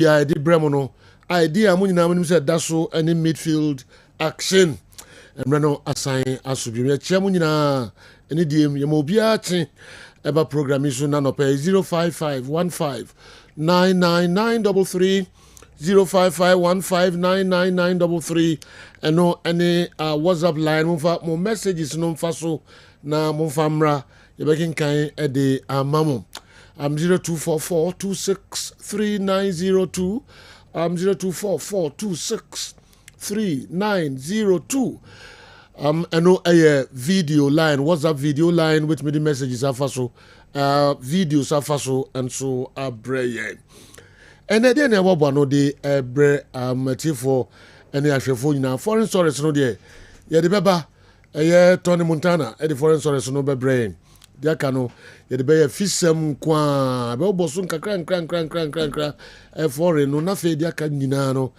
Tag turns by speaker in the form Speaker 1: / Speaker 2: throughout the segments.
Speaker 1: Yeah, the Bremono idea Munina when said Dasso any midfield action. And Reno assign as to be a chairmunina any DM Yamobiati ever program is none of 05515999933 05515999933 and no any WhatsApp line more messages no faso na mumfamra yabakin kind a day mamu. 0244263902 0244263902 I know a video line, WhatsApp video line with me the messages are faso videos are faso and so abre and then I want no de bre for any ashefo na foreign stories no de ye de beba Tony Montana the foreign stories no be brain dia kano ye de be fisem kwa be obosun kakran foreign no na fe dia kan nyina no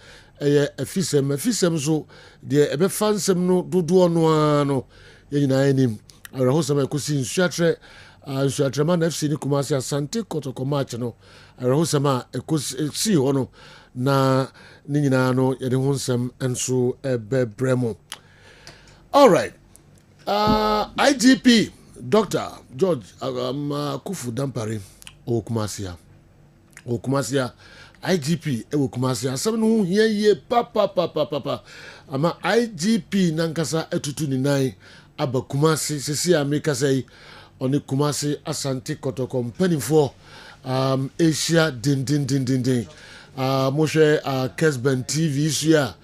Speaker 1: fisem so de ebe fansem no dodo no ano ye nyina anim araho sama kosi nsuatre man FC ni Kumasi Asante Kotoko match no araho sama ekosi ho no na ni nyina no ye de honsem enso ebe bremo. All right. IGP Dr. George Kufu Dampare Okumasia IGP Okumasia seven ye papa ama IGP nankasa etutu ni nine aba Kumasi sisi ameka say oni Kumasi Asante Kotoko mpanifo Asia din moshe Kessben TV isia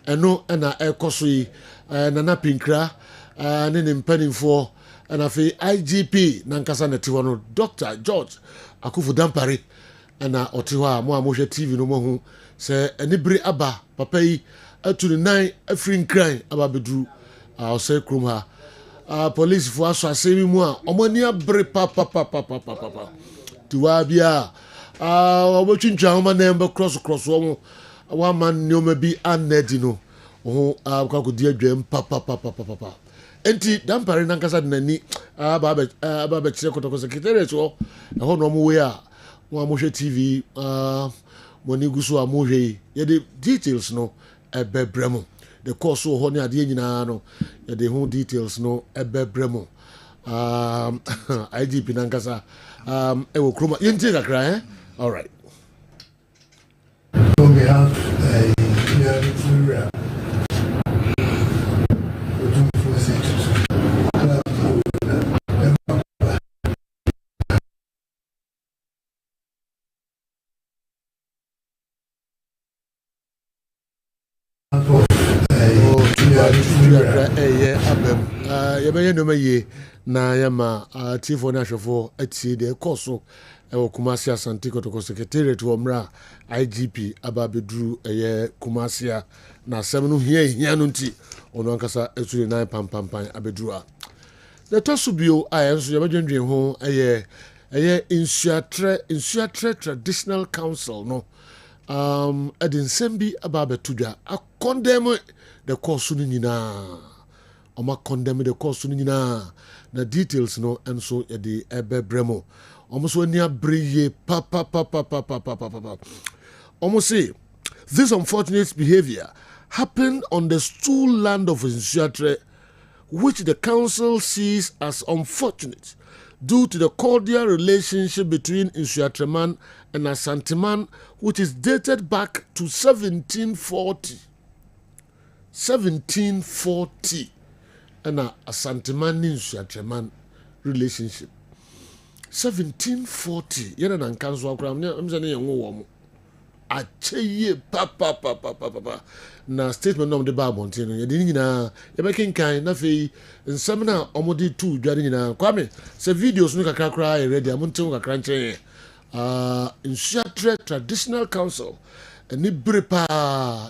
Speaker 1: eno na ekoso yi nana pinkra ne mpanifo and afi IGP nankasa netiwo no Dr. George Akufu Dampare na otiwa mo amoshe TV no mo hu se anibri aba papa yi atu ni nine afrin kran aba bedru say krum ha police fo aso asemi mu a omani abre papa tiwa bia obotwintwa homa nembe cross wo wa man nyoma bi anedi no ho akakodi adwam papa enti Dampare nankasa nani aba kire Kotoko secretary so ho no mo we a mo amoshe TV moni gusu amoshe ye the details no ebebremo the course ho ne ade nyina no ye the whole details no ebebremo IGP nankasa ewo kroma yenti kakra all right.
Speaker 2: On behalf
Speaker 1: yebeye no maye na yama tifo na hwefo atie de koso Kumasi Asante Kotoko secretariat wo mra IGP ababedru Kumasi na semnu hia no nti ono ankasa etu na pam abedru a the tosubio ayenso yebedwendwen ho insuatre traditional council no edin sembi ababetudwa condemn the course ni nyina oma condemn the course ni nyina na details no enso ye de ebebremo almost when you bring papa. Almost say this unfortunate behavior happened on the stool land of Insuatre, which the council sees as unfortunate due to the cordial relationship between Insuatreman and Asanteman, which is dated back to 1740. 1740 and Asanteman Insuatreman relationship. 1740 yena nan kanso akra mzane yenwo wo mo acheye papa na statement no de ba bontin no yedi nyina ye be kinkan na fei nsam na omodi tu dware nyina kwame se videos no kakra kra ready amonten kakra nchen Insuatre Traditional Council ni brepa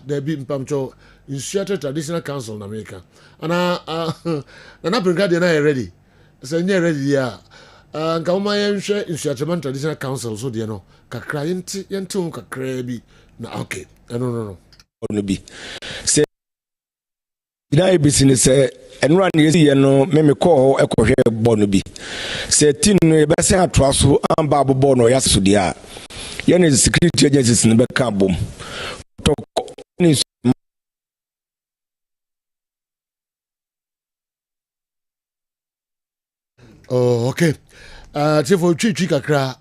Speaker 1: da bi mpamcho Insuatre Traditional Council na America ana na brigade na ready se nye ready ya nka uma yenhwe Insuatre Traditional Council so de no kakra yenti kakra bi na okay no
Speaker 3: bi se dai business enra na yesi no me call ekohwe bo no bi se tin no e be se atoa so amba bobo no ya so dia yɛne security agencies ne bɛka bom Kotoko ne
Speaker 1: Oh, okay. Therefore, twi kakra.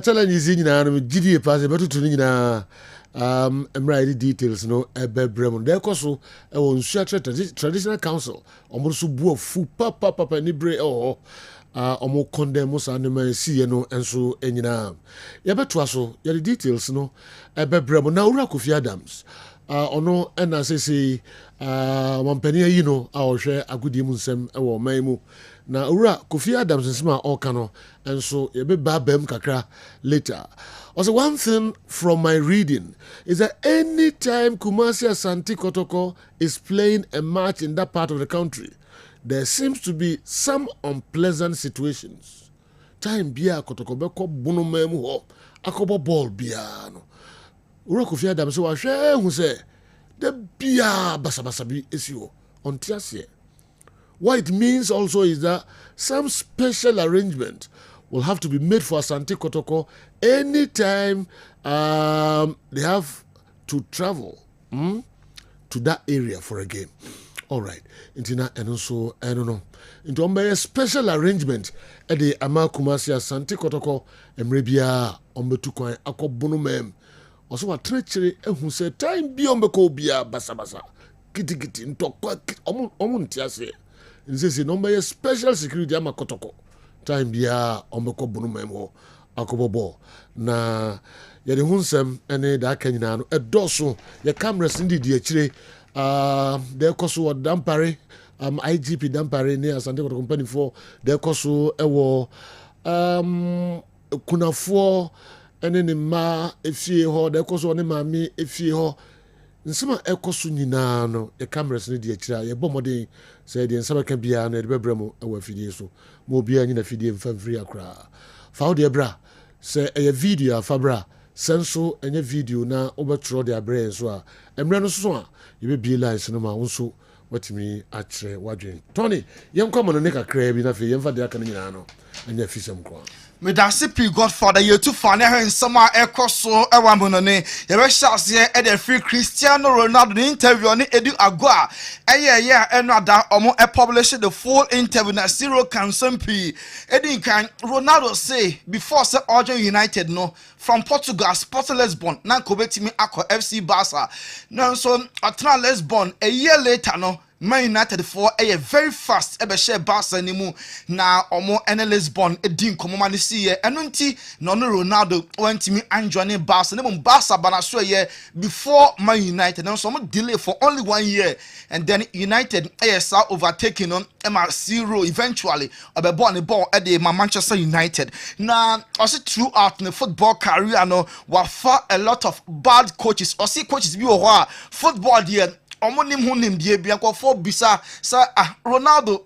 Speaker 1: Challenges in an GDA pass a better to Nina. Embroidery details no Bremen. There also a traditional council. Almost bua fu papa nibre or omo condemn most anime see no and so enyina. Yabeto so the details no Bremen. Now Ura Kofi Adams. Ono and as I say one penny you know our share a good nsem ewo maimu. Na Ura Kofi Adams nsema okano and so yebe babem kakra later. Also, one thing from my reading is that anytime Kumasi Asante Kotoko is playing a match in that part of the country, there seems to be some unpleasant situations. Time bia Kotoko beko bono memu ho akobo ball bia no. Ura Kofi Adams wa hwe hu se de bia basabasa bi esio ontiase. What it means also is that some special arrangement will have to be made for Asante Kotoko anytime they have to travel to that area for a game. All right. And also, I don't know. Into a special arrangement at the Ama Kumasi Asante Kotoko Emrebia Ombetukwan Akobono Mem. Also, a treachery who said, time be on the Kobia Basabasa. Kitty into Omuntiase. And says, a special security Ama Kotoko. Time bia ombeko bunu memo akobobo na ye de hunsem ene da kanyina no edoso ye cameras ndi di akire de koso dampare IGP dampare ne Asante Kotoko company for de koso ewo kunafo ene ne ma efie ho de koso ne maami efie ho nsema ekoso nyina no ye cameras ndi di akire ye bomode say the nsaba kan bia na de bebremo ewo afidie so mo bia nyina fidie mfamfiri akra fa de bra say a video afabra senso enye video na obetro de abre so a emre no so a ye be bia lines no ma wonso watimi akre wadwen Tony yenkwama no ne kakra bi na fe yemfa de aka no nyina no enye fisem kwa
Speaker 2: me da sipi Godfather you too fane hen sama ekoso ewamonone ye be shase e de free Cristiano Ronaldo interview ni Edu Agua eye eno ada omo publish the full interview na zero kansampi Edu kan Ronaldo say before say Origin United no from Portugal Sport Lisbon na ko betimi akọ FC Barca no so atna Lisbon a year later no Man United for a very fast ebe share Barca nimu na omo ene Lisbon edin komo ni see enunti no Ronaldo went me anjoine Barca nemu Barca bana so ye before Man United and so delay for only 1 year and then United saw overtaking on MR0 eventually obebo ne ball at the Manchester United na also throughout the football career no wafa a lot of bad coaches or see coaches bi wo football there omonim honim die bia kwofo bisa sa Ronaldo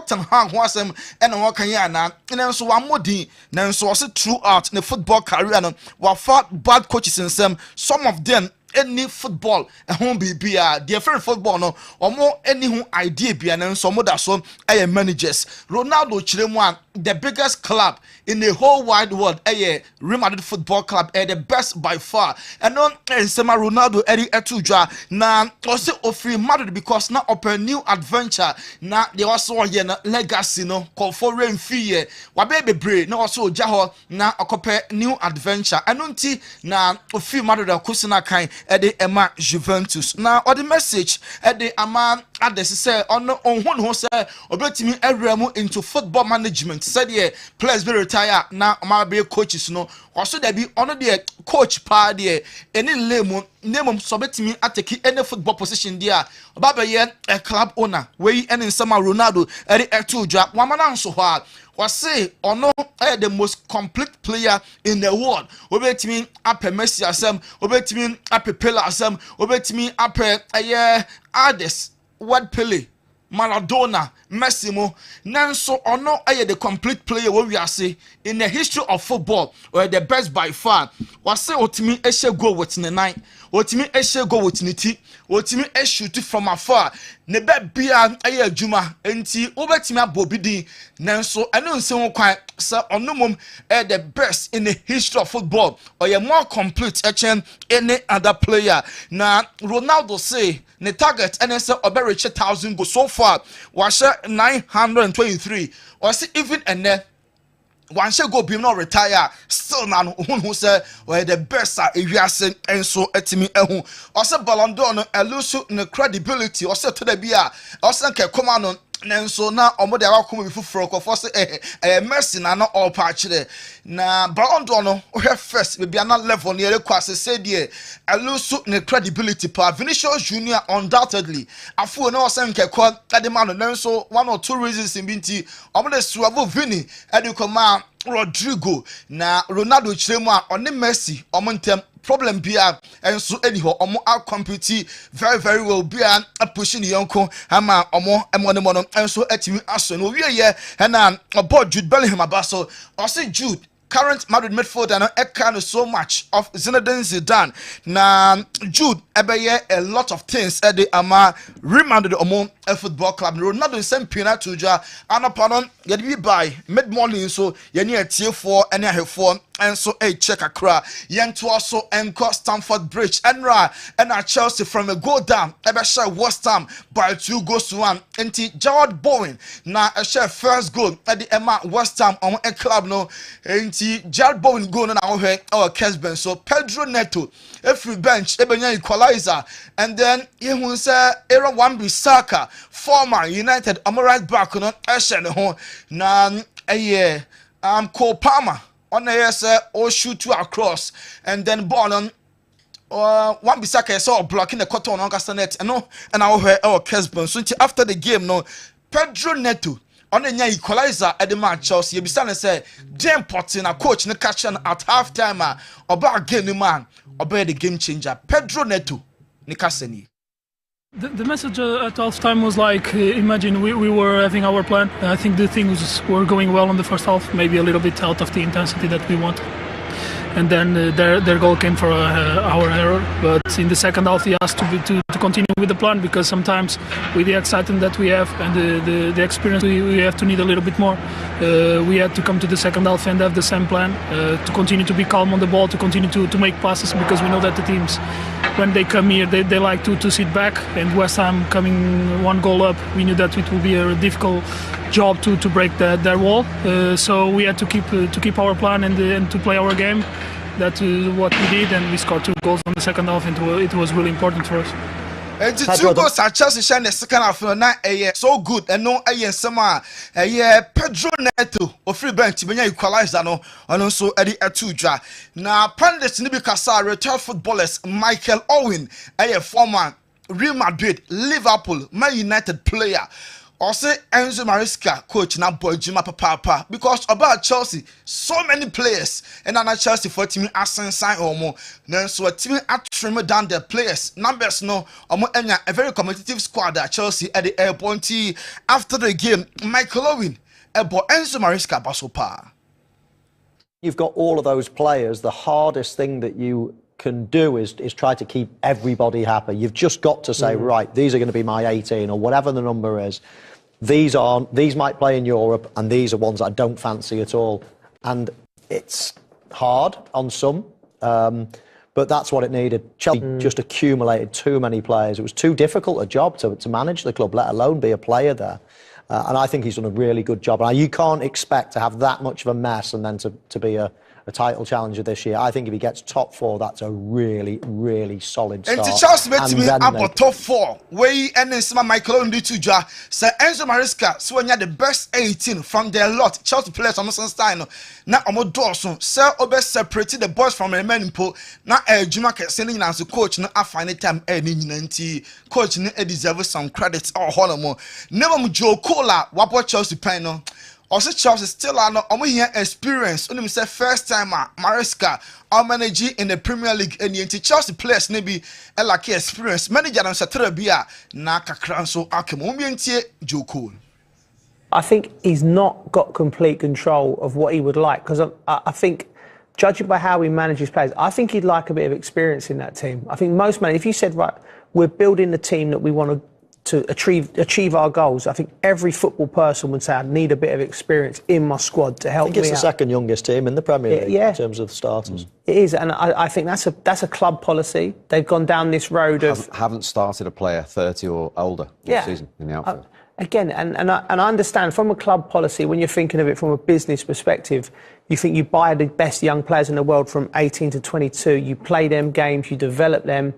Speaker 2: Ten Hag ho asem ena wo kan ya na nenso wa modin nenso wo se throughout the football career no wafa bad coaches nsem some of them any football home bibia different football no omo any hu idea bia nenso mo da so managers Ronaldo chiremu the biggest club in the whole wide world Real Madrid Football Club the best by far and on Sema Ronaldo etudwa na also offer Madrid because now open new adventure na they also here na legacy no call for rain fee wa baby bre na also jaho na okope new adventure anunti na offer Madrid akusina kan the Emma Juventus na or the message the ama others say on ho say obetimi awremu into football management said yeah players be retire na ma be coaches no also there be on the coach pa there any name so betimi ateki any football position there obaba ye a club owner we any sama Ronaldo etudwa wamana nso ho was say or no the most complete player in the world obetimi ape Messi asem obetimi ape Pele asem obetimi ape others what Pele Maradona, Messi mo, nanso ono aye the complete player what we are say in the history of football or the best by far. Was say otimi eshe go with the nine, otimi eshe go with niti, otimi eshe shoot from afar. Ne be bia aye juma enti obetimi abobidi nanso eno nse ho kwan sa ono mom the best in the history of football or ye more complete any other player. Na Ronaldo say the target NSL over reach 1,000 go so far was 923 or see even and then one shall go be not retire still now who say well the best are if you are saying and so etimi ehu or say Ballon d'Or no lose no credibility or say to the bia or say come on nanso na omo de akoma bi fufuro kofo se Messi na all patch there na Ballon d'Or no first be na level near kwase say there lose ne credibility pa Vinicius Junior undoubtedly afu na o se nkekọ adema no nanso one or two reasons in binti omo de suavo Vini edukoma Rodrigo na Ronaldo chiremu a one Messi omo ntem problem bia enso eni ho omo out compete very well bia pushing the yonko ama omo emono enso etimi aso no wie ye na about Jude Bellingham abaso or say Jude current Madrid midfielder no so much of Zinedine Zidane na Jude ebeye a lot of things at the ama remanded omo football club Ronaldo same pina tuja anapanon yet be by mid morning so ye near tier 4 and a 4 and so a check akra yen to also enco Stamford Bridge and Chelsea from a goal down ebe share West Ham by 2 goals to 1 enti Jarrod Bowen na a share first goal at the Emma West Ham on a club no enti Jarrod Bowen goal na our Kessben so Pedro Neto every bench ebenya equalizer and then you say Aaron Wan-Bissaka former United right back no eshe ne ho na Cole Palmer on the yes or shoot to across and then ball on Wan-Bissaka saw blocking the cotton on Castanet and our Kessben so after the game no Pedro Neto on the equalizer at the match Chelsea you be say Jane Potting a coach in the catch at half time about game man about the game changer Pedro Neto Nikaseni.
Speaker 4: The message at half time was like, imagine we were having our plan. I think the things were going well in the first half, maybe a little bit out of the intensity that we want. And then their goal came for our error. But in the second half, he asked to continue with the plan because sometimes with the excitement that we have and the experience, we have to need a little bit more. We had to come to the second half and have the same plan to continue to be calm on the ball, to continue to make passes because we know that the teams, when they come here, they like to sit back. And West Ham coming 1 goal up, we knew that it would be a difficult job to break their wall. So we had to keep our plan and to play our game. That's what we did, and we scored 2 goals on the second half, and it was really important for us.
Speaker 2: And 2 goals at Chelsea shine the second half na so good and no sama Pedro Neto or free bench benya equalizer no and so Eddie Atuja. Na pundits ni bi kasa retired footballers Michael Owen former Real Madrid, Liverpool, Man United player. Or say Enzo Maresca coach na boy Juma papa because about Chelsea so many players and now Chelsea for team assign sign or more then so a team at trim down their players numbers no a very competitive squad at Chelsea at the airport after the game Michael Owen about Enzo Maresca basopa.
Speaker 5: You've got all of those players. The hardest thing that you can do is try to keep everybody happy. You've just got to say, right, these are going to be my 18 or whatever the number is. These might play in Europe, and these are ones I don't fancy at all. And it's hard on some, but that's what it needed. Chelsea just accumulated too many players. It was too difficult a job to manage the club, let alone be a player there. And I think he's done a really good job. And you can't expect to have that much of a mess and then to be a title challenger this year. I think if he gets top 4, that's a really, really solid start.
Speaker 2: And to Charles met me about top 4. Where and then some Michael Owen do to ja. Sir Enzo Maresca, so when you the best 18 from their lot. Chelsea players on Stein. Now I'm Dawson. Sir Obe separated the boys from a man po. Now Juma sending as a coach. Now I find it time any coach deserve some credits or Hollow. Never Joe Cola. What Chelsea playing on. also Chelsea still are not here experience. Only say first time Maresca are managing in the Premier League and the Chelsea players maybe like experience. Manager and Saturabia na kakranso akemumbientie Joe Cole.
Speaker 6: I think he's not got complete control of what he would like, because I think, judging by how he manages players, I think he'd like a bit of experience in that team. I think most men, if you said, right, we're building the team that we want to achieve our goals, I think every football person would say, I need a bit of experience in my squad to help me out.
Speaker 5: I think it's the second youngest team in the Premier League in terms of starters.
Speaker 6: It is, and I think that's a club policy. They've gone down this road of...
Speaker 7: Haven't started a player 30 or older this season in the outfield.
Speaker 6: Again, and I understand from a club policy, when you're thinking of it from a business perspective, you think you buy the best young players in the world from 18 to 22, you play them games, you develop them,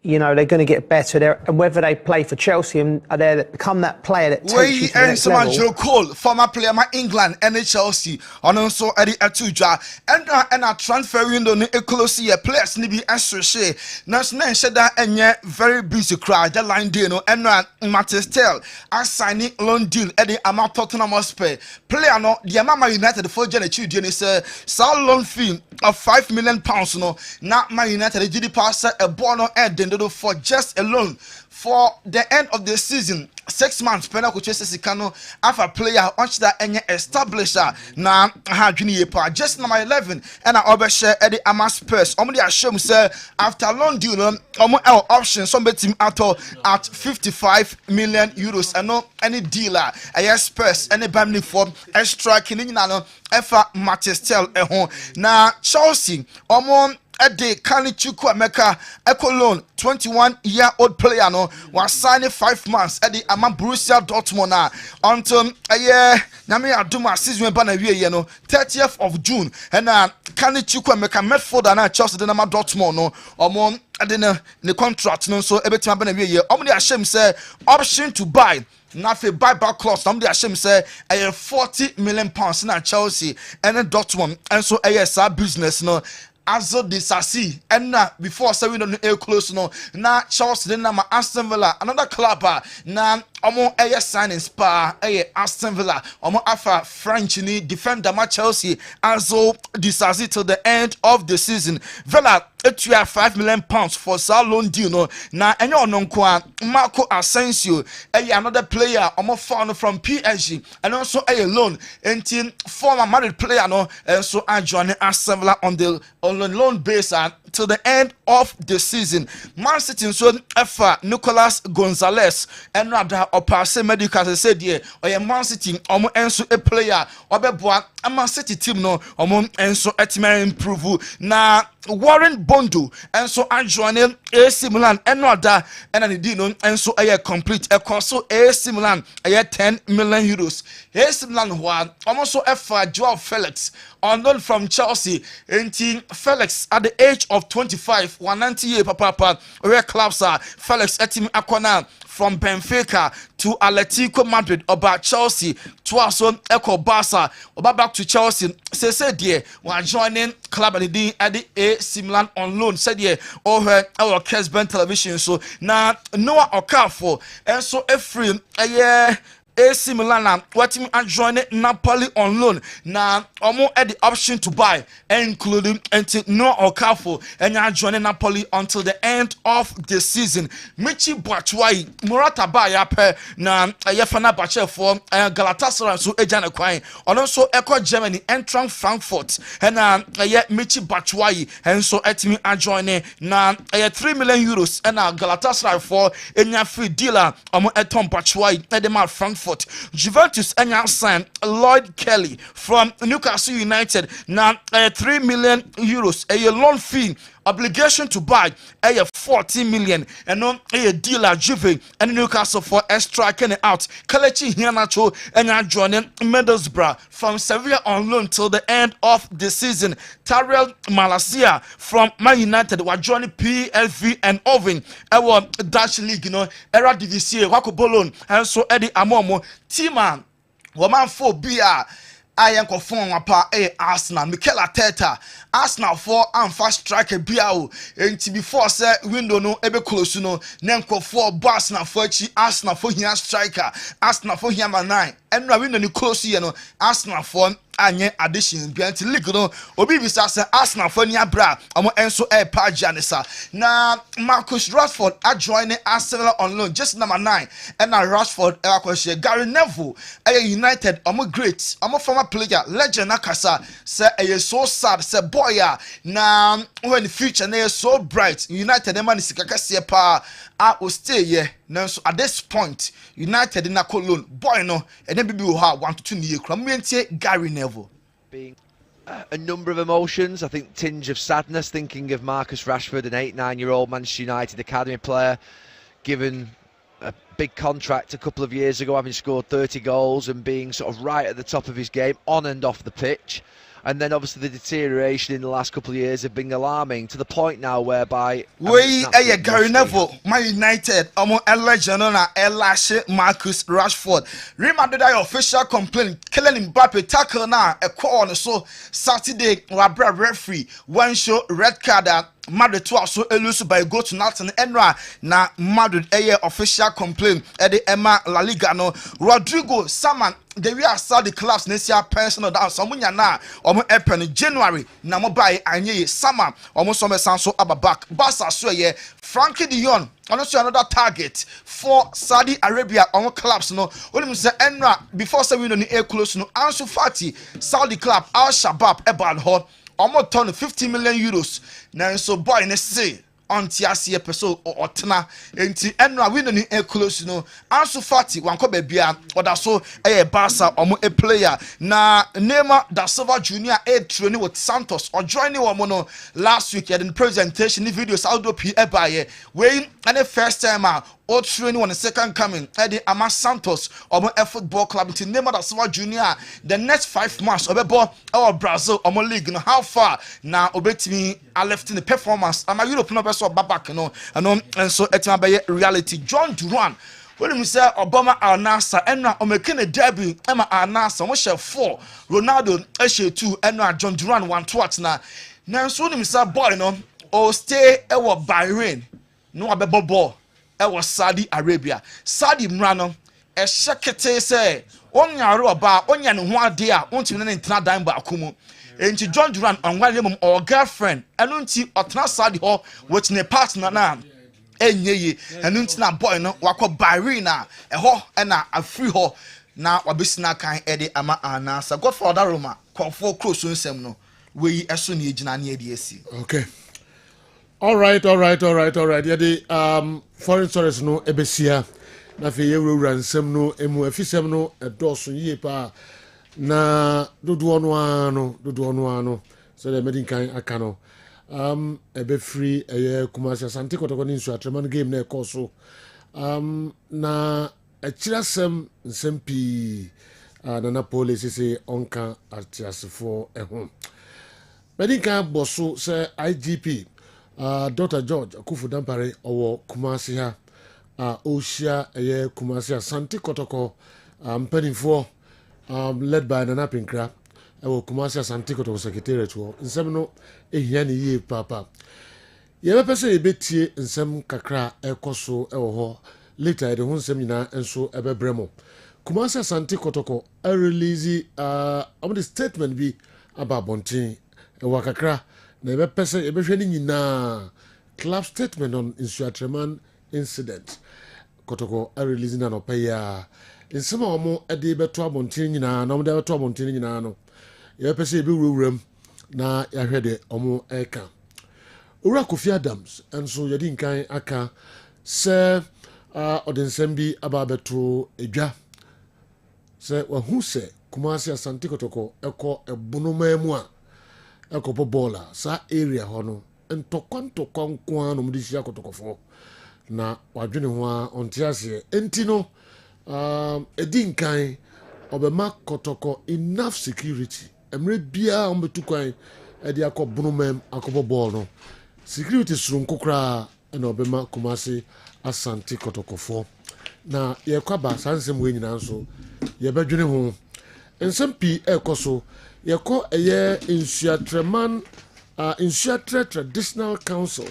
Speaker 6: you know, they're going to get better. And whether they play for Chelsea and are there become that player that takes you to the next level.
Speaker 2: Joe Cole, former player my England and Chelsea, and also Eddie Atuja, and a transfer window ni close players ni be associate. Now said that and very busy crowd. The line day no and Matistel as signing loan deal Eddie Ama Tottenham Hotspur player no the Mama United for Janet Children is a loan fee of £5 million no. Not Man United GD pass a bono and for just a loan for the end of the season. 6 months pena ko chese sikano afa player on that any establisher na ha dwene yepa just number 11 and I overshare Eddie Ama Spurs omo dey assume say after loan deal omo option some team at 55 million euros and no any dealer Spurs any bamni for extra kinina no efa Matistel na Chelsea omo Ede Kanichuku Emeka Ecolone 21-year-old player no was signing 5 months at the Ama Borussia Dortmund until Nyame Aduma season ban awie no 30th of June and Kanichuku Emeka Midfield and Chelsea the Ama Dortmund no omo ade ne contract no so ebetima ban awie omo dey ashem say option to buy. Now for buyback clause, somebody assume say £40 million na Chelsea and Dortmund and so ASR business no Azo Disasi and before 7 on the close no na Chelsea then na Aston Villa another club na omo signing spa Aston Villa omo afa French ni defender ma Chelsea Azo Disasi till the end of the season. Villa etua £5 million for sa loan deal no na enyo ononko Marco Asensio another player omo found from PSG and also loan enti former Madrid player no and so join Aston Villa on loan base till the end of the season. Man City so efa Nicolas Gonzalez and rather opase medical said here or Man City omo enso a player obeboa Man City team no omo enso etime improve na Warren Bondo and so joining AC Milan and rather and the no enso complete a cost AC Milan 10 million euros. AC Milan one almost efa Joao Felix on loan from Chelsea and Felix at the age of 25 190 year papa where clubs are Felix etim akwana from Benfica to Atletico Madrid about Chelsea to also Echo Barca about back to Chelsea say dear we're joining club at the AC Milan on loan said yeah over our Kessben television so now Noah Okafor and so free AC Milan what him joining Napoli on loan now omo at the option to buy including until no Okafor and joining Napoli until the end of the season. Michi Batshuayi Murata Bayape na Yefana Bache for Galatasaray so ejana kwai and also Echo Germany entering Frankfurt and Michi Batshuayi and so etimi joining na 3 million euros and Galatasaray for enya free dealer omo eton Batshuayi edema Frankfurt. Juventus and signed Lloyd Kelly from Newcastle United now 3 million euros a loan fee obligation to buy 14 million and on a dealer Juve and Newcastle for extra out Kelechi Iheanacho and joining Middlesbrough from Sevilla on loan till the end of the season. Tyrell Malacia from Man United were joining PSV and Oven our Dutch league era divisie wako bolon and so Eddie Amomo T-Man woman for beer I am confirmed apa Arsenal Mikel Arteta Arsenal for and fast striker biao enti before say window no ebe close no nenko for Arsenal for chi Arsenal for here striker Arsenal for here man 9 enra window ni close here no Arsenal for anye addition bianti league no obi bisa say Arsenal for nia bra omo enso pagia nesa na Marcus Rashford a join Arsenal on loan just number 9 and Rashford e Gary Neville United omo great omo former player legend akasa say so sad say boy na when the future na so bright United man sika kase pa a stay here now so at this point United na loan boy no and then bibi ha 1 to 2 year kram Gary Neville
Speaker 8: being a number of emotions. I think tinge of sadness thinking of Marcus Rashford, an 8-9-year-old Manchester United academy player, given a big contract a couple of years ago, having scored 30 goals and being sort of right at the top of his game on and off the pitch. And then obviously the deterioration in the last couple of years have been alarming to the point now whereby
Speaker 2: Gary Neville, Man United, a legend on Elashe Marcus Rashford. Remember that official complaint, Kylian Mbappe tackle now a corner so Saturday Wabra referee one show red card Madrid to also elusive by go to Nathan Enra na Madrid official complaint at the Emma La Liga no Rodrigo Saman the we are the clubs next year personal down someone na omo happen in January na mo buy anye Sama omo some sanso ababak Barca so ye Frankie de Jong also another target for Saudi Arabia on clubs no only say Enra before say we no ni close no Ansu Fati Saudi club Al Shabab ebal ho almost turn 50 million euros. Now so boy ne say on tiasi episode or tena enti enra we no ni close no Ansu Fati wanko bebia oda so Barca omo a player na Neymar da Silva Junior training with Santos or joining no last week at the presentation the videos audio p ebaye we and first time or training on the second coming Eddie Ama Santos or a football club to Neymar da Silva Junior the next 5 months obebo our Brazil omo league no how far now obetimi I left in the performance am a European so babak no and so etima be reality John Duran when we say Obama Al-Nassr enna omekene derby ema Al-Nassr mo share 4 Ronaldo share 2 enna John Duran 1 twat na so we say boy no o stay e wo Bahrain no abebo ball e wo Saudi Arabia Saudi mrano e shekete say onyare oba onya ne ho ade a ontimi ne ntina dan ba akumu enti John Duran on one or girlfriend enunti otna Saudi ho with ne partner na enyeye enunti na boy no wakọ Bahrain na eho na afri ho na wabesina kan ede ama anasa Godfather Roma konfo cross nsem no we eso ne ejina na ede esi.
Speaker 1: Okay. All right. Yeah, the foreign stories no ebesia na fe yewura nsem no emu afisem no edoso yie pa na dodo no ano so the medin kan aka no ebe free Kumasi Asante Kotoko ni nsu atreman game na ekoso na achirasem nsempi na police say onka atiasefo ehun medin kan boso say IGP Dr. George Akufu Dampare owo Kumasi ha Oshia Kumasi Asante Kotoko penifo led by Nana Pinkra Kumasi Asante Kotoko secretariat wo nsem no ehia ne yie papa ye be pese ye betie nsem kakra ekoso ewo ho later de ho nsem nyina enso ebebremo Kumasi Asante Kotoko release the statement bi about Bontin ewa kakra na be pese ye be hwe ni nyina club statement on Insuatreman incident Kotoko releasing an opaya in some omo ede beto abontin nyina na omo de beto abontin nyina no ye pese be wuram na ya hwede omo eka Ura Kofi Adams enso yedi nkan aka se odensem bi aba beto edwa se wahu se Kumasi Asante Kotoko eko ebunoma mu a eko bobola sa area ho no ntokwanto nko no mudi sia Kotokofo na wadwene ho a ontiase enti no edi nkan obema Kotoko enough security emre bia ombetu kwan edi akobunumem akobobol no security surunkokra na obema Kumasi Asante Kotokofo na ye kwaba sansem we nyina nso ye badwene ho ensem pi ekoso ye ko eye Insuatreman Insuatre Traditional Council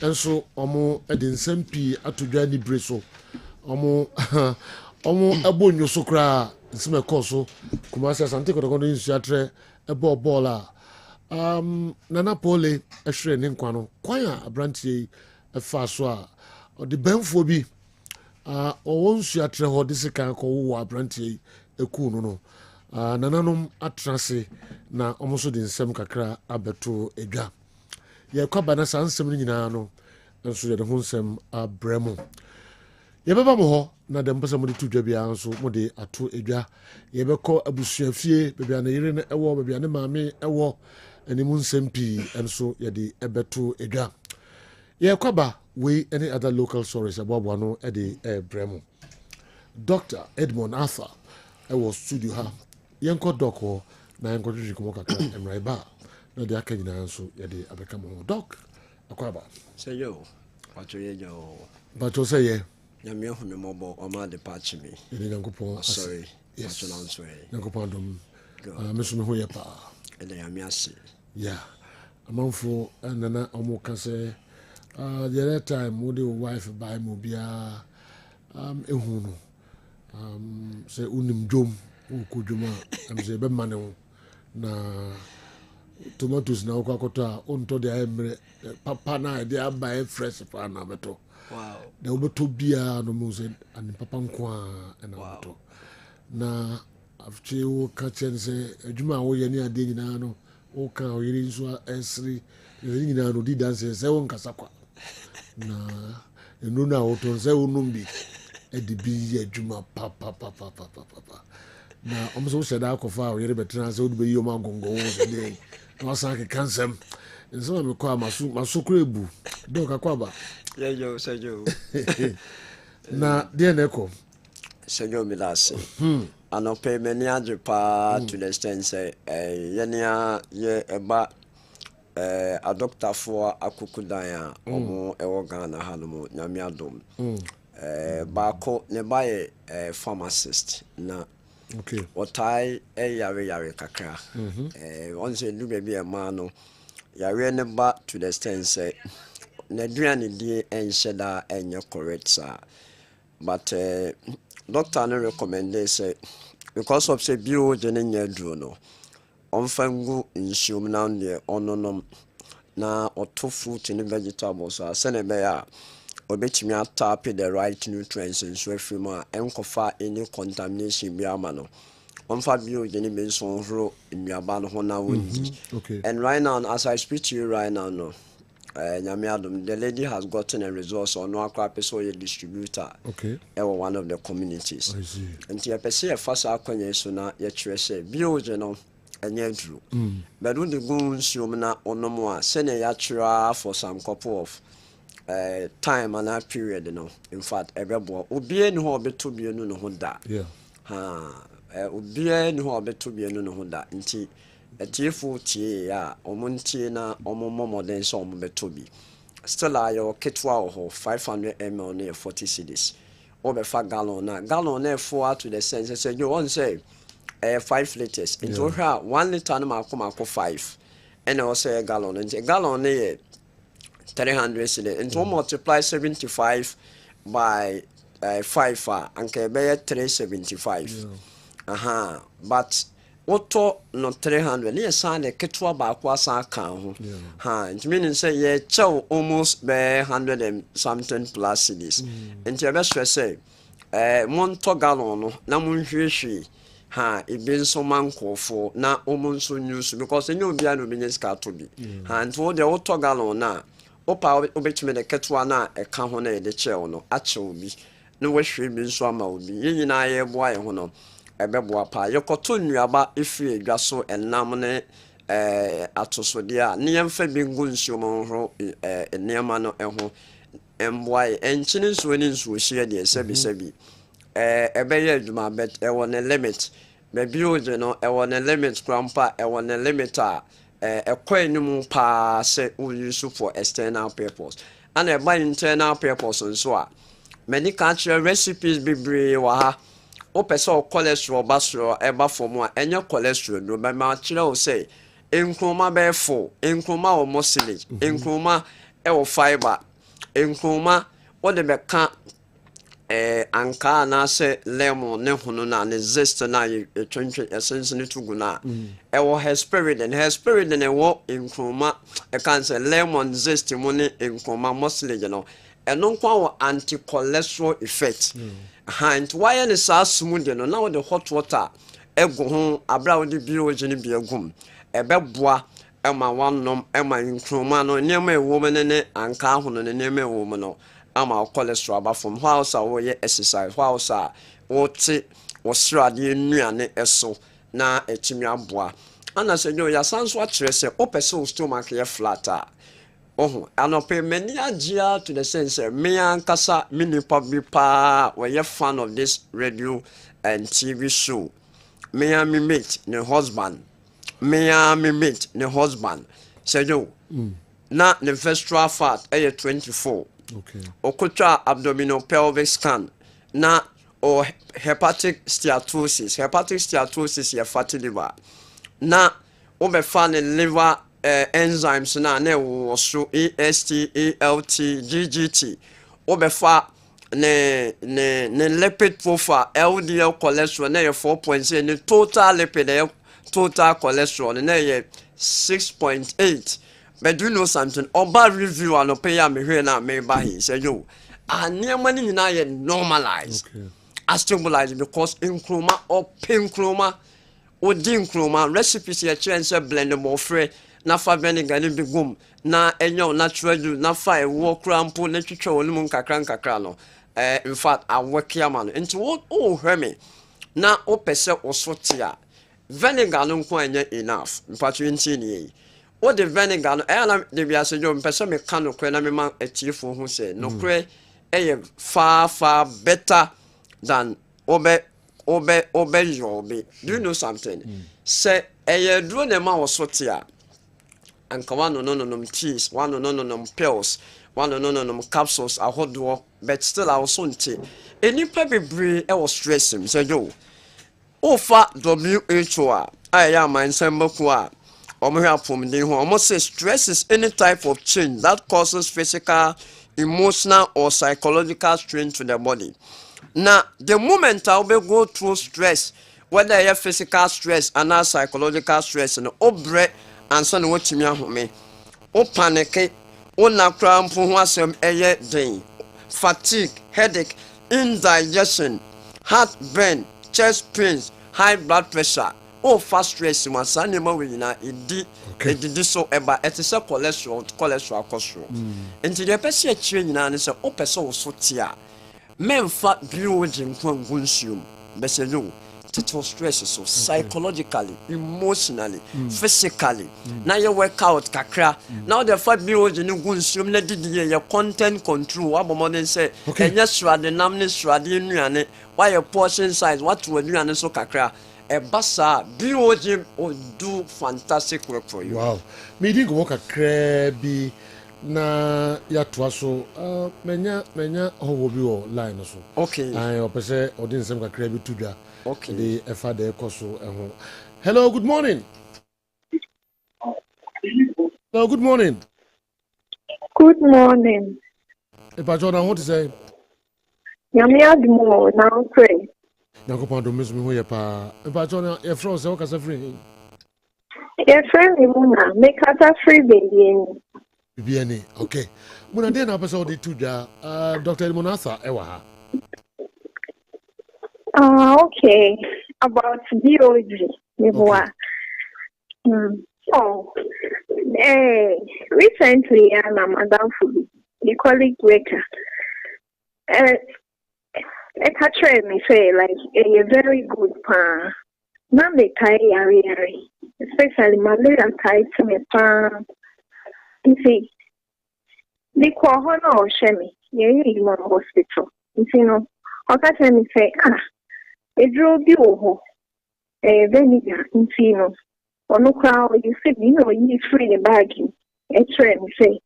Speaker 1: enso omo ede nsem pii atodwa ni bre so omo omo ebonyo so kra nsem ekoso Kumasi Asante Kotoko insuatre ebo ball a Nana Pole ehwere ne nkwa no kwan a abrantie efa so a ode benfo bi owo nsuatre ho de sika ko wo abrantie eku no no nananom atrase na omo so de nsem kakra abeto edwa ye kwaba na san nsem nyina no nso ye de ho nsem abremu ye beba mo ho na de mpesa mo de tudwa bia nso mo de ato edwa ye bekọ abusuafie bebia na yire na ewo bebia ne maame ewo animu nsem pi enso ye de ebeto edwa ye kwaba we any other local stories abobo no e de bremu Dr. Edmond Arthur ewo studio ha yenko doko na yenko tuji kumo kakra emraiba na de aka nyina nso ye de abeka mo doc akwaba
Speaker 9: say yo pacho ye yo
Speaker 1: pacho say ye
Speaker 9: nyame hu me mobo o ma de patch me
Speaker 1: ye nyankopon
Speaker 9: sorry
Speaker 1: yes
Speaker 9: pacho na nso e
Speaker 1: nyankopon dom meso me ho ye pa
Speaker 9: ele nyame ase
Speaker 1: yeah amanfo nana omo ka say the other time wo de wife buy mo bia ehu no say unim jom ko joma say be mane na tomatoes na kwa kota onto de emre papa na de abai fresh pa na beto
Speaker 9: wow
Speaker 1: de obeto bia no mo say ani papa nko na beto na afche wo ka chen say adwuma wo ye ni ade nyina no wo ka o yiri nso esri nyina no di dance say won kasa kwa na enu na wo ton say wonum bi edibi adwuma papa na omo so da akofa o yere betra say odu be yo magongo wo so dey no san ke kansem nso me kwa maso krebu do ka kwa ba
Speaker 9: yo sejo
Speaker 1: na de na ko
Speaker 9: sejo milase anope meni adrepa to the extent say yenia ye eba adopter for akukudan a omo ewo Ghana hanomo nyame adom baako ne baye pharmacist na
Speaker 1: okay
Speaker 9: otai yare kakra onse du be bia ma no yare ne ba to the extent say na duane die ensheda enye correct sa but doctor no recommend say because of say bio jene nya duro no onfangu nsium na ndie ononom na oto fruit and vegetables so sene be ya obetimi tap the right nutrients nso afima enkofa any contamination bi amano onfa bio jene be so horo nnuaba no ho na woni
Speaker 1: okay
Speaker 9: and right now as I speak to you right now no Nyamiadum, the lady has gotten a resource or no aqua peso distributor.
Speaker 1: Okay.
Speaker 9: One of the communities.
Speaker 1: I see.
Speaker 9: And tia pese first aqua so na ye trese bio geno enye dru. But when the goons you na onomoa send a yatra for some couple of time and a period, you know. In fact, everybody obie no beto bi no ho da.
Speaker 1: Yeah.
Speaker 9: Obie no beto bi no ho da. Nti etiefo tie ya omontie na omomoden so omobetobi still ayo ketwa ho 500 ml na 40 cedis obefa gallon na 4 to the sense say you want say 5 liters into 1 liter na makoma 5 and also a gallon and gallon na 300 cedis and to multiply 75 by 5 and ke be 375 but Oto no 300 ni san de ketwa ba kwa san kan ho it meaning say ye chow almost be 100 and something plus cedis and you be say monto gallon no na monhwehwe e be so mankofo na omonso news because enyo bia no binyes ka to bi and wo de oto gallon na opa obetime de ketwa na e ka ho na e de chew no ache obi no wehwe bi nso ama obi yina ye boa ye ho no ebeboa pa yekoto nnuaba efie edwa so enam ne atosode a ne yemfa bi ngu nsuo mo ho enema no eho emboa enchine nsuo ni nsuo hie de sebi ebeye adwuma bet ewo ne limit be bioje no ewo ne limit krampa ewo ne limit a ekwanum pa se use for external purpose and by internal purpose nso a many cultural recipes bebre wa ha o pese o cholesterol basro eba form a enye cholesterol no be ma kire o say Nkroma be 4 nkroma o musilage nkroma e o fiber nkroma o de be ka anka na se lemon ne hono na ne zest na ye twentwe essence ne tuguna e wo hesperid and hesperid ne wo nkroma e kan se lemon zest mu ne nkroma musilage no eno kwa wo anti cholesterol effect and why ne sa smooth no na wo de hot water egu ho abra wo de biro gene bi egum ebeboa ema wanom ema nkroma no nema ewo ne anka hono ne nema ewo mu no ama cholesterol aba from house a wo ye exercise house a wo te wo srade nnuane eso na etimi aboa ana se no ya sanso a kire se opese stomach ye flat a anope many agia to the sense me ankasa minipa bi pa we ye fan of this radio and TV show me and me mate ne husband say yo na the menstrual fat 24
Speaker 1: okay
Speaker 9: okotwa abdominal pelvic scan na or hepatic steatosis ya fatty liver na obefa ne liver enzymes na wo so AST ALT GGT obefa ne lipid profile LDL cholesterol na 4.0 ne total lipid total cholesterol na 6.8 but do you know something oba review and pay me here na me ba he say yo aniema ni na ye normalize stabilize because nkroma or pinkroma odi nkroma recipes ye chense blend mo free na fa vinegar ni bigum na enyo natural juice na fa ewo krampo na twetwe wonum nkakra no in fact awokia man nti wo hweme na opese osotia vinegar no nko anya enough mpatwe nti ni what the vinegar no na de bia se jo mpese me ka no kre na me ma atifo ho se no kre far better than obe yobe. Do you know something? Say dro ne ma osotia anka wano no teas wano no pills wano no capsules ahodo but still I also nti enipa bebre was stressing say yo ofa WHO aya man sembako a almost say stress is any type of change that causes physical, emotional, or psychological strain to the body. Now, the moment I will go through stress, whether you have physical stress and psychological stress, and bread and son what you me, panic, na cramp, day, fatigue, headache, indigestion, heartburn, chest pains, high blood pressure. Fast stress man sanema we na edi so eba etese cholesterol enti de pese akire nyina ne se opese wo so tia memfa bioji nkwangu nsuom bese yo total stress so psychologically, emotionally, physically na ye work out kakra now the fa bioji no gunsuom na didi ye content control abomoden se enya swade namne swade nuane why your portion size what to nuane so kakra Bassa, BOG will do fantastic work for you.
Speaker 1: Wow. Me didn't work at Crabby na ya twaso menya howobi o line so.
Speaker 9: Okay.
Speaker 1: I opese odin sem ka Crabby tudwa.
Speaker 9: Okay.
Speaker 1: The efa de ekoso eho. Hello, good morning. Hello, good morning.
Speaker 10: Good morning.
Speaker 1: Jordan, what to say?
Speaker 10: Yami admo now pray.
Speaker 1: Yakopon do miss me ho ye pa. Jordan, your friend say o ka say free.
Speaker 10: Your friend Muna make us free baby.
Speaker 1: Bibiani, okay. Muna dey na person dey tudwa. Dr. Monasa ewa ha.
Speaker 10: Okay. About BOG. Okay. So, recently, I'm Madam Fubi, the colleague worker. I catch me say like a very good pan. Now they tie especially my little tie to me pan. You see, they call her no shemi. You in one hospital. You see, no. I catch me say it drove you vinegar. You see, no. Or no crowd, you see, you know, you free the bag. X-ray me say,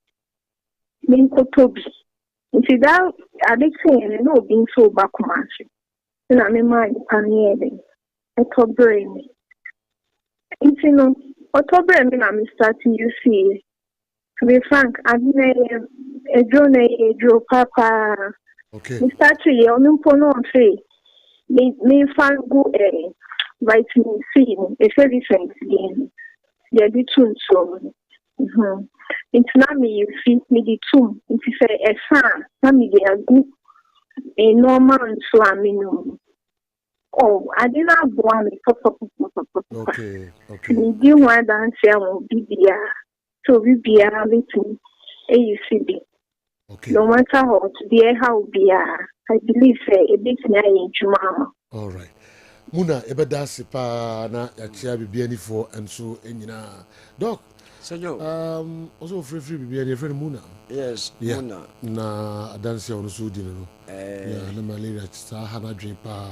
Speaker 10: Minko Toby. You see that I did say, no, being so back on and I mean, my panny, a top brain. You see, no, October me I'm starting you see. To be frank, I've been a drone papa.
Speaker 1: Okay.
Speaker 10: Me start to ye on no tree. Me find go vitamin C, a very different again. They be too so. It's not me you see me the two. It's a son, not me they are good. A normal so I mean. Oh, I did not want me.
Speaker 1: Okay.
Speaker 10: Me do want dance here will be there. So we be a little AUCB.
Speaker 1: Okay.
Speaker 10: No matter how today how be I believe a bit in Jumama.
Speaker 1: All right. Muna ebeda sipa na ya bibia ni for and so enyina. Doc.
Speaker 9: So yo.
Speaker 1: Also free bibia ni friend Muna.
Speaker 9: Yes,
Speaker 1: yeah.
Speaker 9: Muna.
Speaker 1: Na dance on so di no. Yeah, na malaria sa hana dream pa.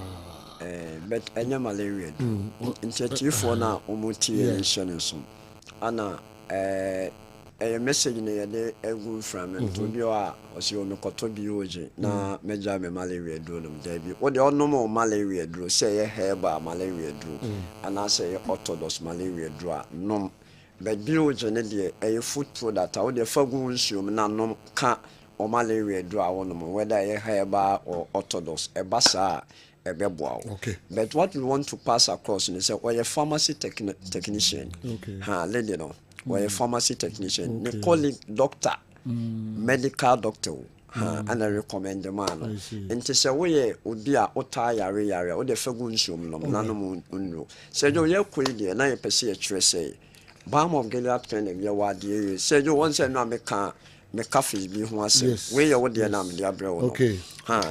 Speaker 9: But enya malaria. Initiative for na omuti nation so. Ana a message in the egu from to be a osi o mekoto bi oje na meja me malaria dro no debi what the normal malaria dro say herbal malaria dro and I say orthodox malaria dro no but bi oje ne de a food product a the fagu nsuom na no ka o malaria dro a wono whether herbal or orthodox e basa
Speaker 1: okay.
Speaker 9: But what we want to pass across is say we a pharmacy technician.
Speaker 1: Okay.
Speaker 9: Lady no. We a pharmacy technician. They call it doctor. Medical doctor. And I recommend the man. And to say we would be a ota yare or the fagunsium nanum unro. Say you quid na per se say. Balm of Gilead clinic your word you say you once and no make coffee be who was we are the name the abroad.
Speaker 1: Okay.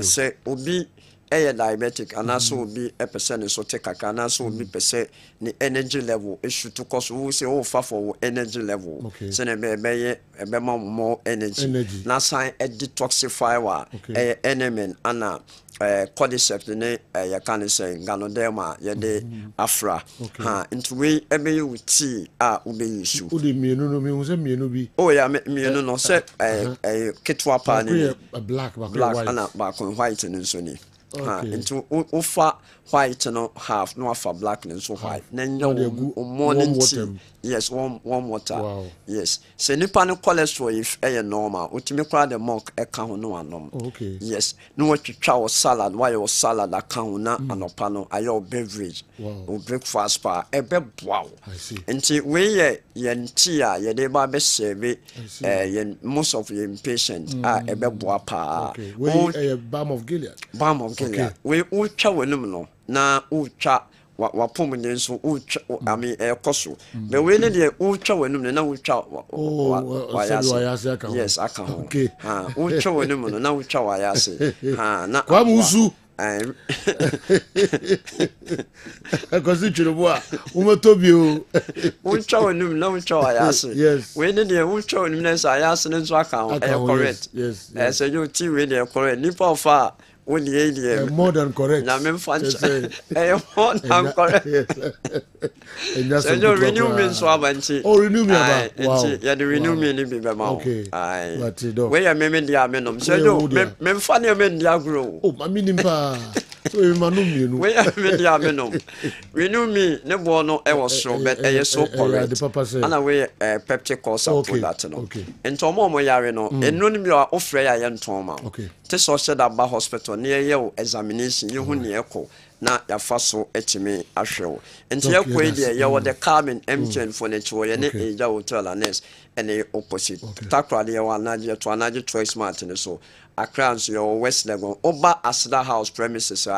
Speaker 9: Say obi diabetic and also be a percent so take a can also be percent the energy level issue to cause we say far for energy level.
Speaker 1: Okay.
Speaker 9: So be more energy. Now sign a detoxify a enemy and cordyceps ne ya can say ganoderma ya de afra into we ebe you tea ube issue
Speaker 1: udi mienu no mi unse mienu bi
Speaker 9: oh ya mienu no say ketwa pa ni
Speaker 1: black
Speaker 9: and back on white and so ni into ufa white no half no afa black and so white then morning tea yes warm water.
Speaker 1: Wow.
Speaker 9: Yes so nipa no cholesterol if normal utimi kwa the milk e ka ho no anom.
Speaker 1: Okay.
Speaker 9: Yes no what twa salad why your salad account na anopa no ayo beverage.
Speaker 1: Wow.
Speaker 9: O breakfast pa e be wow.
Speaker 1: I see.
Speaker 9: Nti we ye tea ye dey ba be serve most of your patient e be boa pa.
Speaker 1: Okay. We balm of Gilead.
Speaker 9: Balm of Gilead. Okay. We utwa wenum no na utwa wapom ne so I mean koso be we ne de utwa wenum na utwa wayase. Yes aka ho.
Speaker 1: Okay.
Speaker 9: Utwa wenum no na utwa wayase. Na
Speaker 1: kwa musu because chiruwa umetobi o
Speaker 9: utwa wenum na utwa wayase.
Speaker 1: Yes.
Speaker 9: We ne de utwa wenum na sayase ne so aka ho correct.
Speaker 1: Yes.
Speaker 9: So you ti we de correct nipa ofa
Speaker 1: more than correct.
Speaker 9: More than correct.
Speaker 1: Yes.
Speaker 9: So you renew me so abanti.
Speaker 1: Oh, renew me about. Wow.
Speaker 9: Yeah, the renew me ni be ma.
Speaker 1: Okay.
Speaker 9: But where you me dia menom. So you me fa ne me dia grow.
Speaker 1: Oh, ma minimpa. So you manu me no.
Speaker 9: Where you me dia menom. Renew me ne bo no e was so but e so correct.
Speaker 1: The papa say.
Speaker 9: And we peptic course for that no.
Speaker 1: Okay.
Speaker 9: Ento mo yare no. Eno ni bi ofre ya ye nton ma.
Speaker 1: Okay.
Speaker 9: Te so said about hospital near your examination you hu ne echo na ya faso etimi ahwew enti ya kwei de ya wo de cabin MTN for ne chiwo ye ne eja hotel anes ene opposite takra de ya wanaje to anaje choice smart ne so Accra so your West Legon oba Asda House premises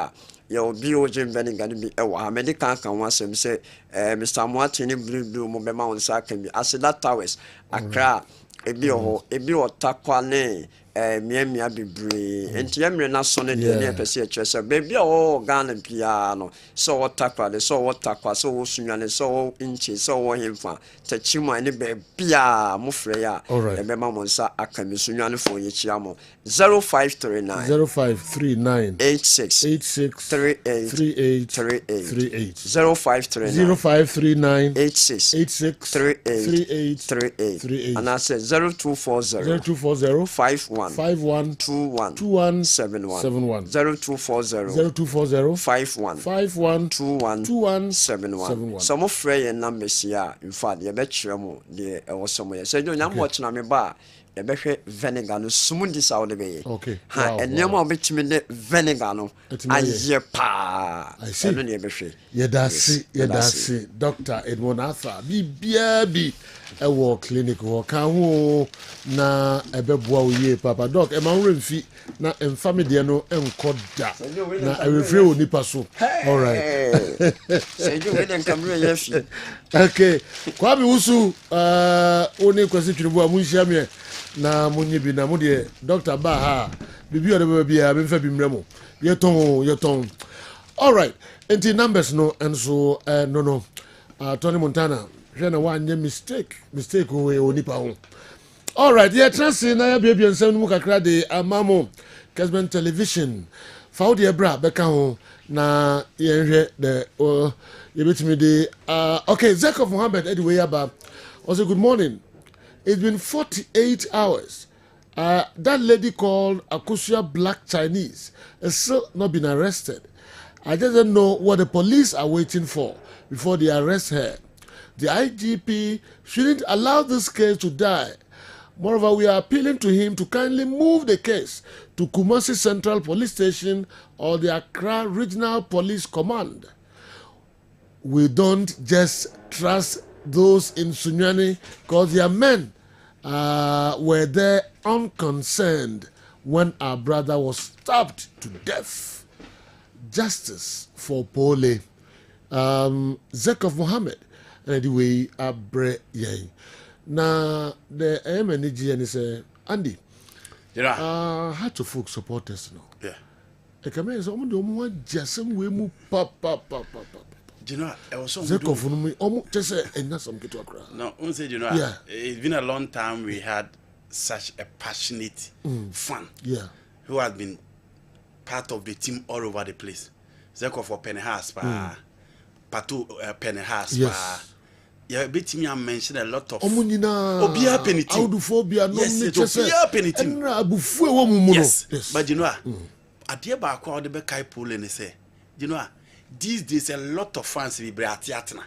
Speaker 9: your BOJ Beningan be a medical can once him say Mr. Martin blue mo be ma on sa can be Asda Towers Accra ebi o takwane miamia bebre enti yemre na so ne de na pese chese baby o Ghana bia no so watakwa de so watakwa so wo sunwane so inchi so wo himfa tachima ne be bia mo frɛ ya e be ma mo nsa aka mi sunwane fo ye chia mo 0539 86 38 0539 86 38 and I said 0240 51 51
Speaker 1: 51
Speaker 9: 21
Speaker 1: 21
Speaker 9: 71
Speaker 1: 71
Speaker 9: 0240
Speaker 1: 0240
Speaker 9: 51
Speaker 1: 51
Speaker 9: 21
Speaker 1: 21
Speaker 9: 71 some of frey numbers here in fact you bet you the somewhere so you know watch na me ba e be hwe vinegar no sumu dis out be
Speaker 1: okay
Speaker 9: ha enema obetimi ne vinegar no aye pa eno ne be hwe
Speaker 1: yedasi Dr. Edmond Arthur bibia bi ewo clinic wo ka ho na ebeboa oye papa doc e ma wremfi na emfami de no enkoda na erefre oni paso all right
Speaker 9: say you we den kamre yefi
Speaker 1: okay kwa bi usu oni kwesi twiribu amunhia me na munyi bi na mo de Dr. Baha bibi o de bia be mfa bi mremo yeton all right enti numbers no enso no Tony Montana na wanye mistake we onipa ho all right yeah transi na ya bia nsem mu kakra de amamo Kessben television found the bra beka ho na yenhwe the yebetimi de okay Zakov Mohammed anyway aba also good morning. It's been 48 hours. That lady called Akosia Black Chinese has still not been arrested. I just don't know what the police are waiting for before they arrest her. The IGP shouldn't allow this case to die. Moreover, we are appealing to him to kindly move the case to Kumasi Central Police Station or the Accra Regional Police Command. We don't just trust those in Sunyani because their men were there unconcerned when our brother was stabbed to death. Justice for Pole. Zakov Mohammed. Anyway, Abre Yay. Now, the MNG and say, Andy, how to folk support us now?
Speaker 11: Yeah.
Speaker 1: I come here, so I'm going to just some way move pop.
Speaker 11: Do you know, I was so
Speaker 1: good. Just say, and not some get to Accra.
Speaker 11: No, you know,
Speaker 1: yeah.
Speaker 11: It's been a long time we had such a passionate fan who has been part of the team all over the place. Zeko for Penhas, Patu Penhas, yeah, bet me I mentioned a lot of Obia Penity. Yes, but you know, at the back of the Bekai pool and say, you know, these days a lot of fans will be at Yatna.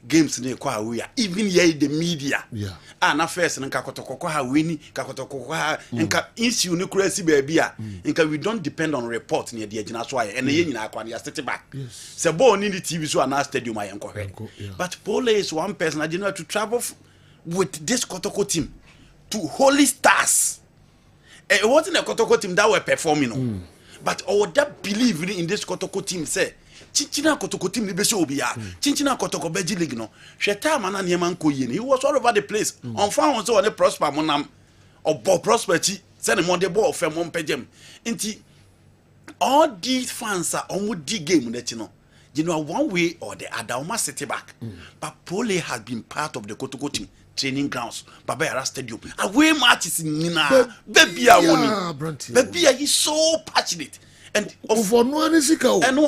Speaker 11: Games in the even here the media.
Speaker 1: Yeah.
Speaker 11: And first and Kakotoko winning, Kakotoko and issue nuclear baby. And we don't depend on report near the agent. That's why and the union I stay back.
Speaker 1: Yes.
Speaker 11: So born in the TV so an stadium I am correct. But Pole is one person I didn't know to travel with this Kotoko team to Holy Stars. It wasn't a Kotoko team that were performing. But I would that believe in this Kotoko team say Chinchina Kotoko team libesi obia. Chinchina Kotoko beji league no. Sheta mana nieman koyeni. He was all over the place. On found so on the prosper monam or prosperity. Send him on the ball for one pejem. Inti all these fans are on the game that you know one way or the other almost city back. But Pole has been part of the Kotoko team training grounds. Babera Stadium. Away matches in Nina. Baby he's so passionate. And
Speaker 1: for no one is
Speaker 11: and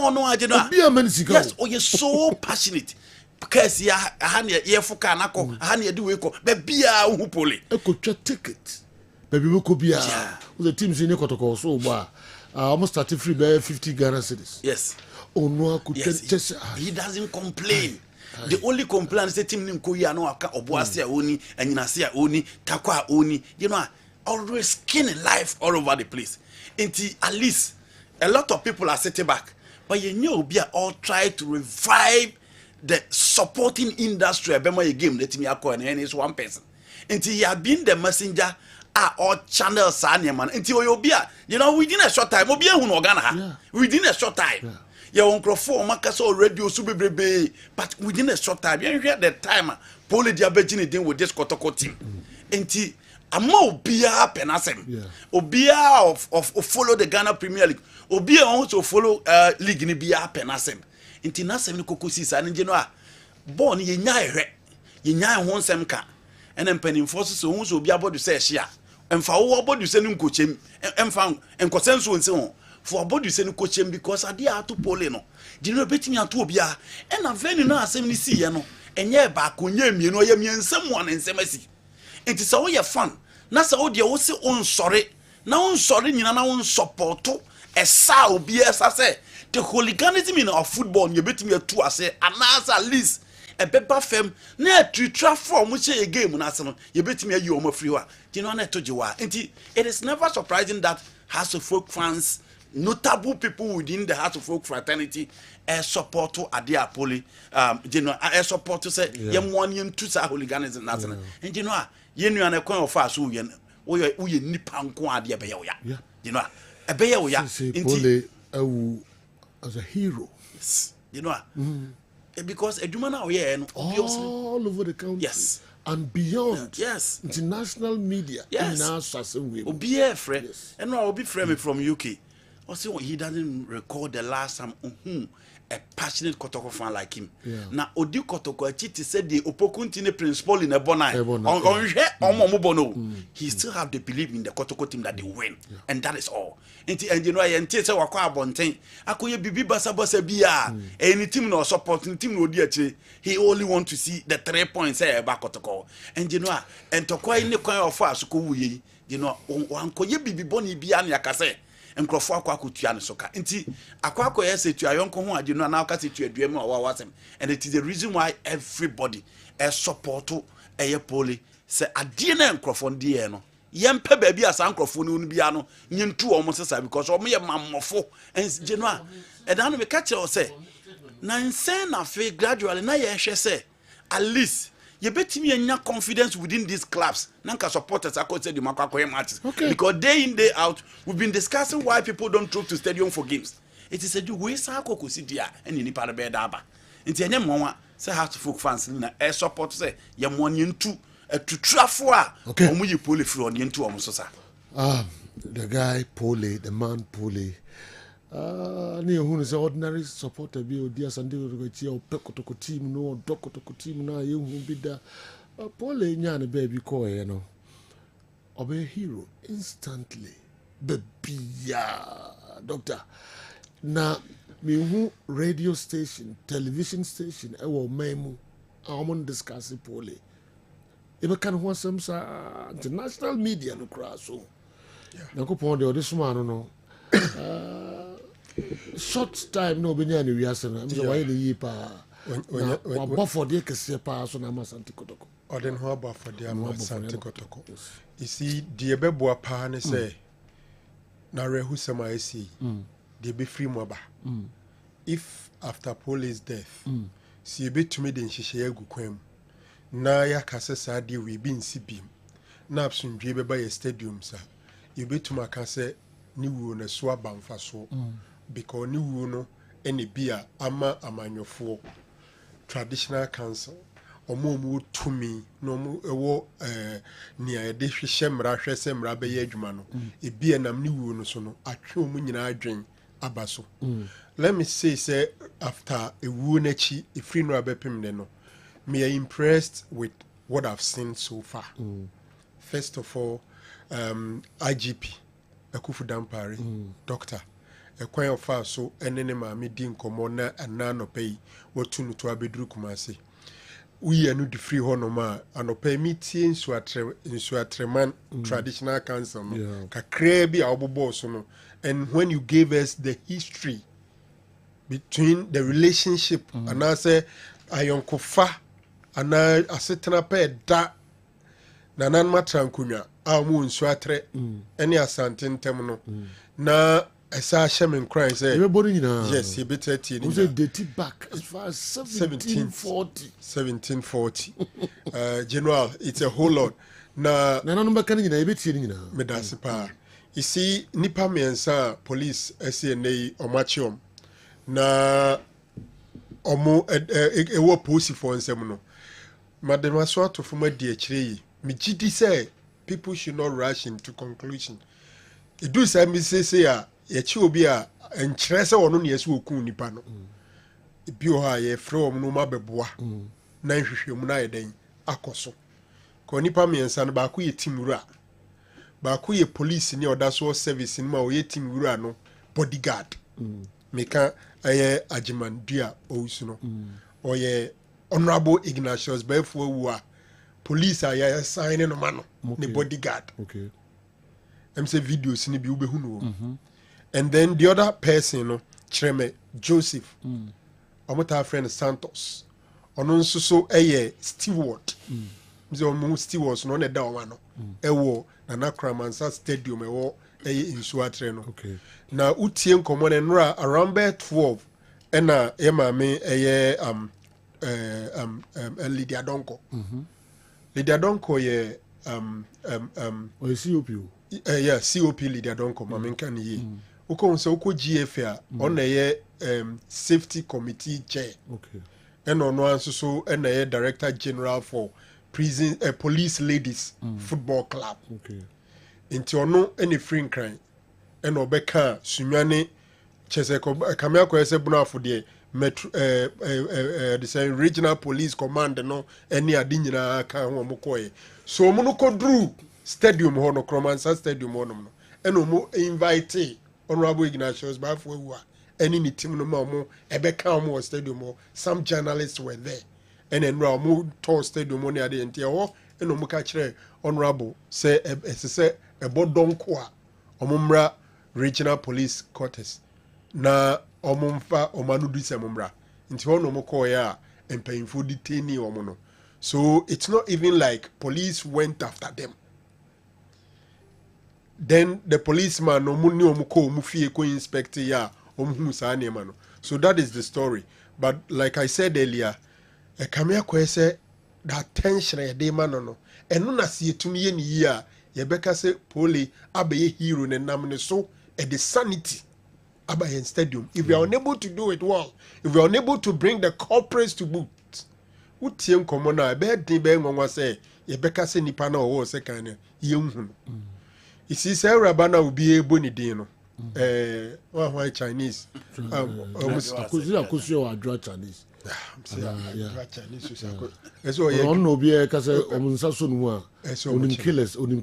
Speaker 11: yes, oh, you're so passionate because ya fuka nako ahani do weko baby who Pole
Speaker 1: e could ticket baby we could be the teams in Kotoko so almost 33 by 50 Ghana cedis.
Speaker 11: Yes.
Speaker 1: Oh no, could
Speaker 11: just he doesn't complain. The only complaint is the team nimko ya no aka oboase oni anyinase oni takwa oni, you know, always skinny life all over the place. Until at least a lot of people are sitting back, but you know, we are all trying to revive the supporting industry. Bema a game let me acquire and it's one person. Until you have been the messenger all channels man. Until you be, you know, within a short time, within a short time. Your uncle for Makaso radio subibrebe, but within a short time, you hear the time Pole diabetini deal with this Kotoko team. Until Amo Obia Penasem, Obia of follow the Ghana Premier League, Obia also follow League in Bia Penasem. Inti Nasem Kokusi and Genoa. Born ye nyai won semka. And then penning forces who be able to say share. And for all about you send coach him and found and consensus and so on. For about you send coach him because I dear to Poleno. Did you betting at Tobia? And I'm very now 70 no. And yeah back when you know and someone in Semesi. It is all your fun. Nasa Odia also on sorry. na won sorry nyina na won support esa obi esa say the hooliganism in our football you betimi atu ase announce at least a beba fem na tritra form which a game na ase no you betimi ayi omo free wa you know na tojiwa nti it is never surprising that House of Folk fans, notable people within the House of Folk fraternity support to Adia Poli general support to say yem one yem two sa hooliganism na ase and you know you na kwan of us who ye nipa nko ade be ya you know e be ya
Speaker 1: Poli as a hero.
Speaker 11: Yes. You know, because eduma na oye no
Speaker 1: all over the country.
Speaker 11: Yes.
Speaker 1: And beyond.
Speaker 11: Yes.
Speaker 1: International media.
Speaker 11: Yes. Obi e friend. And no Obi friend me from UK. Also he doesn't recall the last time a passionate Kotoko fan like him. Now Odi Kotoko achiti said the Opokuntine principal in Ebonai. He still have the belief in the Kotoko team that they win. And that is all. And you know I say wakwa abonten. Akoye bibi basa bia any team no supporting team no di he only want to see the 3 points back Kotoko. And you know and tokwa in the kwan of us ko wuye you know wankoye bibi boni bia na yakase nkrofo akwa kutua ne soka nti akwa yes to ayonko ho ade no na aka setu aduam a wasem and it is the reason why everybody support Poli say ade na nkrofo ndie no yempe ba bi asa nkrofo no bia no nyintu o mo sesa because o mo ye mamofo and you know e dan no me catch o say na nsen na fe gradually na ye hwe say at least you betimi anya confidence within these clubs nanka supporters akose the makwakoye matches because day in day out we've been discussing why people don't troop to stadium for games. It is a do we sa kokosi dia eni nipa de beda aba nti enye monwa say House of Folk fans na support say ye monye ntu tutrafo a omo yi Poli free on ntu omo so sa
Speaker 1: the guy Poli, the man Poli ni ehunu say ordinary supporter bi odi Asante Kotoko o Kotoko team no Kotoko team na ye hu bi da Poli nya ne baby call ye no obe hero instantly baby doctor na me hu radio station television station e wo memu amon discuss Poli e be kan ho some sa international media no crash so na ko pon de odisuma no short time no be near we are na so why the yipa when for the kese pa so na Asante Kotoko
Speaker 12: oden ho aba for the Asante Kotoko you see the beboa pa ne say na rehu sama esi they be free moba if after Poli's death see be to me den hihye agu kwam na ya kase sa de we be nsibim na absundwe be ba ye stadium sa you be to makase ni wu na so abamfa so because ni wu no ene bia ama amanyofo traditional council omo tumi no mo ewo ni a de hwehye mra hwese mra be ye adwuma no e bia nam ni wu no so no atwe omo nyina adwen abaso let me say after a wu na chi e free no abepem ne no me are impressed with what I've seen so far. First of all IGP Akufu Dampare doctor a kwan of us so enene ma me din komo na anano pay what tunu to abedru kumase we are no the free honoma anope meeting so atreman traditional council no kakra bi abobo so no and when you gave us the history between the relationship and I say ayonkofa ana asetena pe da nanan matrankunya amu nsu atre ene Asante ntem no na esa shemen cry say yes he better tea
Speaker 1: was a dated back as far as 1740
Speaker 12: general it's a whole lot na
Speaker 1: number kan nyina ebeti nyina
Speaker 12: medase pa you see nipa mensa police SNA omachiom na omo ewo police for nsem no madam so to fuma di akire me gidi say people should not rush into conclusion it do say me say ya chi obi a enkyere say wono ne yesu okun nipa no bi o ha ye from no mabeboa na hwehwem na yeden akoso ko nipa miensa no ba ko ye timura ba ko ye police ni oda so service ni ma o ye timura no bodyguard meka aye agimandua ousu no o ye honorable Ignatius Befo wu a police aye sign no ma no ne bodyguard
Speaker 1: okay
Speaker 12: I'm say videos ni bi ubehu no. And then the other person no Chreme Joseph. Omota friend Santos. Ono nso so steward. Mze omo stewards no na da one no. Ewo na Kramansa Stadium ewo Nsuatre no.
Speaker 1: Okay.
Speaker 12: Na utie nkomo ne nra around 12 ena me Lydia Donko. Lydia Donko ye
Speaker 1: COP.
Speaker 12: Yeah, COP Lydia Donko mamenka ni ye. Uko nse uko GFA on ye safety committee chair.
Speaker 1: Okay.
Speaker 12: And on one so and a director general for prison police ladies football club.
Speaker 1: Okay.
Speaker 12: Into ono any free crime. And obeka sunyane chese kamia ko ese buna for the metro the same regional police command no any ade nyina ka ho mo koye. So mo no kodru stadium ho no Kromansa stadium ho no. And mo invite Honorable Ignatius Bafwewa any ni team no mo ebeka mo stadium. Some journalists were there. And then mo to stadium on the ade ho and mo ka kire Honorable say say ebodonko a omumra regional police quarters na omumfa omanudu semumra nti ho no mo call ya empayinfo detainee omo no. So it's not even like police went after them. Then the policeman no muni omo ko omo fie ko inspect ya omo hu sa na no. So that is the story. But like I said earlier, kamia ko say that tension e dey man no eno na se etumi ye ni yi a ye beka say poli abaye hero ne nam ne so the sanity abaye stadium. If you are unable to do it well, if you are unable to bring the corporates to boot, utie nkomo na be din be nwanwa say ye beka say nipa na owo se kan ne ye hu. Isi say rabana obi ebo ni din no. Why Chinese?
Speaker 1: Akusi o adra Chinese.
Speaker 12: Eso
Speaker 1: ye no be ka say omunsa so no a onim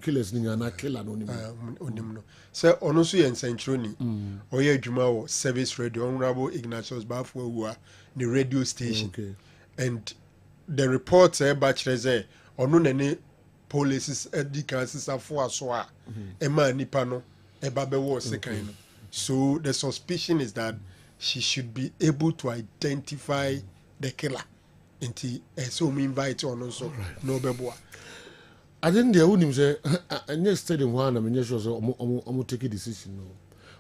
Speaker 1: killers ni na killer no
Speaker 12: onim no say ono so ye nsantroni oye adwuma wo service radio Honorable Ignatius Bafwewa the radio station.
Speaker 1: Okay.
Speaker 12: And the report say say ono nene police edikansis afo aso a ema nipa no eba be wo sekan no. So the suspicion is that she should be able to identify the killer. Until so we invite on also no beboa.
Speaker 1: I didn't the unim say next stadium one I mean sure so take a decision no.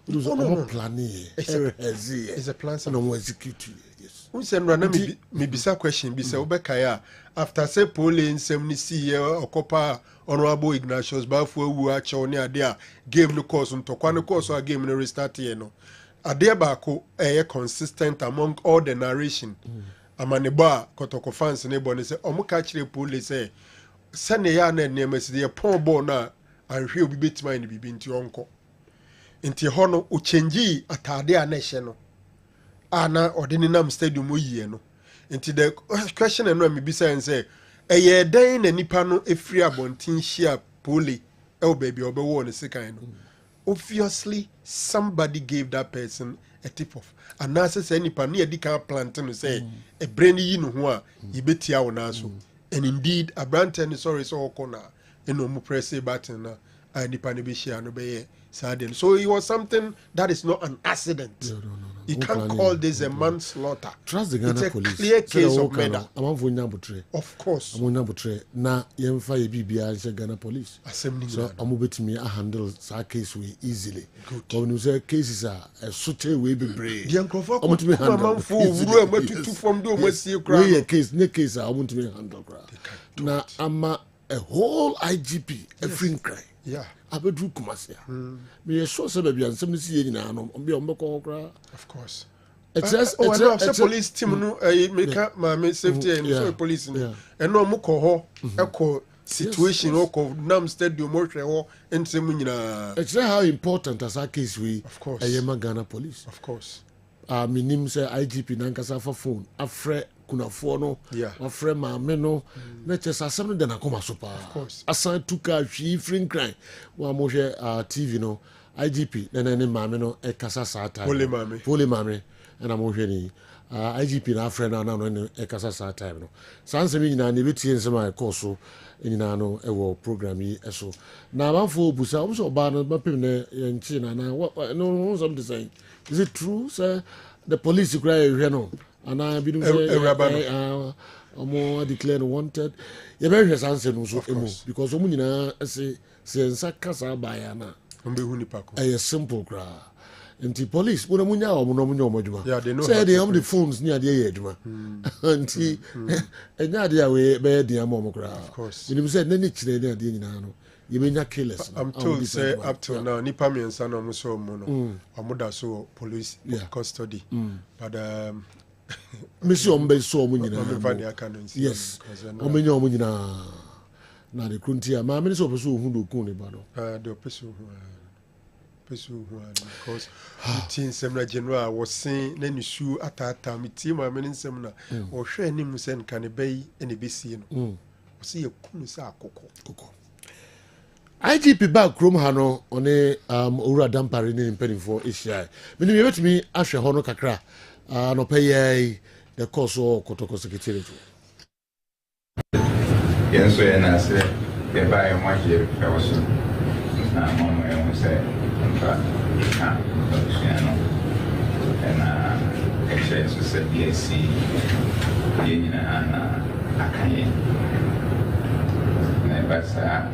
Speaker 1: It was planning. It's
Speaker 12: a plan
Speaker 1: and no execute. Yes.
Speaker 12: We send run me bisa question be say obekaya after say polling nsem see here okopa Honorable Ignatius Bafwewa ache oni ade a game no course ntokwa no course a game no restart here no. Ade baako consistent among all the narration. Amaneba Kotoko fans nebo ne say omo ka kire police say sene ya na nneema si de pon ball na anhwe obi betima ni bibi nti onko. Nti ho no o change atade a na hye no. Ana ordinary stadium oyiye no. Nti the question no me bi say eye dan na nipa no efiri abontin hia poli e baby obewo ne sekan no. Obviously somebody gave that person a tip off. And now says any pani edika planting say a brainy you know who betia on so. And indeed a brand ten sorry so corner and no more press a button and the panibishia no be sadden. So it was something that is not an accident. No. You can't call this a manslaughter.
Speaker 1: Trust the Ghana
Speaker 12: it's a
Speaker 1: police.
Speaker 12: Clear case of murder. Of course.
Speaker 1: I'm going to na yemfa BBI Ghana police. So I'm going to handle that case easily. But when you say cases are such a way be brave.
Speaker 12: I'm going to handle
Speaker 1: case I want to handle. Now I'm a whole IGP every crime.
Speaker 12: Yeah.
Speaker 1: Abedu Kumasia. Me sure say baby and some see you na no be ombeko.
Speaker 12: Of course.
Speaker 1: It's just
Speaker 12: police team no make my safety and so police no. And no mo ko ho eko situation ko nam stadium mo hwe ho ntem nyina.
Speaker 1: It's how important as a case we
Speaker 12: of course.
Speaker 1: Ghana police.
Speaker 12: Of course.
Speaker 1: Minim say IGP nankasa for phone afre kunafo no afre maame no na chesa asem no de na koma so pa.
Speaker 12: Of course.
Speaker 1: Asan tuka hwi free crime wa mo hwe TV no IGP na maame no e kasa sa time.
Speaker 12: Pole maame.
Speaker 1: and I'm already IGP na friend na no e kasa sa time no sanse mi nyina na betie nsema e course so nyina no e wo program yi so na banfo busa o so ba no ba pem na nchi na no something saying is it true sir the police cry you know and I be omo declared wanted ye be hwe sanse no so emu because omo nyina say nsa kasa ba ya na
Speaker 12: mbe hu nipa ko
Speaker 1: e simple cry. Nti police when munya o no munya o madwuma
Speaker 12: yeah they know
Speaker 1: say they have the phones near the adwuma nti enya de we be de am o kra
Speaker 12: of course
Speaker 1: you say nani kire de de nyina no you menya killers
Speaker 12: I'm told say up till now nipa mi nsa no mo so mo no amuda so police custody but
Speaker 1: Monsieur Ombe so mo nyina yes o menya o nyina na de kruntia ma me so so hu do kun ne ba no
Speaker 12: de opeso because the team seminar general was saying then you shoe atata mi team I mean seminar or share him sen can be any BC no see a kunu sa akoko
Speaker 1: IGP back chrome hano on a ura dampare ni impeding for Asia me me betimi ahwe ho no kakra no pay the course of Kotoko secretary
Speaker 13: yes so na say the buy much here was na mama e say and actually so said yes in akanye na basa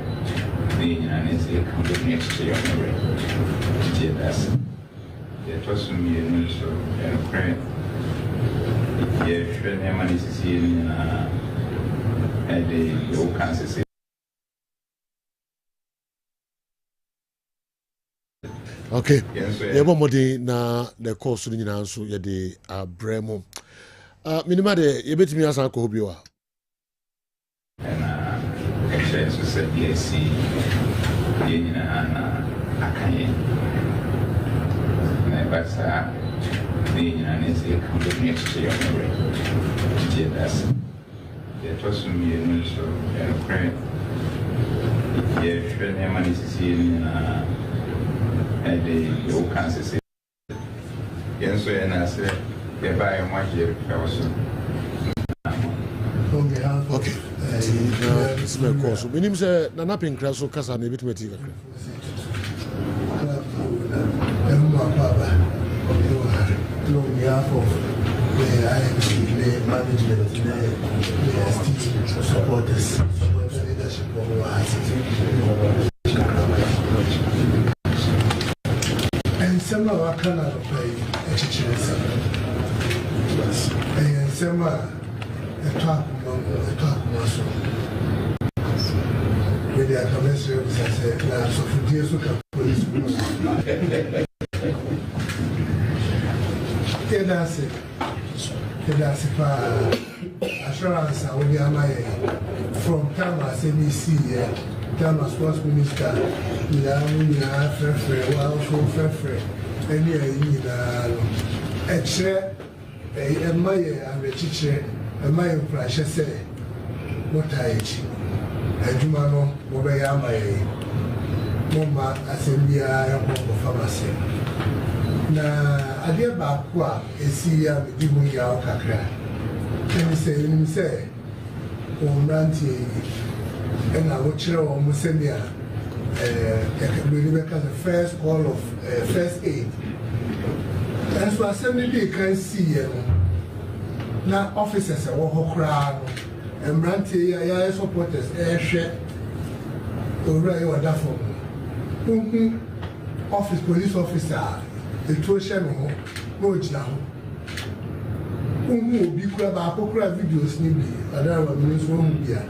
Speaker 13: the is a complete next year that's it was me so pray yeah sure name is in and the you can see
Speaker 1: okay yebo modi na the course ni nyina nso ye de abremo minima de ye betimi asan ko hobi wa
Speaker 13: na actually so said yes in akanye na basa the is a complete next year that's it was me so pray yeah sure name is in and you can see yes so and I say the buy much here also
Speaker 1: okay it's my course minim say na na pinkra so kasa na bit meti kakra
Speaker 14: management supporters leadership of some of our Canada play education. And some a talk muscle. With their commensurate, I said, so for years, look at police. That's it. That's assurance. I will be from time as MEC. Time as sports minister, we are fair, well, fair, and a chair, a Maya, and a teacher, a Maya pressure say, what I eat, a Jumano, Mobayama, Moma, Assembly, pharmacy. Now, I dear Bakwa, a Syria, giving your Kakra, and say, oh, Ranty. And I would share almost send me the first call of first aid. And so I send me can see now officers are all crowd and Branty, I supporters, share or that for office police officer, the tuition roads now. Who be crab videos, maybe, I don't know, means one year.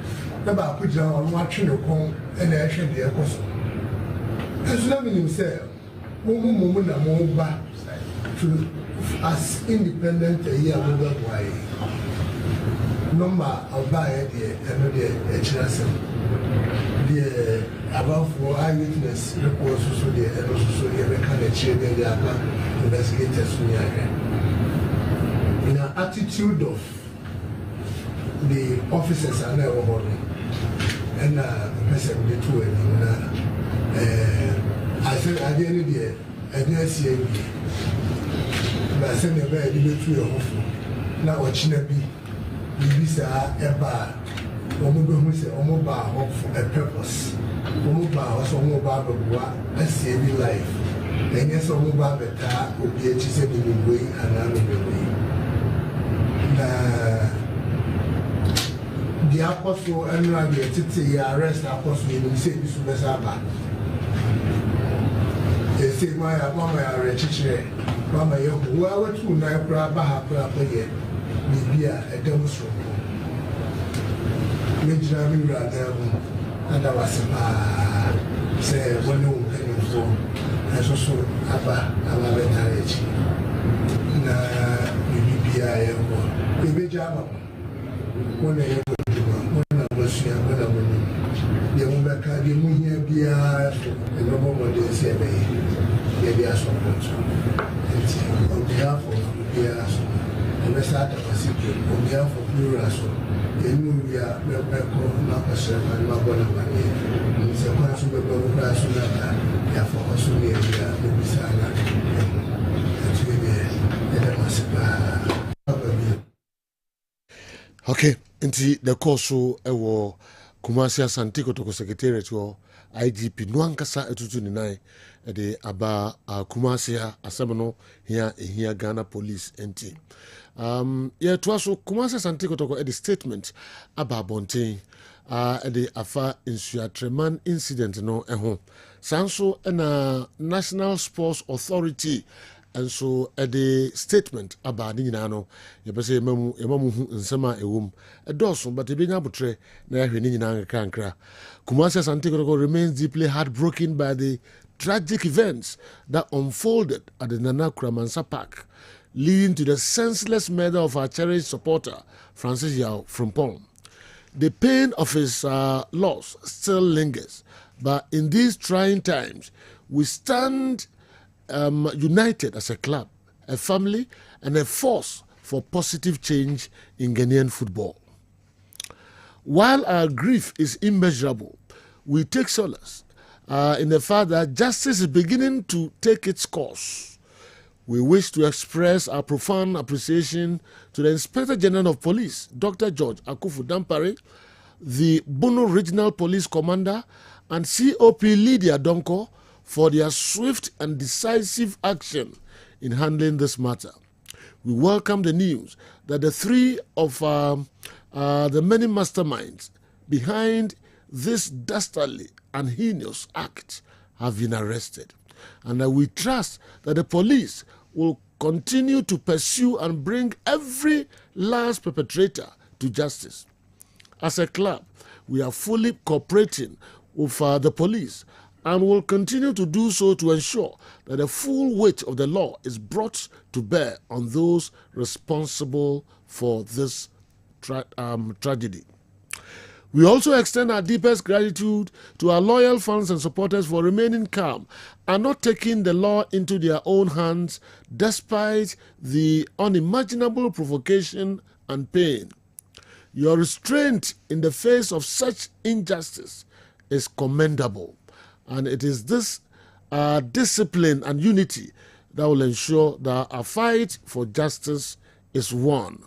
Speaker 14: About put on watching the con and I should be a cost. As loving himself, woman and more back to as independent a year older way. Number of buy and the HSM. The above for eyewitness reports also the and also the American chair the investigators in an attitude of the officers are now holding. And person the two I said I didn't see But send a very little now watching a bee. Visa a bar. Omo say omo bar for a purpose. Omo bar was omo bar a saving life. Then yes, omo bar better will be a chisel in the way and I'm in the way. The apostle and Rabbi Titi arrest apostle in say this was about. They say my mama are a teacher. Mama, you were to Nabra Baha Player. Maybe a demonstration. Major rather, and I was a say one no penny for as also Abba, our marriage. Na maybe I am maybe Jama. When I was here, when I was the woman can be moving here, and no more than say, maybe I saw on behalf of the and let's start our city on behalf of Pluraso. The new year, we are back on Marcus and Mabona Money. It's a question of the Brasunata, therefore, also near the Bissana. That's really
Speaker 1: okay, into the course of Kumasi Asante Kotoko Secretariat or IGP Nwankasa Etutu de aba Kumasi Asabano here Ghana Police NT. Yeah, to us Kumasi Asante Kotoko at the statement about Bonte at the Afa Insuatreman incident no eho. Sanso and National Sports Authority. And so at the statement about Ninano, you say Mamu in Sama a womb, a dozen, but a big abutre, Nina Kankra. Kumasi Asante Kotoko remains deeply heartbroken by the tragic events that unfolded at the Nana Kramansa Park, leading to the senseless murder of our cherished supporter, Francis Yao from Pong. The pain of his loss still lingers, but in these trying times, we stand united as a club, a family, and a force for positive change in Ghanaian football. While our grief is immeasurable, we take solace in the fact that justice is beginning to take its course. We wish to express our profound appreciation to the Inspector General of Police, Dr. George Akufu Dampare, the Bono Regional Police Commander, and COP Lydia Donko, for their swift and decisive action in handling this matter. We welcome the news that the three of the many masterminds behind this dastardly and heinous act have been arrested, and that we trust that the police will continue to pursue and bring every last perpetrator to justice. As a club, we are fully cooperating with the police and will continue to do so to ensure that the full weight of the law is brought to bear on those responsible for this tragedy. We also extend our deepest gratitude to our loyal fans and supporters for remaining calm and not taking the law into their own hands despite the unimaginable provocation and pain. Your restraint in the face of such injustice is commendable. And it is this discipline and unity that will ensure that our fight for justice is won.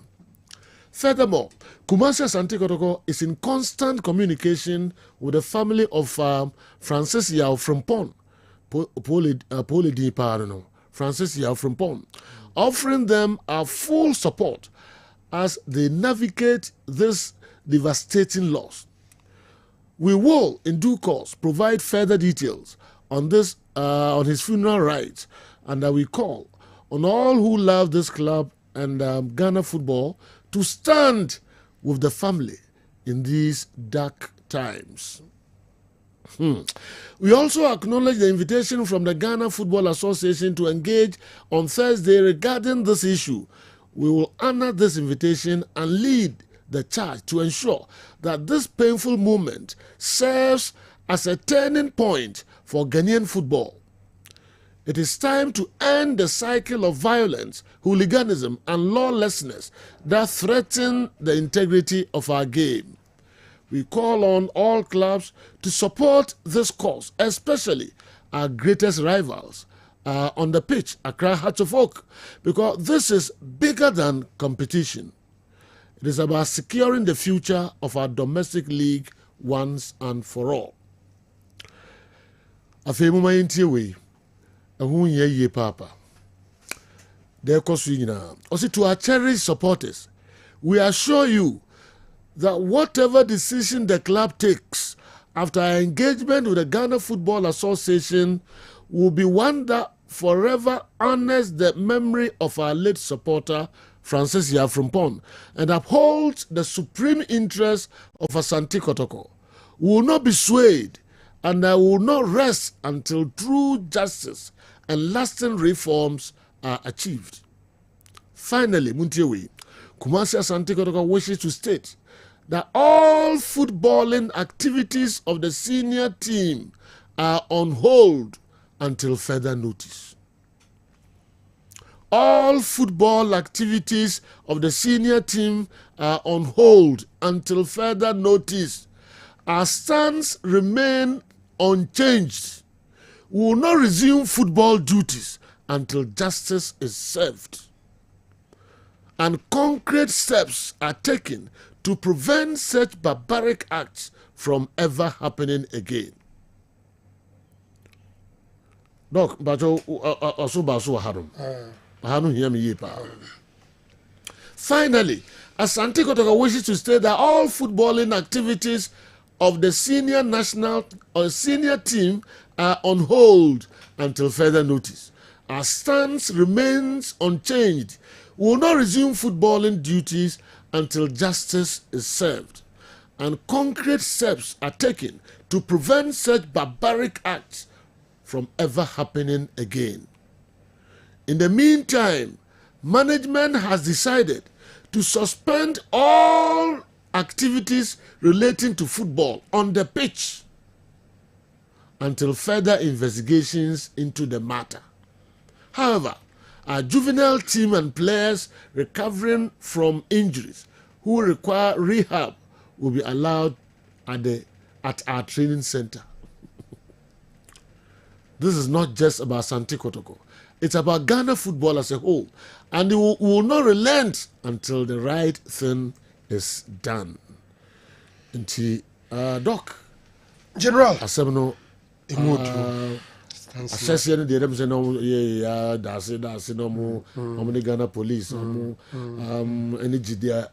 Speaker 1: Furthermore, Kumasi Asante Kotoko is in constant communication with the family of Francis Yao from Pon, Francis Yao from Pon, offering them our full support as they navigate this devastating loss. We will, in due course, provide further details on this, on his funeral rites, and that we call on all who love this club and Ghana football to stand with the family in these dark times. We also acknowledge the invitation from the Ghana Football Association to engage on Thursday regarding this issue. We will honor this invitation and lead the charge to ensure that this painful moment serves as a turning point for Ghanaian football. It is time to end the cycle of violence, hooliganism, and lawlessness that threaten the integrity of our game. We call on all clubs to support this cause, especially our greatest rivals, on the pitch, Accra Hearts of Oak, because this is bigger than competition. It is about securing the future of our domestic league once and for all. Afei mama yentie we ehun ye papa. There also to our cherished supporters, we assure you that whatever decision the club takes after our engagement with the Ghana Football Association will be one that forever honors the memory of our late supporter, Francis Yafrumpong, and upholds the supreme interest of Asante Kotoko. We will not be swayed, and I will not rest until true justice and lasting reforms are achieved. Finally, Muntiewe, Kumasi Asante Kotoko wishes to state that all footballing activities of the senior team are on hold until further notice. All football activities of the senior team are on hold until further notice. Our stance remain unchanged. We will not resume football duties until justice is served. And concrete steps are taken to prevent such barbaric acts from ever happening again. Doc, finally, Asante Kotoko wishes to state that all footballing activities of the senior national or senior team are on hold until further notice. Our stance remains unchanged. We will not resume footballing duties until justice is served, and concrete steps are taken to prevent such barbaric acts from ever happening again. In the meantime, management has decided to suspend all activities relating to football on the pitch until further investigations into the matter. However, our juvenile team and players recovering from injuries who require rehab will be allowed at our training center. This is not just about Asante Kotoko. It's about Ghana football as a whole. And we will not relent until the right thing is done. Doc.
Speaker 12: General.
Speaker 1: Asemno. Assessing the them say no, yeah, that's it, no more. The Ghana police, energy there,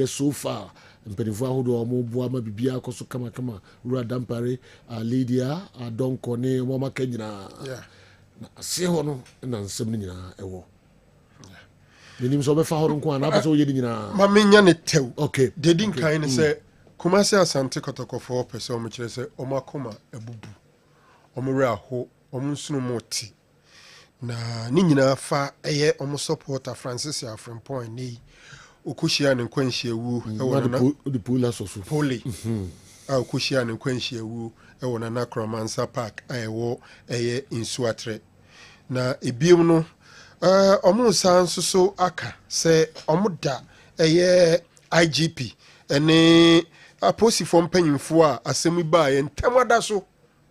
Speaker 1: so far. And Penifua who do Buama Bibia, Kosu Kama, Rua Dampare, Lydia, Don Kone, Mama Kenya. Yeah. See hono na nsem ewo. Minim so be fa horo nko ana so yedi nyina.
Speaker 12: Ma menya ne tew.
Speaker 1: Okay.
Speaker 12: Dedin kan ne se Kumasi Asante Kotoko for person o mkire se omakoma ebubu. Omure aho, omunsunu moti. Na ni nyina fa eye omo supporter Francis Yafrumpong ni okushia ne kwanhia wu ewo na
Speaker 1: the pula so so.
Speaker 12: Poli. Okushia ne kwanhia wu ewo na Nakromansa Park ayewo eye insuatre. Na ebiem no omo sanso so aka se omo da eye IGP ene aposifo mpanyimfo a asemi ba ye ntamada so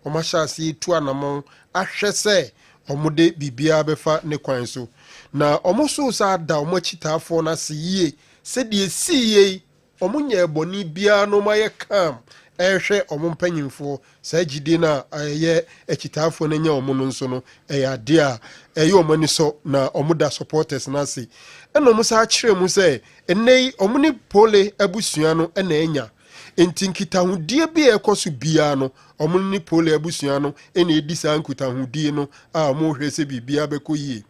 Speaker 12: omo hyase tu anamon ahwe se omo de bibia befa ne kwan so na omo so sa da omo chitafo na se yie se de siye omo nya eboni bia no maye kam ehwe omo mpanyimfo sa gidi na aye echitafo na nya omo no nso no eya de a eye omo ni so na omo da supporters na se eno mo sa kire mu se enei omo ni pole abusua no na enya enti nkitahudie bi ekoso bia no omo ni pole abusua no na edi sa nkitahudie no a omo hwese bibia bekoyie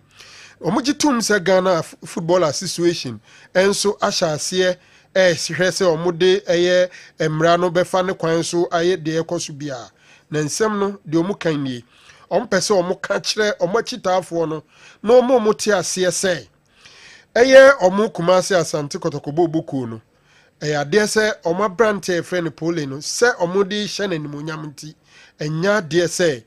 Speaker 12: omo gitum se Ghana Football Association enso ahyase hwese omude eye emra no befa ne kwan so aye de ekoso bia na nsem no de omu kan ni ompese omu ka kire omu chitafo no na omu te ase se eye omu Kumasi Asante Kotoko bobuku no eye ade se omu brand e friend pole no se omu de hye na nimonyam nti enya de se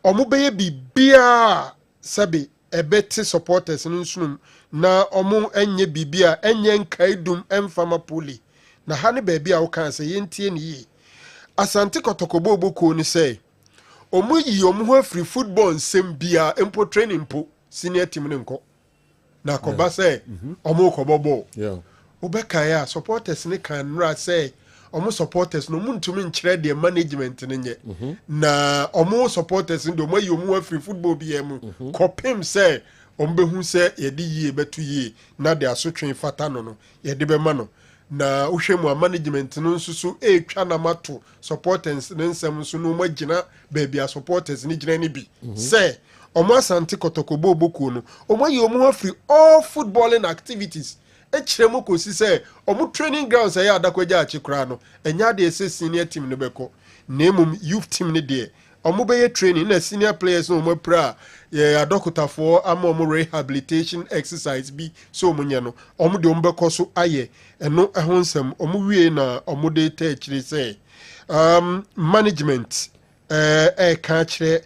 Speaker 12: omu beye bibia sabe ebeti supporters nsunum na omu enye bibia enye nkaidum emfama poli na hane baby a wo kan se yentie ne yi Asante Kotoko bobuku ni se omo yi omo ho free football nsem bia empo training po senior team ne nko na koba say omo kobobo obeka ya supporters ne kan ra say omo supporters no muntumi nkyere de management ne nye na omo supporters ndo mo yi omo free football bia mu kopem say ombehu se yedi yie betu yie na de asotwen fata no yedi be ma no na uhwemu management no nsusu etwa na mato supporters ne nsem nso no magina baby supporters ne gina ne bi se omo Asante Kotoko boku no omo yi omo afri all footballing activities echiremu kosi se omo training grounds ya adakwaja achikura no enya de ese senior team ne beko nemum youth team ne de omo be training na senior players no omo pra ya doctor for omo rehabilitation exercise bi so omo nye no omo de omo beko so aye eno ehonsem omo wie na omo de ta chire say management ka chire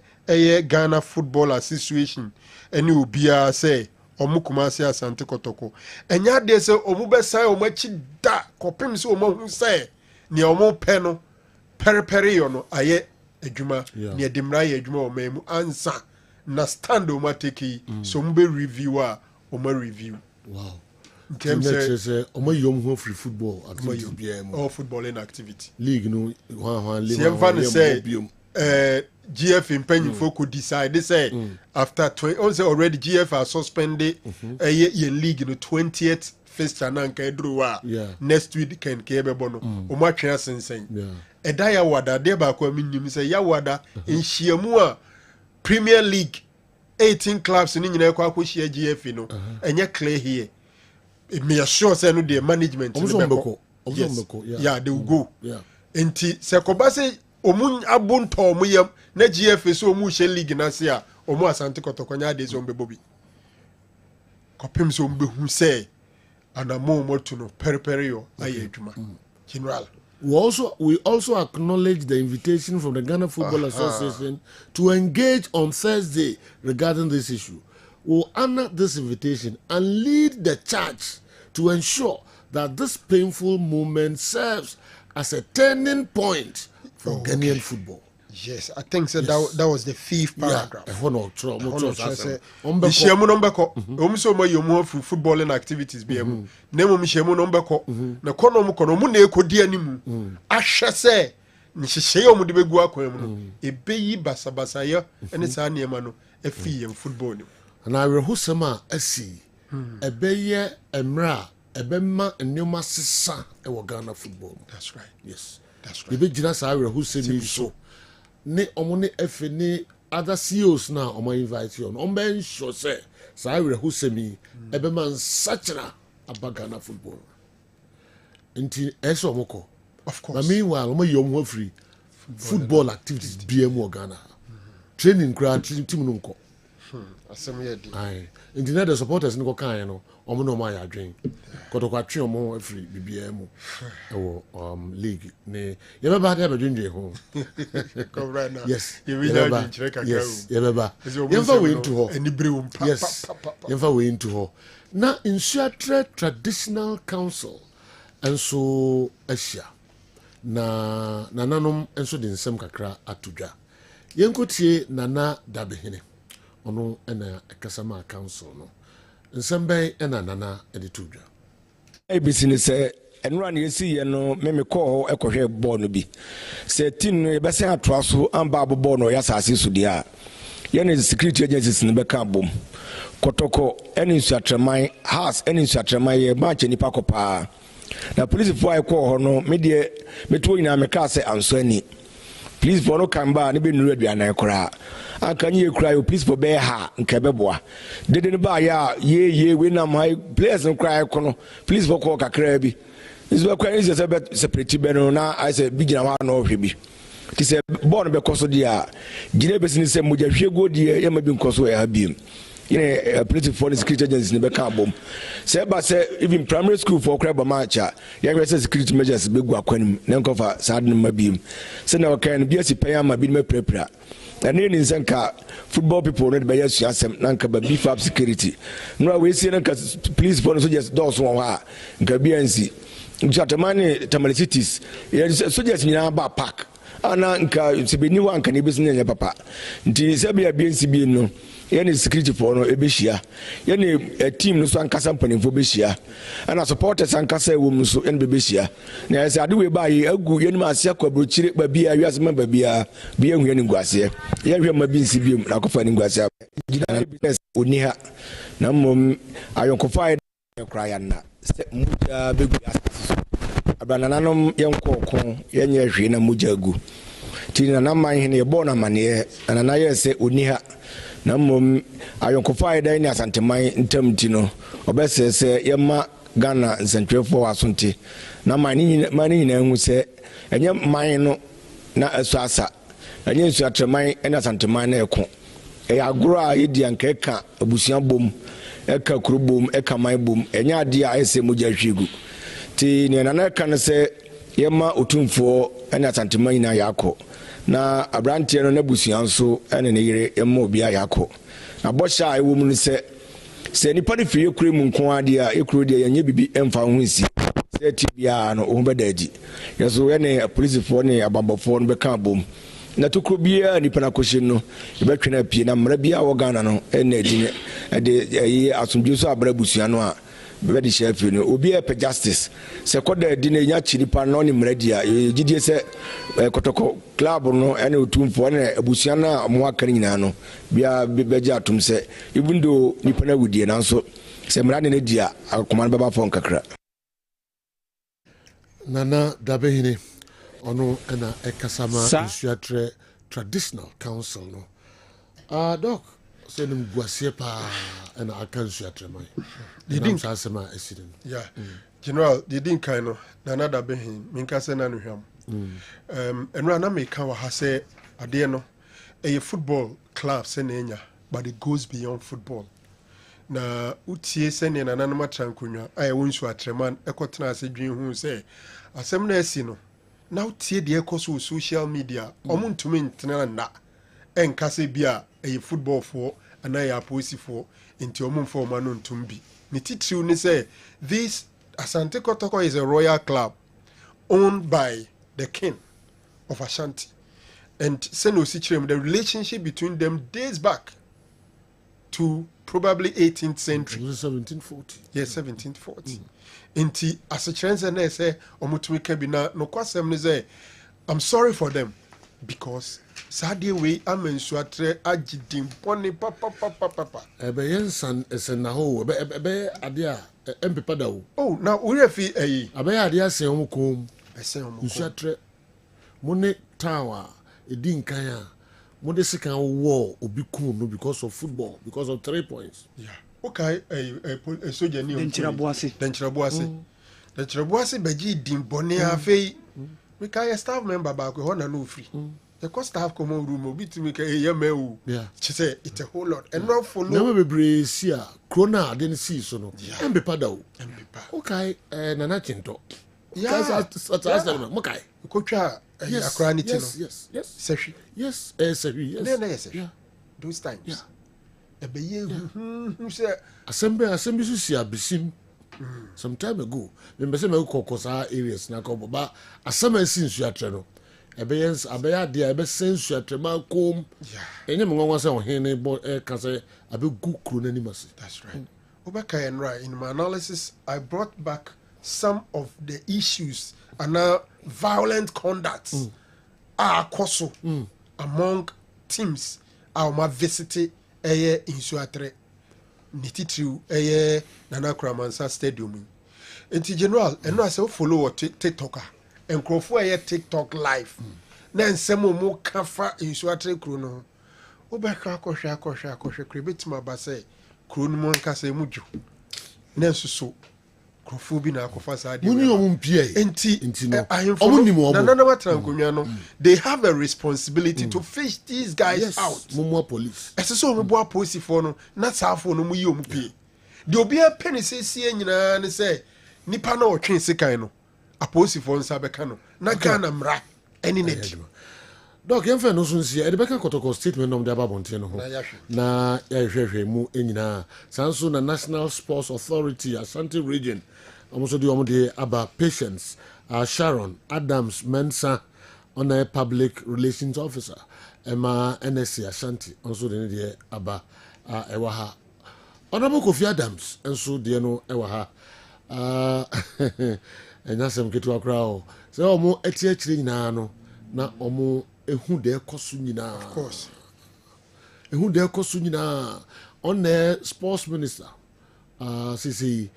Speaker 12: Ghana Football Association eni obia say omo Kumasi Asante Kotoko enya de say omo be say omo chi da kopim say omo hu say ne omo pe no periperi yo no aye adwuma ne adimra ye adwuma o memu ansa na stand o mateki so mbe review a o ma review
Speaker 1: say o ma yom ho free football activity BM
Speaker 12: all footballing activity
Speaker 1: league no
Speaker 12: GF in penny folk could decide they say after 20 also already GF are suspended a year league in the 20th fixture nanka edruwa next week can kebe bono o ma twa sensen edaya wada de ba kwa minim say ya wada nhyiamu a Premier League 18 clubs ni nyina kwa share GF no enye clear here me assure say no the management yeah they will go enti se kobase omun abunto omuyam na GF so omu she league na se a omu Asante Kotoko nya de so mbebobi kopem so mbehu say anamo motu no periperio aye adwuma general
Speaker 1: we also acknowledge the invitation from the Ghana Football Association to engage on Thursday regarding this issue. We'll honor this invitation and lead the charge to ensure that this painful moment serves as a turning point for Ghanaian football.
Speaker 12: Yes, I think so. That was the 5th paragraph. Footballing activities BM. Nemo Mishemu Nombeko. Na kono mukono mune ekodi animu. Asha se nshisheye omu dibegu akwemu. Ebeyi basabasa ya ene saa niema no efi yem football ni.
Speaker 1: Na rehusema esi ebeye emra ebema nneoma sisa ewo Ghana football.
Speaker 12: That's right.
Speaker 1: Yes.
Speaker 12: That's right.
Speaker 1: Ebe jina saa rehusemi so. Ne omone efe ne other CEOs na omo invite you on ben sure say saa rehusemi ebe man sachna abagana football nti eso omoko
Speaker 12: of course
Speaker 1: but meanwhile omo yom ho free football activities BM Ghana training crowd team no nko
Speaker 12: asem ye di
Speaker 1: ai nti na the supporters nko kan no omo no ma ya adwen Kotoko atwe omo free BM ewo league ne ye be ba de be dwendwe ho
Speaker 12: come right now
Speaker 1: yes
Speaker 12: you will not chire kakao
Speaker 1: yes ye be ba yemfa we into ho
Speaker 12: any brew
Speaker 1: yes yemfa we into ho na Insuatre Traditional Council enso asia na nananom enso de nsem kakra atodwa yenkotie nana dabehene ono ena kasama council no nsem ena nana editodwa
Speaker 3: ABC ni sɛ ɛnura ne yɛsi yɛ no me kɔɔ ɛkɔhwɛ bɔɔl no bi sɛ team no yɛbɛsɛn atoa so amba abobɔɔl no yɛ asase so deɛ a yɛne security agencies no bɛka abom Kotoko ɛne nsuatraman house ɛne nsuatraman yɛ makyɛ nipa kɔ paa na polisifoɔ a ɛkɔɔ hɔ no me deɛ metuo nyinaa mekaa sɛ ansɔ ani polisifoɔ no kan baa ne bɛnuru aduanan koraa anka nye kura yo polisifoɔ bɛyɛ ha nka bɛboa dede no baa yɛ a ye we nam ha players no koraa ɛkɔ no polisifoɔ kɔɔ kakraa bi nso bɛkɔ ne sɛ bɛ separate bɛ no na ayɛ sɛ bi gyina hɔ a na ɔhwɛ bi ti sɛ bɔɔl no bɛkɔ so deɛ a gyina bɛsi ne sɛ mogya hwie go deɛ yɛma bi nkɔ so ɛha biem yɛne polisifoɔ ne security agencies ne bɛka abom sɛ ɛba sɛ even primary school foɔ koraa ba match a yɛhwɛ sɛ security measures bɛgu akwanim na nkɔfa saa de no ma biem sɛnea wɔkae no bi asi pɛn ama bi no mapirapira and then in Zanka football people need by yes nanka ba beef up security no we see nanka police for so just those one ha nka BNC chatamani tamale cities soldiers nyina ba park ana nka sebeni wa nka ne besin ne papa nti se bia BNC bi no yene security for no ebehia yene team no so ankasa mpanimfo behia ana supporters ankasa ewom so ene bebehia na yese ade we ba yi agu yene ma ase akwabuchire ba bia wiase ma ba bia bia hwe ne nguase ye hwe ma BNC bi na kofa ne nguase gina business oniha na mom ayonkofa kra ya na se muja begu asase abanananom yenkoko yenye hwe na muja gu ti na na man hene ye bo na mane na yese oniha na mom ayonkofa ida ni Asante man ntamti no obesese yema Ghana nsentwefo wasonte na man ni na hu se enye man no na asuasa enye nsu atreman ena Asante man na eko agro a yedi ankeka abusuan bom eka kurubom eka man bom enye ade a ese moja hwegu ti ne na ka ne se yema otumfo ena Asante man na yakọ na abrantie no nabusuan so ene ne yire yema obi a yakọ na bosha ewo mu se nipa ne fie kure mu nko ade a ekuro de yenye bibi emfa ho nsi se ti bia no ho bedaji yeso ene police fo ne abambofo no beka bom na tokro bia nipa na koshin no ebetwena pie na mra bia wo Ghana no ene adine de asomdwo so abra busuan no a bedi chef no obi e justice se koda adine nya chiripa no ne mra dia gidie se Kotoko club no ene otumfo ne abusuan na mo aka nyina no bia beja atum se even though nipa na wudie na so se mra ne dia akoma baba fon kakra
Speaker 1: Nana Dabehine ono ena ekasama isuatre traditional council no doc senim guasie pa ena akan isuatre mai didn't asema accident
Speaker 12: yeah general didn't kind of Nana Dabehine minka se na no hwam enra na me ka wa ha se ade no a football club se na enya but it goes beyond football na utie se ne nana no matrankonwa aye wonsu atreman ekotena ase dwen hu se asem na asi no na utie de ekoso social media omuntumi ntena na enkase bia a football for ana ya police for inti omumfo ma no ntumbi ni titiriu ni say this Asante Kotoko is a royal club owned by the king of Ashanti, and the relationship between them dates back to probably 18th century.
Speaker 1: 1740.
Speaker 12: Yes, 1740. Inti as a chance and they say omutumi kabina no kwasem ni say I'm sorry for them because sadie we amensuatre agidim poni papa.
Speaker 1: Ebe yensan esena ho ebe ade a empepa da wo.
Speaker 12: Oh, now we refi eyi.
Speaker 1: Ebe ade ase omukom.
Speaker 12: Ese omukom.
Speaker 1: Nsuatre mone tower edinkan a mode sekan wo obi kun no because of football, because of 3 points.
Speaker 12: Yeah. Okay, a soldier ni
Speaker 2: Denchirabuasi
Speaker 12: beji dimbone afei we can staff member back we na no free the cost staff common room obi to make a yameu she say it's a whole lot and not follow
Speaker 1: never be bracia krona didn't see so no embepa da wo okay nana chinto
Speaker 12: mokai kokwa akra ni ti no
Speaker 1: yes
Speaker 12: seshi
Speaker 1: yes yeah
Speaker 12: those times
Speaker 1: yeah
Speaker 12: ebeye say
Speaker 1: assembly so see abisim some time ago me say me kokosa areas na ko ba asama sinsu atre no ebeyens abeya dia ebe sensu atre ma kom enye me ngonwa say ohene bo ka say abegu kro na nimase.
Speaker 12: That's right. Obaka and right in my analysis I brought back some of the issues and violent conduct akoso among teams our visited insuatre nititriu Nana Kramansa Stadium. Enti general and I say follow TikToker and crofo TikTok live. Na nsemo mo kafa insuatre kru no. Obeka akosha kribet ma ba say kru no mon kasa emuju. Na nsuso crofo bi na akofa sa ade.
Speaker 1: Muni omumpie.
Speaker 12: Enti no. Nana matrankonwa no. They have a responsibility to fish these guys out.
Speaker 1: Mumu police.
Speaker 12: Eseso omubo police for no na safo no mu yi omupie. De obi a penny say nyina ne say nipa na otwen sekan no apolice for nsa beka no na Ghana mra eni na di.
Speaker 1: Doc yemfa no so nsia e beka Kotoko statement nom de ababonte no ho na ya hwehwe mu enyina sanso na National Sports Authority Asante Region almost the aba Patience Sharon Adams Mensa on a public relations officer Emma NSC Ashanti also the idea aba ewaha Honorable Kofi Adams enso de no ewaha enya sem ketu akra o se omo eti akiri nyina no na omo ehu de ekoso nyina
Speaker 12: of course
Speaker 1: ehu de ekoso nyina on the sports minister CC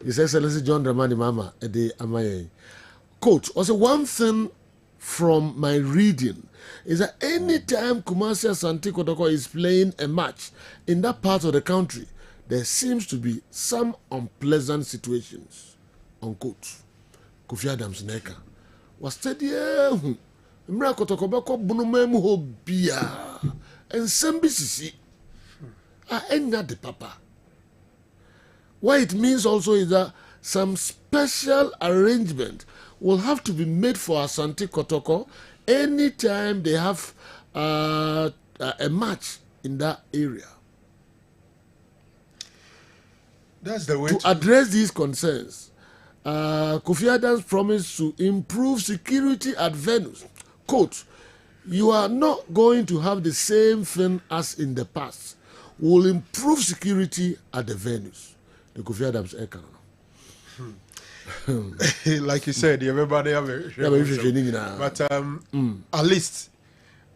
Speaker 1: His Excellency John Dramani Mama Ede Amaye. Coach, also one thing from my reading is that anytime Kumasi Asante Kotoko is playing a match in that part of the country, there seems to be some unpleasant situations. Unquote. Kofi Adams Neka was steady. Mra Kotoko beko bunumemu ho bia and sembi sisi enya de papa. What it means also is that some special arrangement will have to be made for Asante Kotoko anytime they have a match in that area.
Speaker 12: That's the way
Speaker 1: to address these concerns. Kofi Adams promised to improve security at venues. Quote, you are not going to have the same thing as in the past. We'll improve security at the venues. The Kofi Adams
Speaker 12: like you said, everybody have a but at least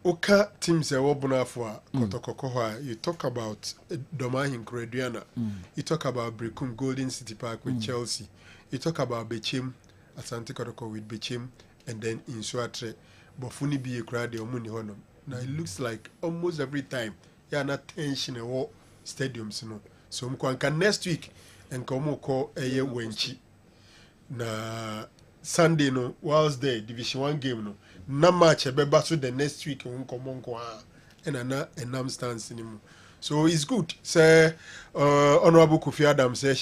Speaker 12: Oka teams wobuna for Kotoko. You talk about Domain Grediana, you talk about Brekum Golden City Park with Chelsea, you talk about Bechim, Asante Kotoko with Bechim, and then in Swatre, Bofuni be a crowd or Muni Honor. Now it looks like almost every time you're not tension in war stadiums, you know. So Mkwanka next week and Komoko Eye Wenchi. Na Sunday no, whilst there, Division 1 game no. Na match ebe so the next week and an stance anymore. So it's good. Say Honorable Kofi Adams says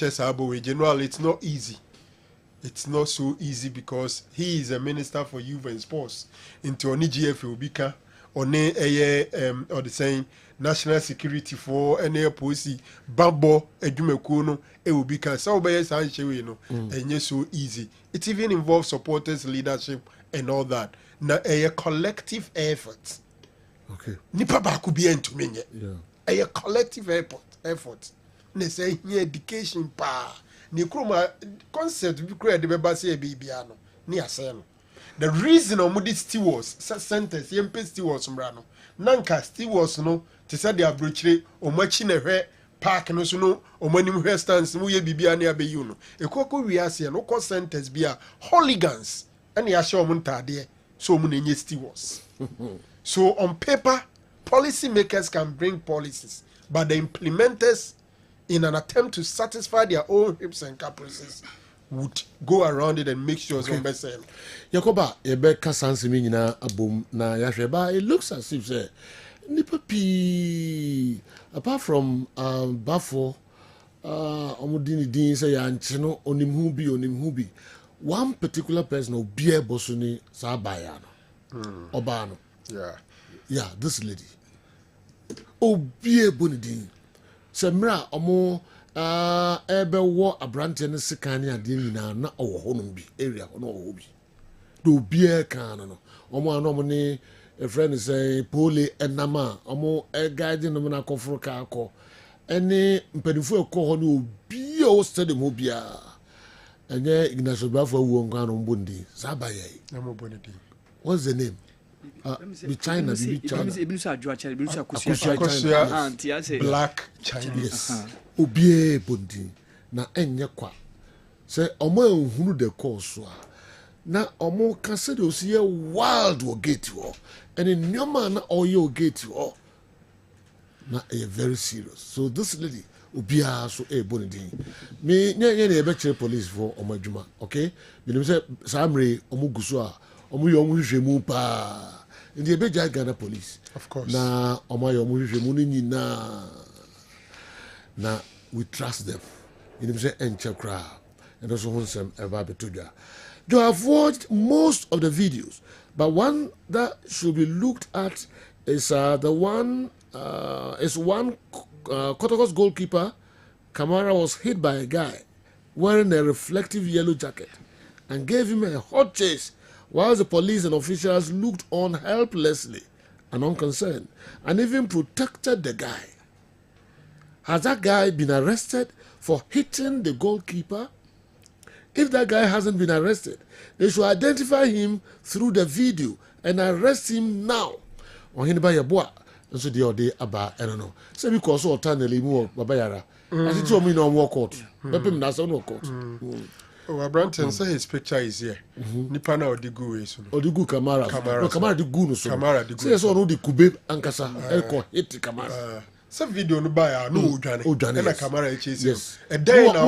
Speaker 12: general it's not easy. It's not so easy because he is a minister for youth and sports. Into oni GF Obika one or the saying national security for any policy babo edumekuo no Obika so be say no and so easy. It even involves supporters leadership and all that. Na a collective effort.
Speaker 1: Okay.
Speaker 12: Nipa ba ku bi entumi nye.
Speaker 1: Yeah.
Speaker 12: A collective effort. Ne say here education pa. Ni kroma concept bi kura de beba say bibia no. Ni ase no. The reason omudi stewards sentence yempe stewards mra no. Nanka stewards no te say the abrochire omachi na hwe park no so no omanim hwe stance mu ye bibia na abeyi no. Ekoko wi ase no ko sentence bia hooligans. And ya show muntade. So many stewards. So on paper, policymakers can bring policies, but the implementers, in an attempt to satisfy their own whims and caprices, would go around it and make sure it's better.
Speaker 1: Yakoba, ebe kasansi minina abum na yasheba. It looks as if say nipapi apart from Bafo, omudini din say yanchino onimhubi. One particular person will be able to Sabayano. Obano. Yeah, this lady. Obie Bonidin. Semra omo ebe wo abrante ne sekani ade nyina na owo honum bi area no owo bi. Do bie kan no. Omo anom ne a friend say pole enama omo e guide no na kofro ka akọ. Ene mpanifo ekọ ho no obi o stadium ho bia. Enye Ignacio Bafo Wongano Mbundi Sabaye. What's the name? Be China, Black Chinese. Yes. Obie Bundi. Na enye kwa. Say omo ehunu de course na omo kan say de osi wild wo gate wo. And in nyoma na oyo gate wo. Na very serious. So this lady Ubia so bonidi. Me nye ebe chere police for omadwuma, okay? Me say samre omuguso a omuyo omuhwehwemu pa. Ndi ebe ja Ghana police.
Speaker 12: Of course.
Speaker 1: Na omuyo omuhwehwemu ni nyina. Na we trust them. You say enchekra. And also wonsem eba betudwa. You have watched most of the videos, but one that should be looked at is the one Kotoko's goalkeeper, Kamara, was hit by a guy wearing a reflective yellow jacket and gave him a hot chase whilst the police and officials looked on helplessly and unconcerned and even protected the guy. Has that guy been arrested for hitting the goalkeeper? If that guy hasn't been arrested, they should identify him through the video and arrest him now. Ohinba Yabua, and so the other about, I don't know. Say because all time the limu Babayara. I think you mean on walk out. Pepim that's on walk out.
Speaker 12: Oh, Branton say his picture is here. Nipana Odigu is.
Speaker 1: Odigu Kamara. No, Kamara the Gu no so.
Speaker 12: Kamara the Gu.
Speaker 1: Say so no the Kube Ankasa. Elko hit Kamara.
Speaker 12: Some video no buy no Ujane. And a camera chase.
Speaker 1: Yes.
Speaker 12: A day now.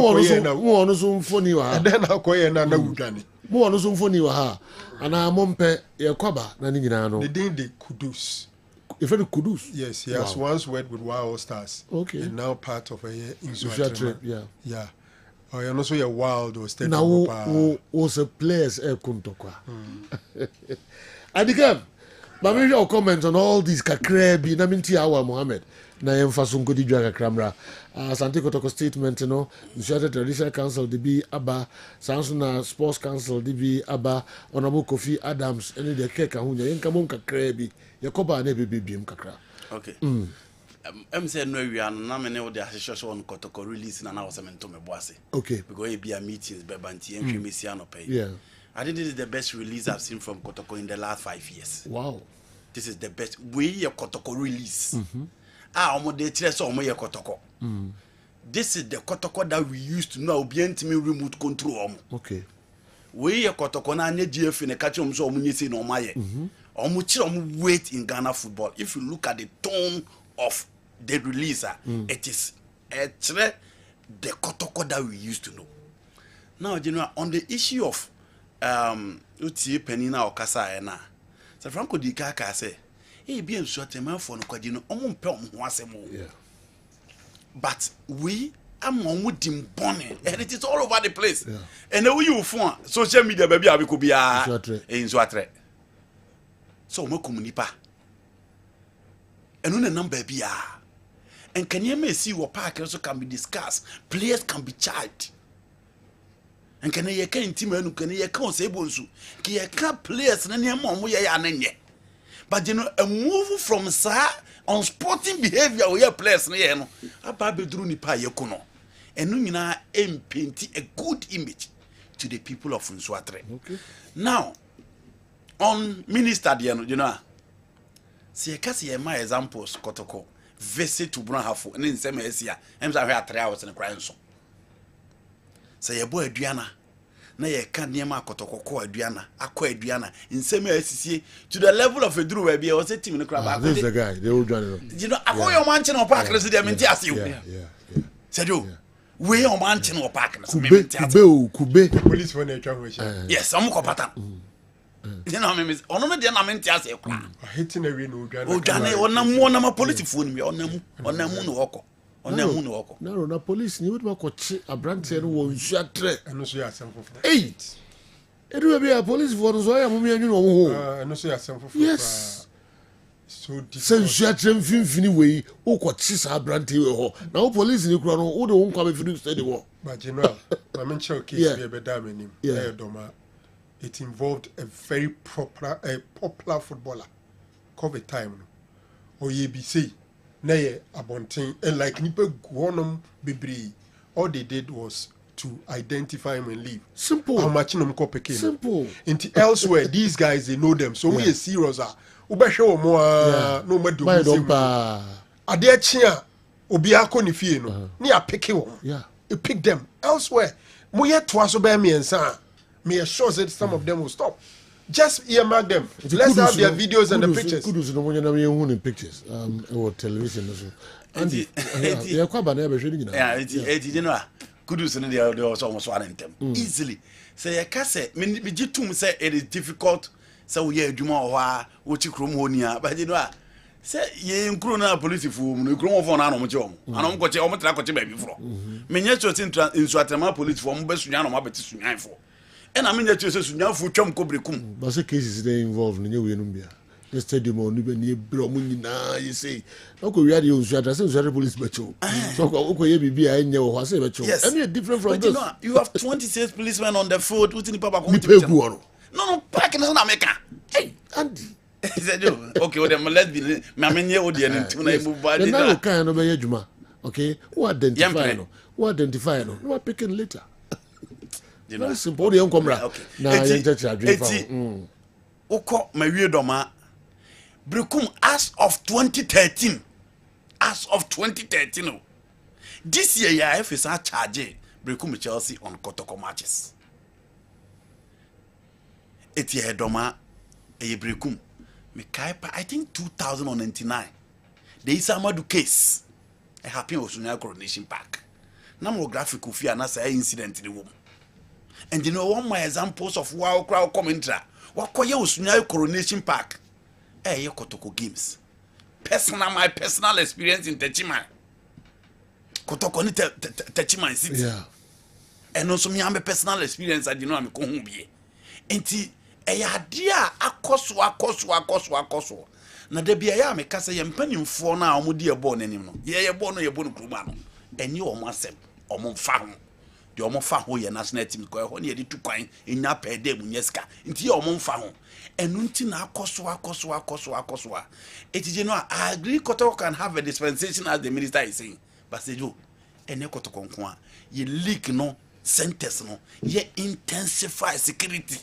Speaker 1: Mo no so funny wa.
Speaker 12: And then how koye na Ujane.
Speaker 1: Mo no so funny wa ha. Ana mompe ye kwaba na ni nyina no.
Speaker 12: The thing the Kudus.
Speaker 1: You friend Kudus?
Speaker 12: Yes, he has once worked with Wild Stars.
Speaker 1: Okay.
Speaker 12: And now part of a in
Speaker 1: trip, yeah.
Speaker 12: Yeah. Oh, you're not so a wild or state.
Speaker 1: Now was a players kuntokwa. And again, but maybe your comment on all these kakrebi na minti awa Mohammed. Na emfasun kodi jwa kakramra. Asante Kotoko statement, you know, the Traditional Council DB Aba, Sansuna Sports Council DB Aba, Honorable Kofi Adams, any the keka hunya yenkamon kakrebi. Yakoba ne baby kakra.
Speaker 11: Okay. Say no we are na me ne the association on Kotoko release na was meant to me boase.
Speaker 1: Okay.
Speaker 11: Because it be a meetings bebanti and Mesiano pay.
Speaker 1: Yeah.
Speaker 11: I think this is the best release I've seen from Kotoko in the last 5 years.
Speaker 1: Wow.
Speaker 11: This is the best we your Kotoko release. Omo de tire so omo your Kotoko. This is the Kotoko that we used to know be me remote control.
Speaker 1: Okay.
Speaker 11: We your Kotoko na anye GF in a catch so omo nyese no maye. Weight in Ghana football. If you look at the tone of the releaser, it is the Kotoko that we used to know. Now, you know, on the issue of Uti Penina or Kasa na, so Franco Di Kaka say, hey, be short a man for no Quadino, once more. But we are more dim bonnet, and it is all over the place. Yeah. And the way you find social media, baby, I could be in Swatre. So mo komunipa enu na number bia and can you may see what park also can be discussed, players can be charged, and can you can team enu can you can say bonsu ki you can players na near mo ye ananye, but you know a move from sir on sporting behavior we your players na ye no aba bedru nipa ye kuno enu nyina paint a good image to the people of Nswatre.
Speaker 1: Okay.
Speaker 11: Now on minister you know see kasi my examples Kotoko visit to Brunhafo and in same esia em say 3 hours in cry so say ye boy aduana na ye kan niam Kotoko ko aduana akọ aduana in same esie to the level of eduru we be was team no crab
Speaker 1: this is the guy they will join
Speaker 11: you know akọ your man no park resident ase you said you we your man no park
Speaker 1: kube
Speaker 12: police for nature
Speaker 11: yes am ko pata. You know, me ono me de na me ntia se kwa
Speaker 12: hitting away no
Speaker 11: Uganda onam na police phone me onam no woko onam no woko
Speaker 1: na police ni wotma ko chi abrante no wo nsuatre
Speaker 12: eno so ya asemfo
Speaker 1: eh edu be a police phone so ya mo me anyu no ho
Speaker 12: eno so ya asemfo
Speaker 1: yes
Speaker 12: so difficult
Speaker 1: sen nsuatre mfimfini we wo ko chi sa abrante we ho na wo police ni kura no wo de wo nkwa be firi steady wo
Speaker 12: but general ma me check case be da manim e doma. It involved a very popular footballer. COVID time. Or ye be say, nay, abonting, and like Nipa Guanum Bibri, all they did was to identify him and leave.
Speaker 1: Simple.
Speaker 12: How much no copy
Speaker 1: simple.
Speaker 12: Into elsewhere, these guys they know them. So we are serious. Ubasho more no more do. Adia chia obiako ni fie no. Ni a pick you.
Speaker 1: Yeah.
Speaker 12: You pick them elsewhere. Moye twaso be me ensa. Me assure that some of them will stop. Just earmark them. Let's have their videos and the pictures.
Speaker 1: Kudos no money na me hu pictures. Or television also. And yeah, kwa ba na be hwe ni na.
Speaker 11: Yeah, it you know. Kudos no they also almost one them. Easily. Say you can say me gitum say it is difficult. Say we adwuma ho a wo chi krom ho ni a. But you know say ye nkro na police fu mu no krom fo na no mo che om. Anom ko che om tra ko che ba bi fro. Me nya cho tin Nswatrema police fo mo be sunya no ma beti sunya fo. And I mean that you say Sunyafu Chum Cobricum.
Speaker 1: But the cases they involved in your Winumbia. The stadium or Nubani Bromuna, you say, okay, we had you, police battle. So, okay, be I know what I say, but yes, and you're different from this.
Speaker 11: You have 26 policemen on the field within the Papa. No, park in America.
Speaker 1: Hey, Andy.
Speaker 11: He said, okay, well, then let's be Mammy Odian and Tuna move by the
Speaker 1: now kind of a juma. Okay, who identify no? Who identify no? Who are picking later? Very simple. The young comrade. Okay. Now, young church are drinking.
Speaker 11: Oko, my weird doma. Brekum as of 2013. As of 2013. This year, if it's a charge, Brekum Chelsea on Kotoko matches. It's a doma, a Brekum. I think 2099. There is a Madu case. A happy Osunya Coronation Park. No graphic of fear, and incident in the womb. And you know, one of my examples of wow crowd commentary. What call you Osunya Coronation Park? You Kotoko games. My personal experience in Techima. Kotoko ni Techima city.
Speaker 1: Yeah.
Speaker 11: And also me have a personal experience. I didn't know I'm going to be. Enti dia akoso. Na de bia ya meka se yempanimfo na omudi ebo nanim no. Ye ebo no kruma no. Enye omo asem, omo fa ho. De omo fa ho ye national team ko ho na ye di tu kwan enya pede mu nyeska. Nti ye omo fa ho. Enu nti na akoso a. Etije no I agree Kotoko can have a dispensation as the minister is saying. But say jo ene Kotoko nko a ye leak no centers no ye intensify security.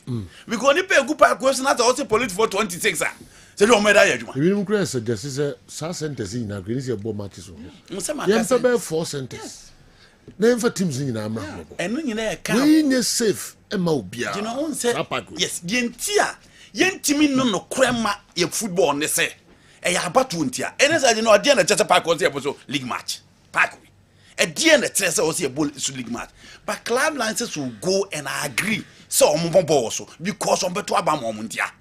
Speaker 11: We go ni pay good park question at also police for 26 ah. Say do meda ya adwuma.
Speaker 1: We no suggest say sa centers in na green say bo matches so. Ye mfa 4 centers. Na mfa teams ni na amra ho.
Speaker 11: Enu nyina e ka.
Speaker 1: We nye safe e ma obia.
Speaker 11: You know say yes, yentimi no krema ye football ne say. E ya abatu ntia. Ene say no ade na chese park was here so league match. Park. A dear net says also a bull league match. But club licenses will go and I agree. So also because on beto abamondia.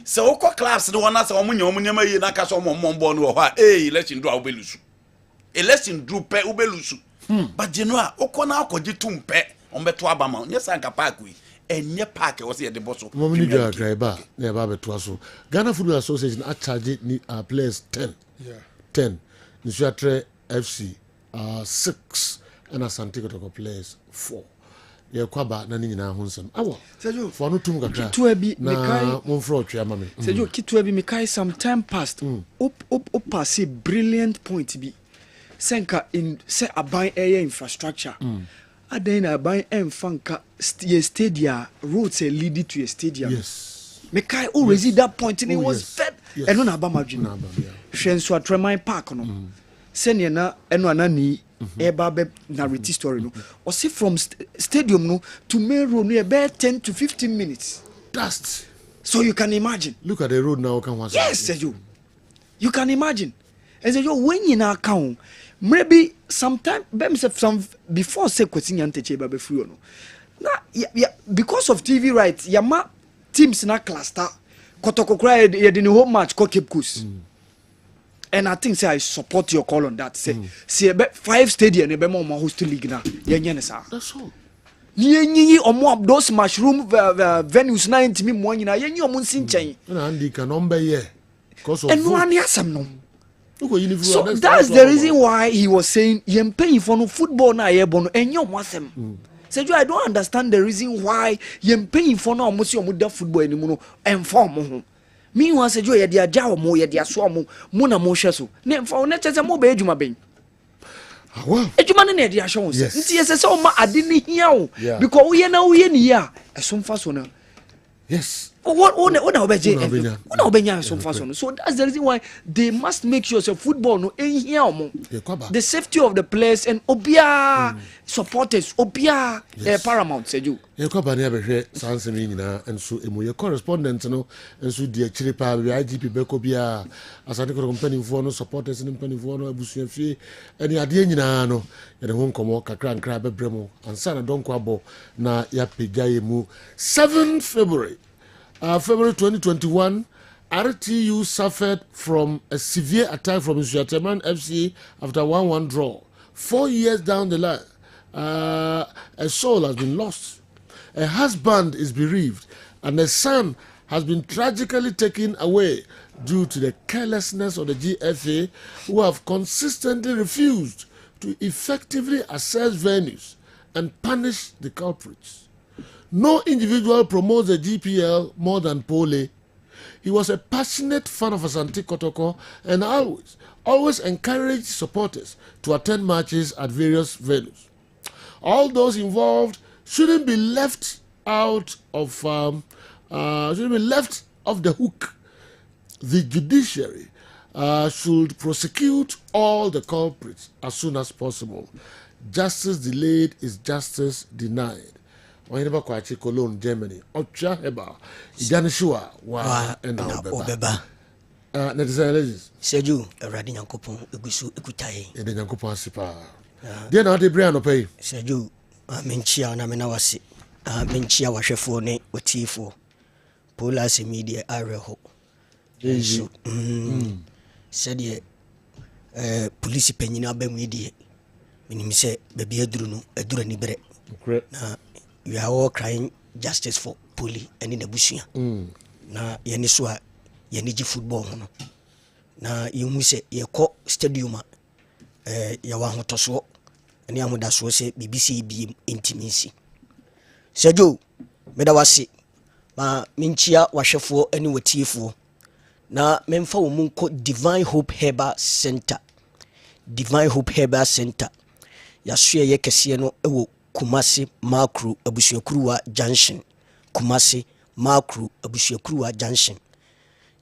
Speaker 11: So class the one as omunya na kaso mombo no ha election do obelusu. Election do pe obelusu. But you know okona akoji tumpe on beto abama. Yes anka park we. Enye park was here the boss.
Speaker 1: Momini do driver na ba beto aso. Ghana Football Association a charge players 10. Yeah. 10. Nsuatre FC 6 and Asante Kotoko players 4. Ye kwaba na nyina ho nsem. Awo. Sejo. For no tum kakra.
Speaker 15: Kitua bi
Speaker 1: mekai monfro atwa mame.
Speaker 15: Sejo kitua bi mekai some time past. Op pass brilliant point bi. Senka in se aban air infrastructure. Aden aban emfanka stadia roads lead to a stadium.
Speaker 1: Yes.
Speaker 15: Mekai already that point and it was fed. And no na ba madwin. Hwenso Atremai Park no. Senior na eno anani eba be narrative story no or see from stadium no to main road no about 10 to 15 minutes
Speaker 1: dust.
Speaker 15: So you can imagine,
Speaker 1: look at the road now can was
Speaker 15: yes you can imagine and say when you na account maybe sometime some before say question yanteche ba be free no na yeah, because of TV rights yama teams na cluster Kotoko cry ye the home match ko Cape Coast. And I think say I support your call on that. Say 5 stadium be more host league na.
Speaker 1: That's all.
Speaker 15: Ni omo those mushroom venues na intimi mo nyina yenyi omo nsinchen.
Speaker 1: Na andi ka number here. Because of
Speaker 15: and no ani asem no. So that's the reason why he was saying yem pay for no football na ye bo no enye omo asem. Say I don't understand the reason why yem pay for no omo si omo da football enimu no inform ho. Me wan say ye dia jawo mo ye dia so mo na mo hwe so ne mfa na chese mo be adwuma ben adwuma ne dia hwe wo nti ye say o ma ade ne hia wo because wo ye na wo ye ni ya eso mfa so na
Speaker 1: yes
Speaker 15: what obenya so mfa so no. So that's the reason why they must make sure say football no hia mo the safety of the players and obia supporters obia paramount seju
Speaker 1: ye kwaba ne abehwe sanse mi nyina enso emu ye correspondent no enso die chiri pa bi IGP beko bia Asante Kotoko company for no supporters ni company for no abusuafie eni ade nyina no ye de ho nkomo kakra nkra bebremo ansa na donko abo na ya pegaye mu 7 February 2021 RTU suffered from a severe attack from Suateman FC after 1-1 draw. 4 years down the line, a soul has been lost. A husband is bereaved, and a son has been tragically taken away due to the carelessness of the GFA, who have consistently refused to effectively assess venues and punish the culprits. No individual promotes the GPL more than Pole. He was a passionate fan of Asante Kotoko and always encouraged supporters to attend matches at various venues. All those involved shouldn't be left out of shouldn't be left off the hook. The judiciary should prosecute all the culprits as soon as possible. Justice delayed is justice denied. Wahiniba kwachi Cologne, Germany. Ocha heba. Ijanishua wa ena obeba. Netizeleges.
Speaker 16: Seju, eradi nyankopon egusu ekutaye.
Speaker 1: Ede nyankopon asipa. Dia na ade bria no pay.
Speaker 16: Seju, menchia na menawasi. Menchia wahwefo ne watifo. Polas media areho. So, said police penyina ba mu die. Minim say baby aduru no adura ni bere. Na we are all crying justice for Poli and in the bushia. Na yeni so a yeni ji football no. Na you say ye ko stadium ya wa hotoso ene amoda so say BBC bi intimacy. Sejo meda wase ma minchia wahwefo ene watiefo na memfa wo munko Divine Hope Herbal Center. Divine Hope Herbal Center yasue ye kese no ewo Kumasi Makru Abusuakuruwa Junction. Kumasi Makru Abusuakuruwa Junction.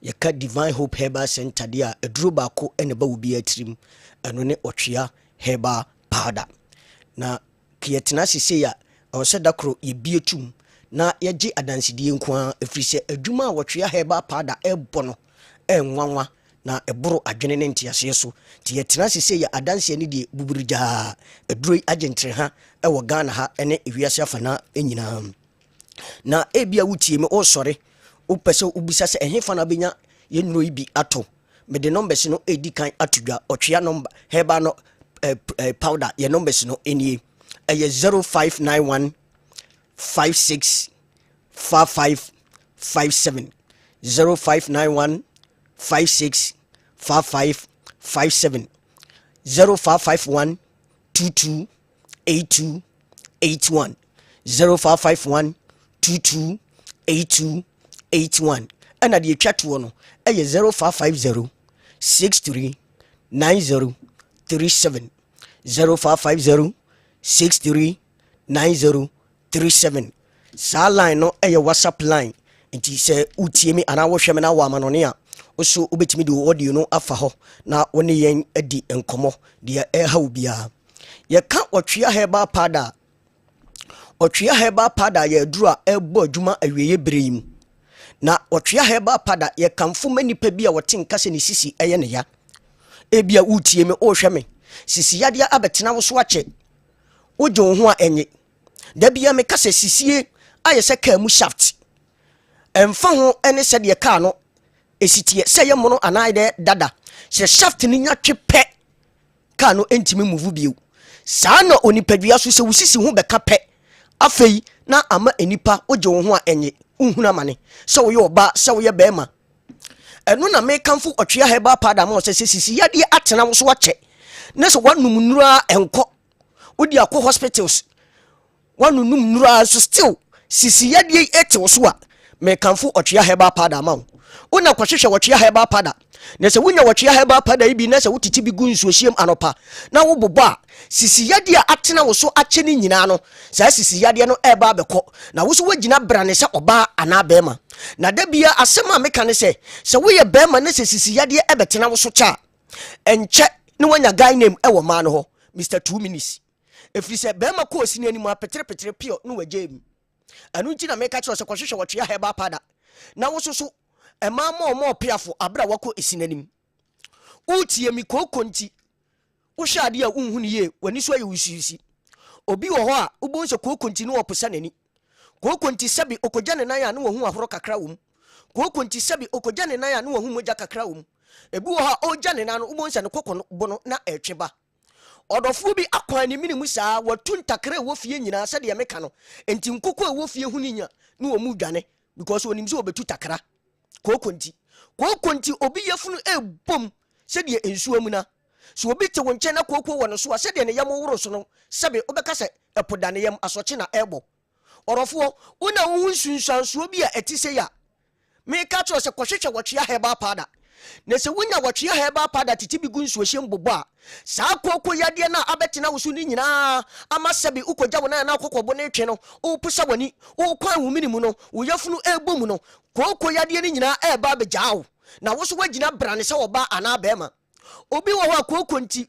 Speaker 16: Yeka Divine Hope Herbal Center dia eduro baako ene ba obi atrim eno ne otwea herbal powder. Na kiyetena sise ya osedakro ye bietum na yeje adansidie nko efrise adwuma a wotwea herbal powder ebono enwanwa na eboro adwene ne ntiase so ti yetena sise ya adanse ne die buburija eduro agentre ha ewo Ghana ha ene ewiase afana enyina na ebia wutie me o sore o pese ubisa se ehefa na benya ye nro ibi ato me de numbers no edi kan atudwa otwea number herbal no powder ye numbers no enie eye 0591 56 55 57 0591 56 55 57 0551 22 82 81 0551 22 82 81 and at the chat one 0550 63 90 37 0550 63 90 37 sa line no WhatsApp line nti se utiemi ana wo hweme na wa manone a oso obetimi de audio no afa ho na woni yen adi enkomo de ha obia ye ka otwea herbal powder ye duru a ebo adwuma awieye breim na otwea herbal powder ye kamfo manipa bi a wote nkase ne sisi eye ne ya ebia utiemi o hweme sisi yade abetena wo so ache ojo ho a enye da bia me kase sisie aye se ka mu shaft emfa ho ene se de ka no esitie se ye mono anaide dada se shaft ni nya twepe ka no entimi move biu saa na onipadua so se wusisi ho beka pe afei na ama enipa ojo ho a enye unhuna mane se wo ye oba se wo ye bema eno na me kamfo otwea herbal powder ma se sisi yade atena wo so ache na se wanum nura enko odi akọ hospitals wanunum nura so still sisi yade ete wo so a me kamfo otwea herbal powder ma una kwahwehwe wotwea herbal powder na se wunya wotwea herbal powder ibi na se wotiti bi gu nsuohiem anopa na wo bobo a sisi yade a atena wo so ache ni nyina no sa sisi yade no eba abekọ na wo so wagina brane se oba ana bema na da bia asema meka ne se wo ye bema na se sisi yade ebetena wo so cha enche ne wanya guy name ewo ma no ho Mr 2 minutes efiri se bema ko osini animu apetre pio no wajem anu nti na meka kire se kwahwehwe wotwea herbal powder na wo so ema mo piafo abra wako esinanim utie mi kokonti wo hwade a unhu ne ye wani so aye wusisi obi wo ho a ubon se kokonti no oposa nani kokonti sabi okogya ne nan ya ne wo hu ahoro kakra wom kokonti sabi okogya ne nan ya ne wo hu moja kakra wom ebi wo ha ogya ne nan no ubon se ne kokono bono na etweba odofo bi akwan ni minimu saa watu ntakra wo fie nyina sɛ de meka no enti nkoko a wo fie hu ni nya ne wo mu dwane because onim se obetu takra kokonti obi yefunu ebom sɛ de ensuo mu na so obi te wo nkyɛn na koko wo no so sɛ de ne yam woro so no sɛbe obɛka sɛ epodane yam asɔkye na ebo orofo una wo nsunsuanso bi a etise ya me ka cho se kwhwehwe wotwe herbal powder na se wonya wotwe herbal powder titi bi gu nsuohye mbobo a saa kokko yade na abetena wo so ni nyina amasabi ukogya wona na kokobo na etwe no wo pusa wani wo kwan wo minimu no wo yafunu egbomu no kokko yade ni nyina eba begyawo na wo so wagina brane se oba ana bema obi wo ho kokko nti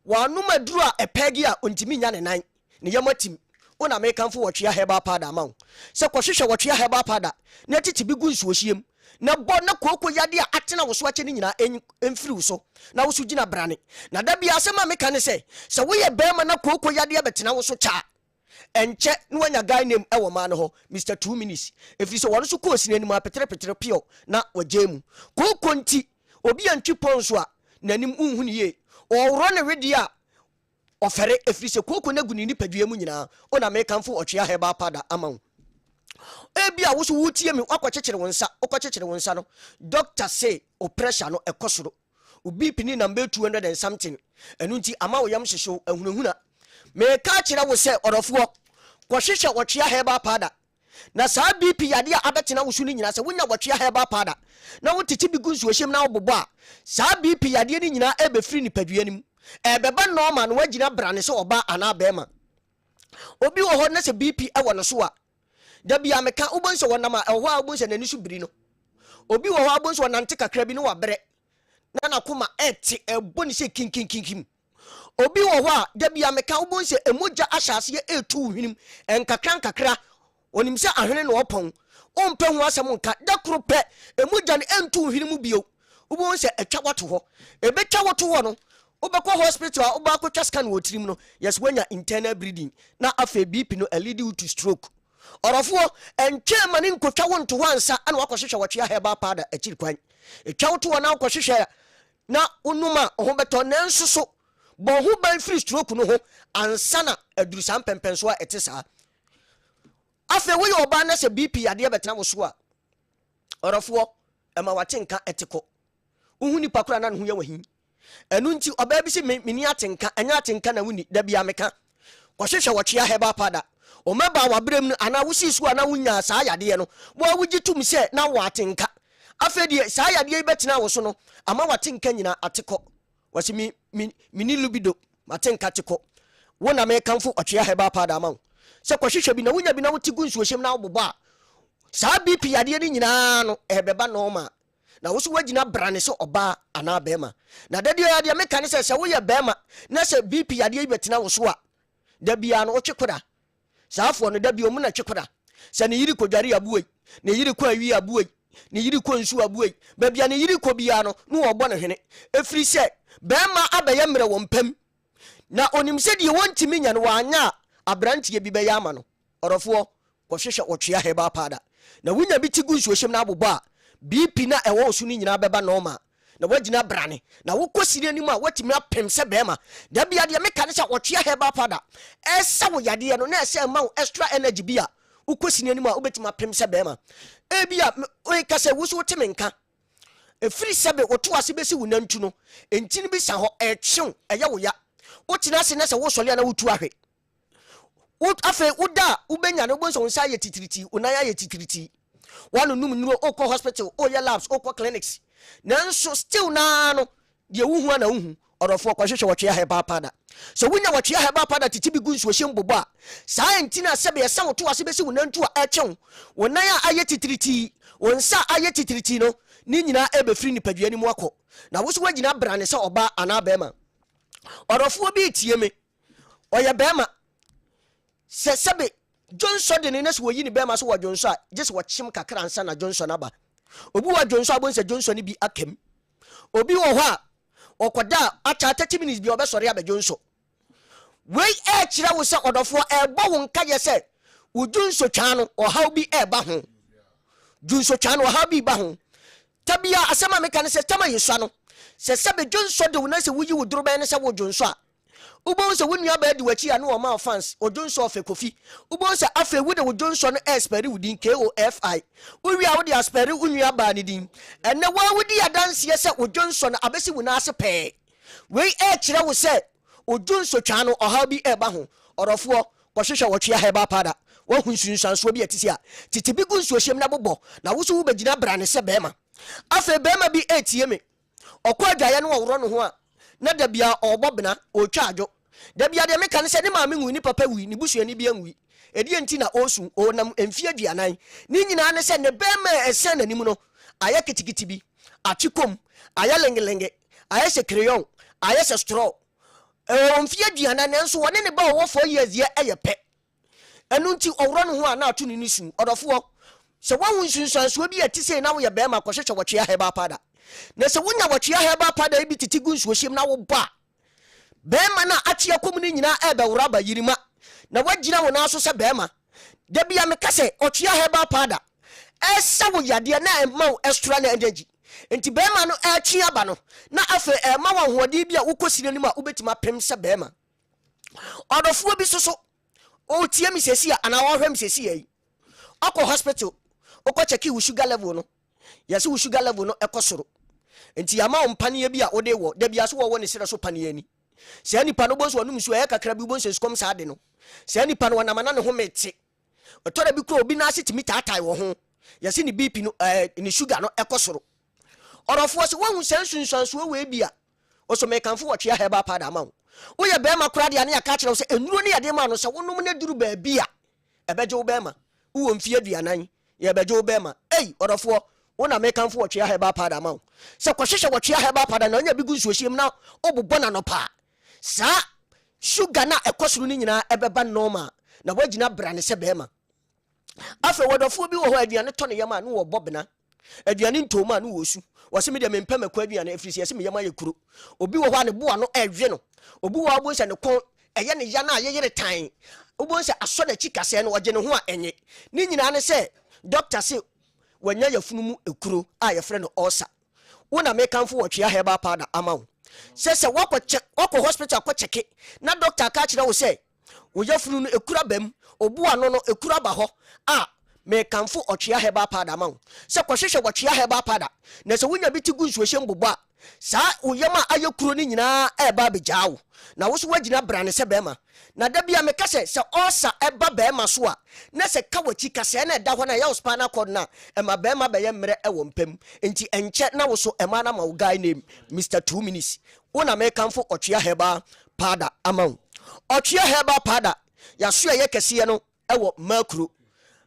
Speaker 16: wanuma duru a epegi a ontimi nya ne nan ne yamatim una me kanfo wotwe herbal powder ma wo se kwhwehwe wotwe herbal powder na titi bi gu nsuohye na bo na kokko yade a atena wo so ache ni nyina emfiri wo so na wo so gina brane na da bia asema me kan se wo ye bema na kokko yade betena wo so cha enche no wanya guy name e wo ma no ho Mr 2 minutes efiri so wono so ko osini anim apetere pio na wagemu kokko nti obi antwi ponso a nanim unhunu ye owro ne wedi a ofere efiri se kokko na gu ni nipadua mu nyina ona me kanfo otwe herbal powder amawo ebia wo so wutie me akwakyekere wonsa okwakyekere wonsa no doctor say o pressure no ekosoro o bp ni number 200 and something enu nti ama wo yam hyehye ahunahuna me ka kire wo se orofo kwahwehwe wotwea herbal powder na saa bp yade a abetena wo so ni nyina se wonya wotwea herbal powder na wo titi bi gu nsuohyem na wo bobo a saa bp yade ni nyina ebefiri ni padua nim ebeba normal no wagina brane se oba ana bema obi wo ho na se bp e wo no so a da bia meka ubonso wonama ehwo a ubonso nani so biri no obi wo ho abonso wonante kakra bi no wabere na nakoma eti eboni se kinkinkinkim obi wo ho a da bia meka ubonso emoja ahyase etu hwinim enkakra onim se ahwene no opon ompe ho asem nka da kro pe emoja ne entu hwinim bio ubonso etwa wato ho ebetwa wato ho no ubekọ hospital ubakọ twa scan wo tirim no yes wenya internal bleeding na afa bp no a lead to stroke orofo enche mani nkotwa wonto wansa ana wakohwehwe wotwe herbal powder akiri kwan etwa woto wana wakohwehwe na unuma ho beto na nsoso bo ho ban free stroke no ho ansana adurisa mpempenso a etesa afa we oba na se bp yade betena wo so a orofo ema watenka etiko uhuni pakura na no ho yawahin enu nti oba bi se meni atenka enya atenka na wuni da bia meka kwahwehwe wotwe herbal powder o meba wabrem no ana wusisu ana wunya saa yade no wo wugitum se na watenka afedie saa yade betena wo so no ama watenka nyina ateko wasi mini lubido matenka ateko wona me kanfo otwe herbal powder ma se kwahwehwe bi na wunya bi na wutigu nsuohyem na wobobo a saa bp yade ni nyina no ebeba normal na wo so wagina brane se oba ana bema na dade yade me kan se wo ye bema na se bp yade betena wo so a da bia no wo twekora saafo no da bi omu na twekora se ne yiri kodware abuoi ne yiri ko awi abuoi ne yiri ko nsu abuoi ba bia ne yiri ko bia no no obo ne hwene efiri se bema abaye mre wo mpam na onim se die wontimi nya no wanya abrantie bi be yama no orofo kwhwehwe wotwea herbal powder na wunya bi tigu nsuohyem na abobo a bp na ewo osu ni nyina beba normal na wagina brane na wokosiri anim a watimi apem se bema da bia de meka ne se wotwea herbal powder esa wo yade no na ese ma extra energy bia ukosini anim a obetima apem se bema e bia o ka se wuso teme nka efiri sebe woto ase besi wunantu no entini bi sa ho etwew eye wo ya wotina se na se wo sole na wotu ahwe afe uda ubenya no bonso nsa ye titiriti unaya ye titiriti wanu num nuro okọ hospital oya labs okọ clinics nanso still na no de wuhu ana wuhu orofo kwahwehwe wotwe herbal powder so wunya wotwe herbal powder titibi gu nsuohyem bobo a saa entina sebe ye sa woto ase besi wunantu a etwew wonaya aye titiriti wonsa aye titiriti no ni nyina ebefiri ni padua ni mu akọ na wo so wagina brane se oba ana bema orofo bi tie me oya bema se sebe Johnson de ne se wo yi ni bema so wo Johnson a just wo chim kakra ansa na Johnson aba obi wa Johnson abon se Johnson bi akem obi wo ho a okoda acha 30 minutes bi obesore aba Johnson we e kire wo se odofo e bo wo nka ye se wo Johnson twa no o haw bi e ba ho Johnson twa no o haw bi ba ho tabia asema meka ne se tama yesua no se sebe Johnson de wo na se wo yi wo duro be ne se wo Johnson a ubon se wonu aba di wachi ya no o ma fans o Johnson of Kofi ubon se afa wu de wo Johnson expert wudin KOFI wi a wo de expert unu aba ni din enne wa wudi ya dance ye se o Johnson abesi wuna ase pe we e kire wo se o Johnson twa no o ha bi e ba ho orofo kɔhwehwɛ wɔtwe ahɛba pada wahu nsunsuansoɔ bi ɛte sɛ a tete bi gu nsuohyɛm na bobɔ na wo so wobɛgyina bra ne sɛ bɛrima afei bɛrima bi ɛtie me ɔkɔ adwaeɛ no wɔworɔ no ho a na da bia ɔbɔ bena ɔtwa adwo da bia deɛ meka ne sɛ ne maame nwui ne papa wui ne busuani bi anwui ɛdeɛ nti na ɔsu ɔnam mfie aduanan ne nyinaa ne sɛ ne bɛrima ɛsɛn n'anim no ayɛ kitikiti bi atwe kom ayɛ lengelenge ayɛ sɛ crayon ayɛ sɛ straw mfie aduanan nanso wɔne ne ba ɔwɔ 4 years yɛ ɛyɛ pɛ ɛno nti ɔworɔ no ho a na ato ne ne su ɔdɔfoɔ sɛ woahu nsunsuansoɔ bi ɛte sei na woyɛ bɛrima kɔhwehwɛ wɔtwea hɛba pada na sɛ wonya wɔtwea hɛba pada bi tete gu nsuohyɛm na woba bɛrima no atwea kom no nyinaa ɛbɛworɔ aba yirima na wagyina wo naa so sɛ bɛrima da bia meka sɛ ɔtwea hɛba pada ɛsa wo yadeɛ na ɛma wo extra na energy nti bɛrima no ɛtwe aba no na afei ɛma wo ahoɔden bi a wokɔ sire no mu a wobɛtumi apem sɛ bɛrima ɔdɔfoɔ bi soso ɔtie mi sɛsi a anaa wɔhwɛ mi sɛsi yi ɔkɔ hospital ɔkɔ check wo sugar level no yɛsɛ wo sugar level no ɛkɔ soro nti ama wo mpaneɛ bi a wode wɔ da bia so wɔwɔ ne serɛ so paneɛ ni sɛ nipa no bonso ɔnum so ɛyɛ kakra bi bonso skom saa de no sɛ nipa no wɔnam na ne ho mete ɔtɔre bi kɔ obi na ase timi taataa wɔ ho yɛsɛ ne BP no ne sugar no ɛkɔ soro ɔrɔfoɔ sɛ wɔhu sɛ nsunsuansoɔ wɔ bi a ɔso mekamfo wɔtwe ahɛba pada ama wo woyɛ bɛrima kora de ane aka kyerɛ wo sɛ enuro ne yɛde ma no sɛ wonom ne duru baabi a ɛbɛgye wo bɛrima wowɔ mfie aduanan yɛbɛgye wo bɛrima ei ɔdɔfoɔ wona mekamfo wɔtwe ahɛba pada ama wo sɛ kɔhwehwɛ wɔtwe ahɛba pada na ɔnya bi gu nsuohyɛm na wobobɔ na nɔpaa saa sugar na ɛkɔ soro no nyinaa ɛbɛba nɔɔma na woagyina bra ne sɛ bɛrima afei wɔdɔfoɔ bi wɔ hɔ aduane tɔ ne yam a ne wɔbɔ bena aduane ntoma no wɔ su wɔse me de mempɛ mɛkɔ aduane afiri sɛ yɛse me yam ayɛ kuro obi wɔ hɔ a ne boa no ɛwe no obi wɔ abo sɛ ne kɔn ɛyɛ ne ya na yɛyere tan obo sɛ asɔ n'akyi kasɛɛ no wɔgye ne ho a ɛnye ne nyinaa ne sɛ doctor se wɔnya yɛfunu mu ekuro a yɛfrɛ no ulcer wona mekamfo wɔtwe ahɛba pada ama wo sɛ wɔkɔ hospital kɔ kyeke na doctor ka kyerɛ wo sɛ wo yɛfunu no ekura bam oboa no ekura ba hɔ a mekamfo ɔtwea hɛba pada ma wo sɛ kɔhwehwɛ wɔtwea hɛba pada na sɛ wonya bi te gu nsuohyɛm bobɔ a saa woyam a ayɛ kuro no nyinaa ɛba abɛgyaa wo na wo so woagyina bra ne sɛ bɛrima na da bia meka sɛ ɔsa ɛba bɛrima so a na sɛ ka wakyi kasɛɛ na ɛda hɔ no ɛyɛ wo spinal cord no a ɛma bɛrima bɛyɛ mmerɛ ɛwɔ mpam nti ɛnkyɛ na wo so ɛma no ma wo guy name Mr. 2 minutes wona mekamfo ɔtwea hɛba pada ama wo ɔtwea hɛba pada yɛaso ɛyɛ kɛseɛ no ɛwɔ makuro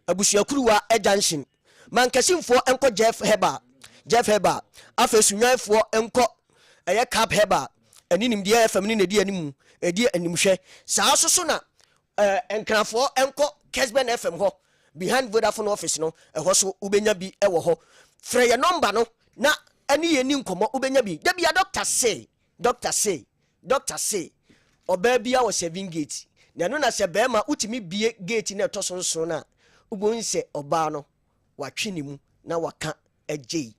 Speaker 16: abusuakuruwa junction mankasimfoɔ ɛnkɔ Jeff Heba afei sunwanfoɔ ɛnkɔ ɛyɛ Cap Heba ɛni nimdeɛ FM ne nedi animu ɛdi animhwɛ saa so na ɛnkrafoɔ ɛnkɔ Kessben FM hɔ behind Vodafone office no ɛhɔ so ubenya bi ɛwɔ hɔ frɛ yɛ number no na ɛni yɛ ni nkɔmɔ ubenya bi da bia doctor say ɔbaa bia wɔ 7 gate na no na sɛ bɛrima utimi bie gate na ɛtɔ so nso na ubon sɛ ɔbaa no watwe ne mu na waka agye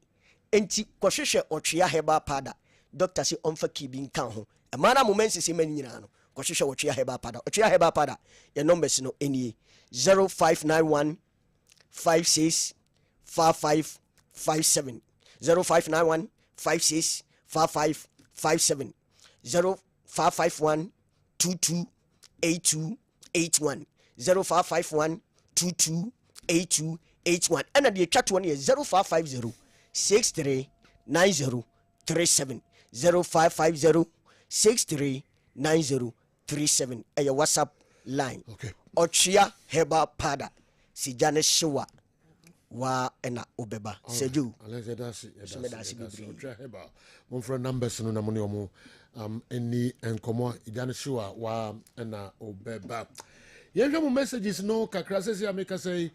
Speaker 16: enti kɔhwehwɛ ɔtwea hɛba pada doctor sɛ ɔmfa kibi nka ho ɛma na moment sɛ mani nyinaa no kɔhwehwɛ ɔtwea hɛba pada yɛ numbers no ɛnie 0591 56 55 57 0591 56 55 57 0551 22 82 81 0551 22 82 81 and the chat one is 0550 63 90 37 0550 63 90 37 a WhatsApp line.
Speaker 1: Okay.
Speaker 16: Ochia heba pada si jane shiwa wa ena obeba seju
Speaker 1: alexedasi ochia heba mon friend numbers no na mo ne omo eni enkomo jane shiwa wa ena obeba. Yɛhwɛ mo messages no kakra sɛ sɛ ameka sɛ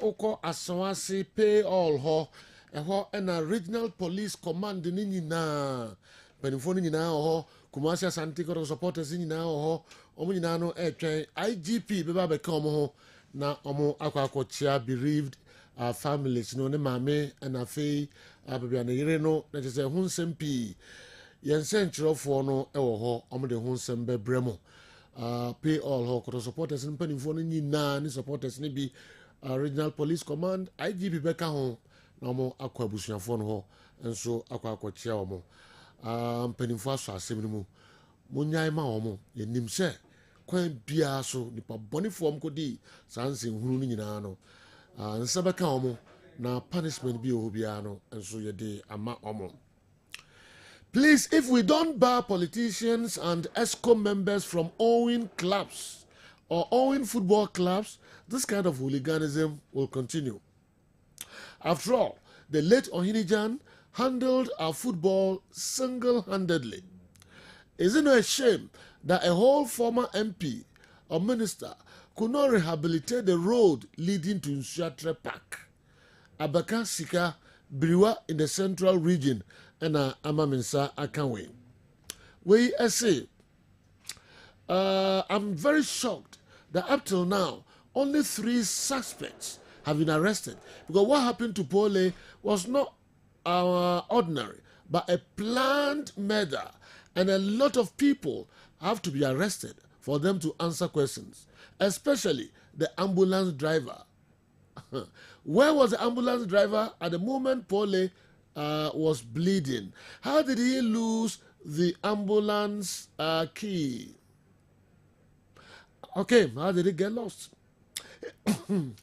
Speaker 1: wokɔ asawase pay all hɔ ɛhɔ ɛna regional police command ne nyinaa panimfoɔ no nyinaa wɔ hɔ Kumasi Asante Kotoko supporters nyinaa wɔ hɔ ɔmo nyinaa no ɛtwɛn IGP bɛba bɛka ɔmo ho na ɔmo akɔkyea bereaved families no ne maame ɛna afei baabi a ne yere no na kyerɛ sɛ ho nsɛm pii yɛn nsɛnkyerɛfoɔ no ɛwɔ hɔ ɔmo de ho nsɛm bɛbrɛ mo pay all ho Kotoko supporters no mpanimfoɔ no nyinaa ne supporters ne bi regional police command IGP bɛka ho na ɔmo akɔ abusuafoɔ no hɔ nso akɔkyea ɔmo mpanimfoɔ aso asɛm no mu monyae ma ɔmo yɛnim sɛ kwan bia so nipa boni form ko di sanse hunu ni nyina no nsa beka omo na punishment bi o bia no enso ye de ama omo. Please, if we don't bar politicians and ESCO members from owning clubs or owning football clubs, this kind of hooliganism will continue. After all, the late Ohinijan handled our football single-handedly. Is it not a shame that a whole former MP or minister could not rehabilitate the road leading to Nsuatre Park, Abaka Sika, Biriwa in the central region, and Amaminsa Akanwe? We say, I'm very shocked that up till now, only 3 suspects have been arrested. Because what happened to Pole was not ordinary, but a planned murder. And a lot of people have to be arrested for them to answer questions, especially the ambulance driver. Where was the ambulance driver at the moment Pole was bleeding? How did he lose the ambulance key? Okay, how did it get lost? Even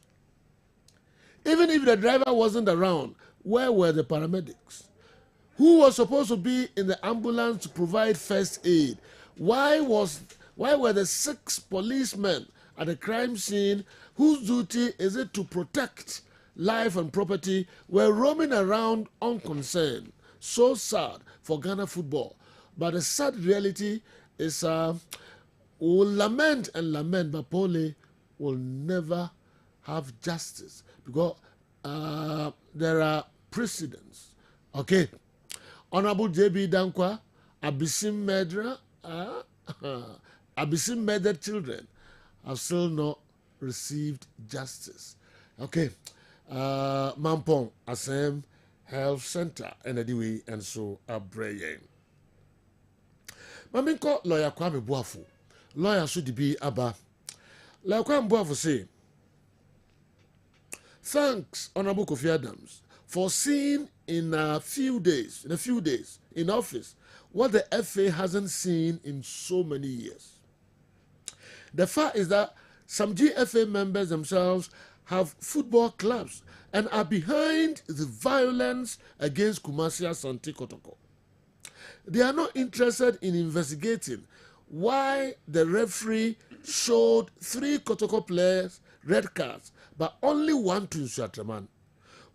Speaker 1: if the driver wasn't around, where were the paramedics? Who was supposed to be in the ambulance to provide first aid? Why were the 6 policemen at the crime scene, whose duty is it to protect life and property, were roaming around unconcerned? So sad for Ghana football. But the sad reality is we'll lament and lament, but Pole will never have justice because there are precedents. Okay. Honorable J.B. Dankwa, Abisim murderer, Abisim murdered children have still not received justice. Okay. Mampong, Asem Health Center, and anyway, and so Abreye. Maminko lawyer Kwame Boafo. Lawyer should be Abba. Lawyer Kwame Boafo say, thanks, Honorable Kofi Adams, for seeing in a few days in office what the FA hasn't seen in so many years. The fact is that some GFA members themselves have football clubs and are behind the violence against Kumasi Asante Kotoko. They are not interested in investigating why the referee showed 3 Kotoko players red cards, but only 1 to Nsuatreman.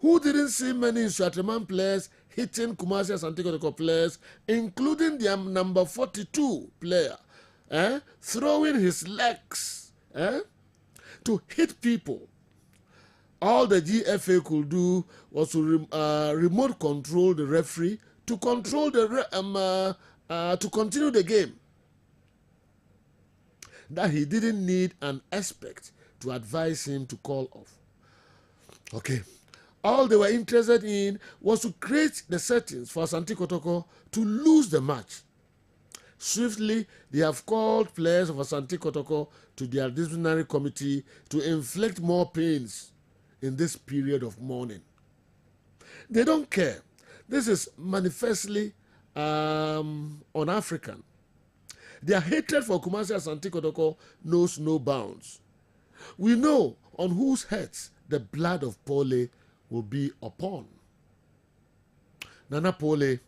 Speaker 1: Who didn't see many Nsuatreman players hitting Kumasi Asante Kotoko players, including their number 42 player, throwing his legs to hit people. All the GFA could do was to remote control the referee to control the to continue the game. That he didn't need an expert to advise him to call off. Okay. All they were interested in was to create the settings for Asante Kotoko to lose the match. Swiftly, they have called players of Asante Kotoko to their disciplinary committee to inflict more pains in this period of mourning. They don't care. This is manifestly un-African. Their hatred for Kumasi Asante Kotoko knows no bounds. We know on whose heads the blood of Pole will be upon. Nana Pole,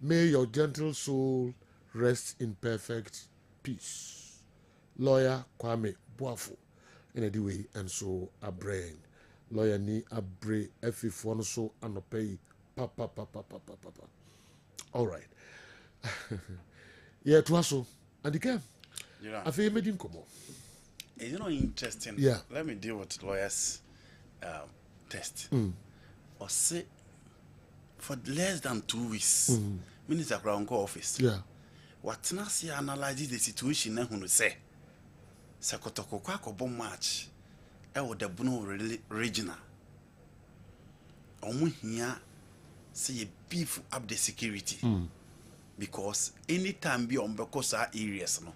Speaker 1: may your gentle soul rest in perfect peace. Lawyer Kwame Boafo, in a way, and so a brain. Lawyer ni abre efi fono so anopei papa. All right. Yeah, twaso. And again, I feel made him come on.
Speaker 11: It's not interesting.
Speaker 1: Yeah.
Speaker 11: Let me deal with lawyers' test. Or say for less than 2 weeks, Minister Crown office.
Speaker 1: Yeah.
Speaker 11: What Nasi analyzes the situation now who say Sakotoko Kwako bomb match. The Bruno regional. Omu here say beef up the security. Because anytime be on Bekosa areas no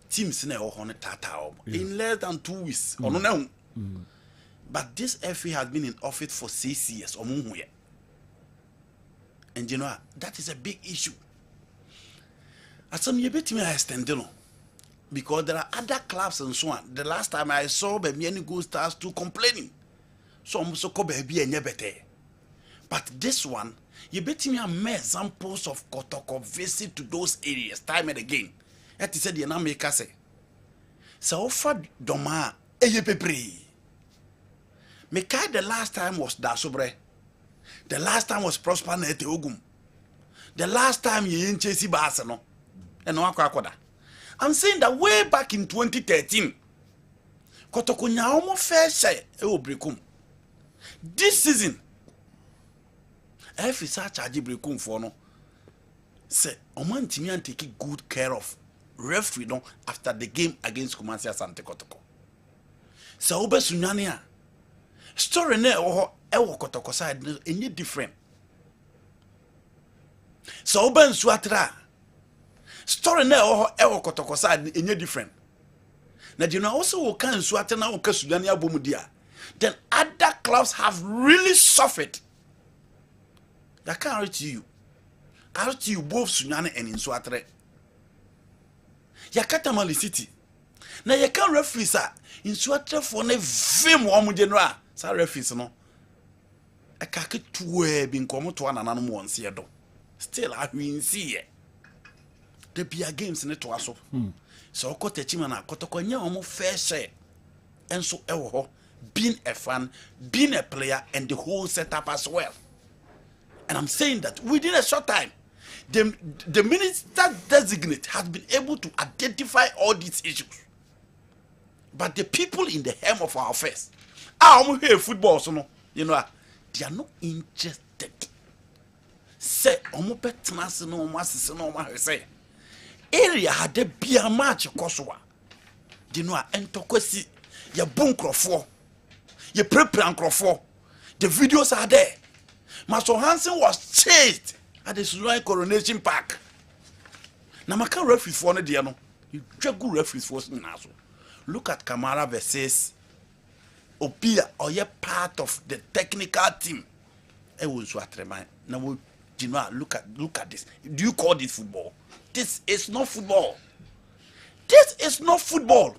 Speaker 11: teams na on tata in less than 2 weeks. But this FA has been in office for 6 years or more. And you know that is a big issue. As some you bet me I stand because there are other clubs and so on. The last time I saw Bemiani Gold Stars too complaining. So I'm so baby and better. But this one, you bet me a examples of Kotoko visit to those areas time and again. That is said the America say. So offer Doma Eyepepre. Mekai the last time was Dasobre. The last time was Prosper Nete Ogum. The last time you in Chelsea Barcelona. And no Aquakoda. I'm saying that way back in 2013, Kotoko Nyaomo fair share Brekum. This season, if it's such a Brekum for no, say, Oman Timian taking good care of referee no after the game against Kumasi Asante Kotoko. So Obe Sunyania story ne or Ewo Kotoko side any different. So Obe Swatra story ne or Ewo Kotoko side any different. Now you know also can Swatra na Oka Sunyania Bomudia. Then other clubs have really suffered. I can't reach you. I reach you both Sunyani and in Swatre. Yakatamali City. Now you can't reference in Swatre for ne vim woman general. Sa reference no. I can't get to being common to one another once here though. Still I win see it. There be a games in it to us. So Kote Chimana Kotoko nya omo fair share. And so ewo being a fan, being a player, and the whole setup as well. And I'm saying that within a short time, the minister designate has been able to identify all these issues. But the people in the helm of our affairs, I'm here football, so no, you know, they are not interested. Say, omo petmas no mas no ma say. Area had a beer match Kosowa. You know, entokwesi ya bunkrofo. You prepare and the videos are there. Master Hansen was chased at the Sudan Coronation Park. Now, my can referee for the diano. You just good referees for Nazo. Look at Kamara versus Opia, or you're part of the technical team. I was what remind. Now, you know, look at this. Do you call this football? This is not football. This is not football.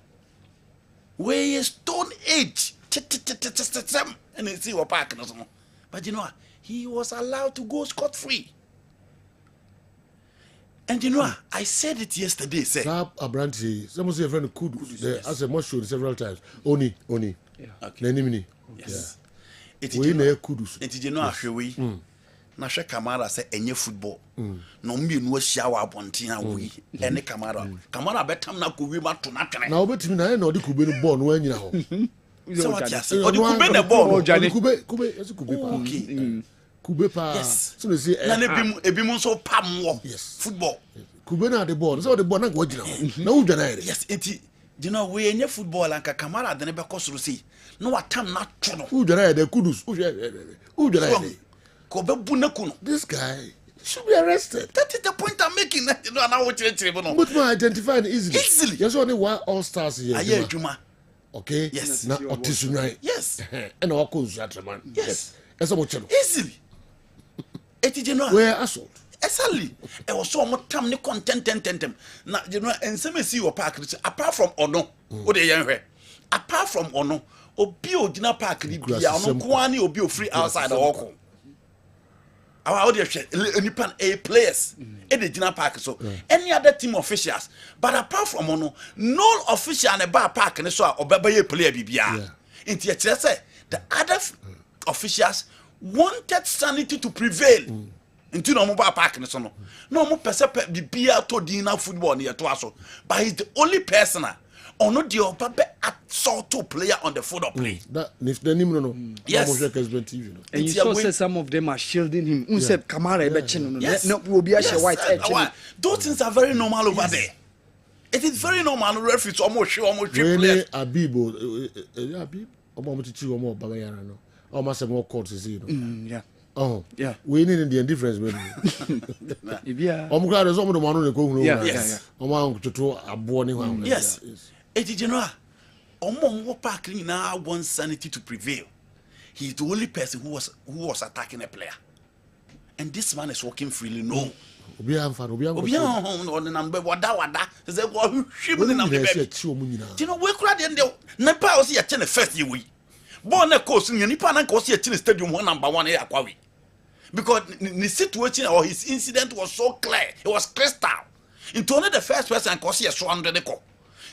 Speaker 11: We're a stone age. And you see what park and so on. But you know what? He was allowed to go scot-free. And you know what? I said it yesterday. Say,
Speaker 1: Abranti, someone say a friend could. As a must show several times. Oni.
Speaker 11: Yeah. Okay. Yes.
Speaker 1: It is no kudus.
Speaker 11: It is no we. Na hwe Kamara say enye football. No mbi no hia wa abonten a we. Ene Kamara betam na ko wi ma to na twene.
Speaker 1: Na obetimi na no de kube no ball no anyina ho.
Speaker 11: So what you say? Or the kube na ball.
Speaker 1: Kube pa.
Speaker 11: Okay.
Speaker 1: Kube pa.
Speaker 11: Yes.
Speaker 1: So they say
Speaker 11: na ebi so pam wo.
Speaker 1: Yes.
Speaker 11: Football.
Speaker 1: Kube na the ball. So the ball na go gina ho. Na udwa na ere.
Speaker 11: Yes, enti you know we enye football and Kamara de ne be kosoro sei. No atam na to no.
Speaker 1: Udwa na ere kudus. Udwa na ere.
Speaker 11: This
Speaker 1: guy should be arrested.
Speaker 11: That is the point I'm making. You know, now what you're
Speaker 1: but more identified easily.
Speaker 11: Yes,
Speaker 1: only why all stars here.
Speaker 11: Juma.
Speaker 1: Okay.
Speaker 11: Yes.
Speaker 1: Na otisunai.
Speaker 11: Yes.
Speaker 1: And all cause man.
Speaker 11: Yes.
Speaker 1: That's what you
Speaker 11: easily.
Speaker 1: Where assault.
Speaker 11: Exactly. I was so much time content. Now you know, and some see your park. Apart from Ono, what they young apart from Ono, Obio Dina Park, Libya, no Kwani Obio free outside the walk. Our audience, Nipan A players, in the dinner park. So, any other team officials, but apart from Ono, no official in a bar park and so or Babaye player BBR. Into the other officials wanted sanity to prevail into no mobile park and so on. No more person the beer to dinner football near to us, but he's the only person. Or not the Papa assault to player on the football play.
Speaker 1: That if the name no.
Speaker 11: Yes.
Speaker 15: And you saw say some of them are shielding him. Who said Kamara Ebechin?
Speaker 11: Yes.
Speaker 15: No, will be a white edge.
Speaker 11: Those things are very normal over there. It is very normal. Referees almost
Speaker 1: really Abibo. Abib. Almost two or more Babayana. No. Almost more courts is
Speaker 15: yeah.
Speaker 1: Oh
Speaker 15: yeah.
Speaker 1: We need the difference.
Speaker 15: Yeah.
Speaker 1: I'm glad there's someone who go.
Speaker 11: Yes.
Speaker 1: Yes.
Speaker 11: It is general. Omo park now wants sanity to prevail. He is the only person who was attacking a player, and this man is walking freely. No,
Speaker 1: obi
Speaker 11: on the number wada say go hwim ne number be you know we kura de na pa o se ye chene first year we ball na course ni nipa na ko se ye chene stadium number 1 e akwa we because the situation or his incident was so clear, it was crystal. Into only the first person ko se ye so 100 ko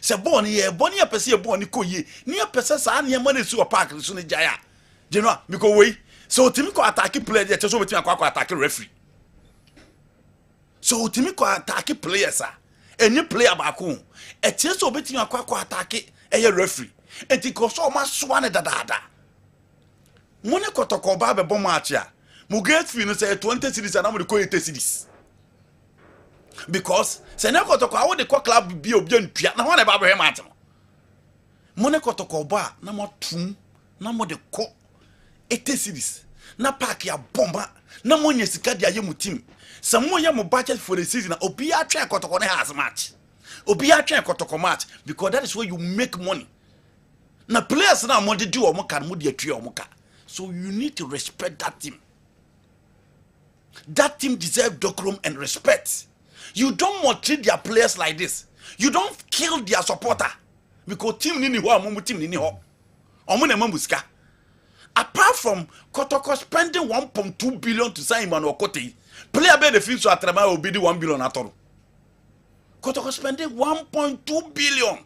Speaker 11: se ball ni ye ball ni apese ye ball ni ko ye ni apese sa na ye money su park so ni jaya you know because we so timi ko attack player je so betimi akwa attack referee. So timi ko attack players any player back home e tie so betimi akwa attack e referee enti ko so ma so ne dada mo ne Kotoko ba be bom match a mo get fee no say 20 cities and am dey call 80 cities because say ne Kotoko awo dey call club bi obi antua na ho na ba be match no mo ne Kotoko ba na mo tum na mo dey call 80 cities na park ya bomba na mo nya sika dia ye mu team some more your budget for the season. Obi a try Kotoko has match. Obi a try Kotoko match because that is where you make money. Now players now money do or can mudi a or moka. So you need to respect that team. That team deserves decorum and respect. You don't maltreat their players like this. You don't kill their supporter because team nini ho amu team nini ho. Omu na mamuska. Apart from Kotoko spending 1.2 billion to sign Emmanuel Kote. Player benefits to Atrama will be the 1 billion at all. Kotoko spending 1.2 billion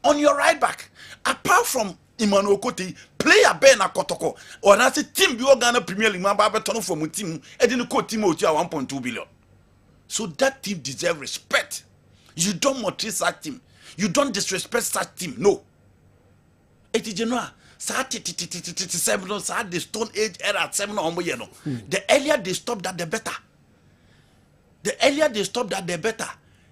Speaker 11: on your right back. Apart from Emmanuel Kote, player Ben Kotoko or that's a team you Ghana Premier League man Babaton from a team and then co team out 1.2 billion. So that team deserves respect. You don't maltreat that team. You don't disrespect that team. No. It is general. The Stone Age era 7 the earlier they stop that the better. The earlier they stop that the better.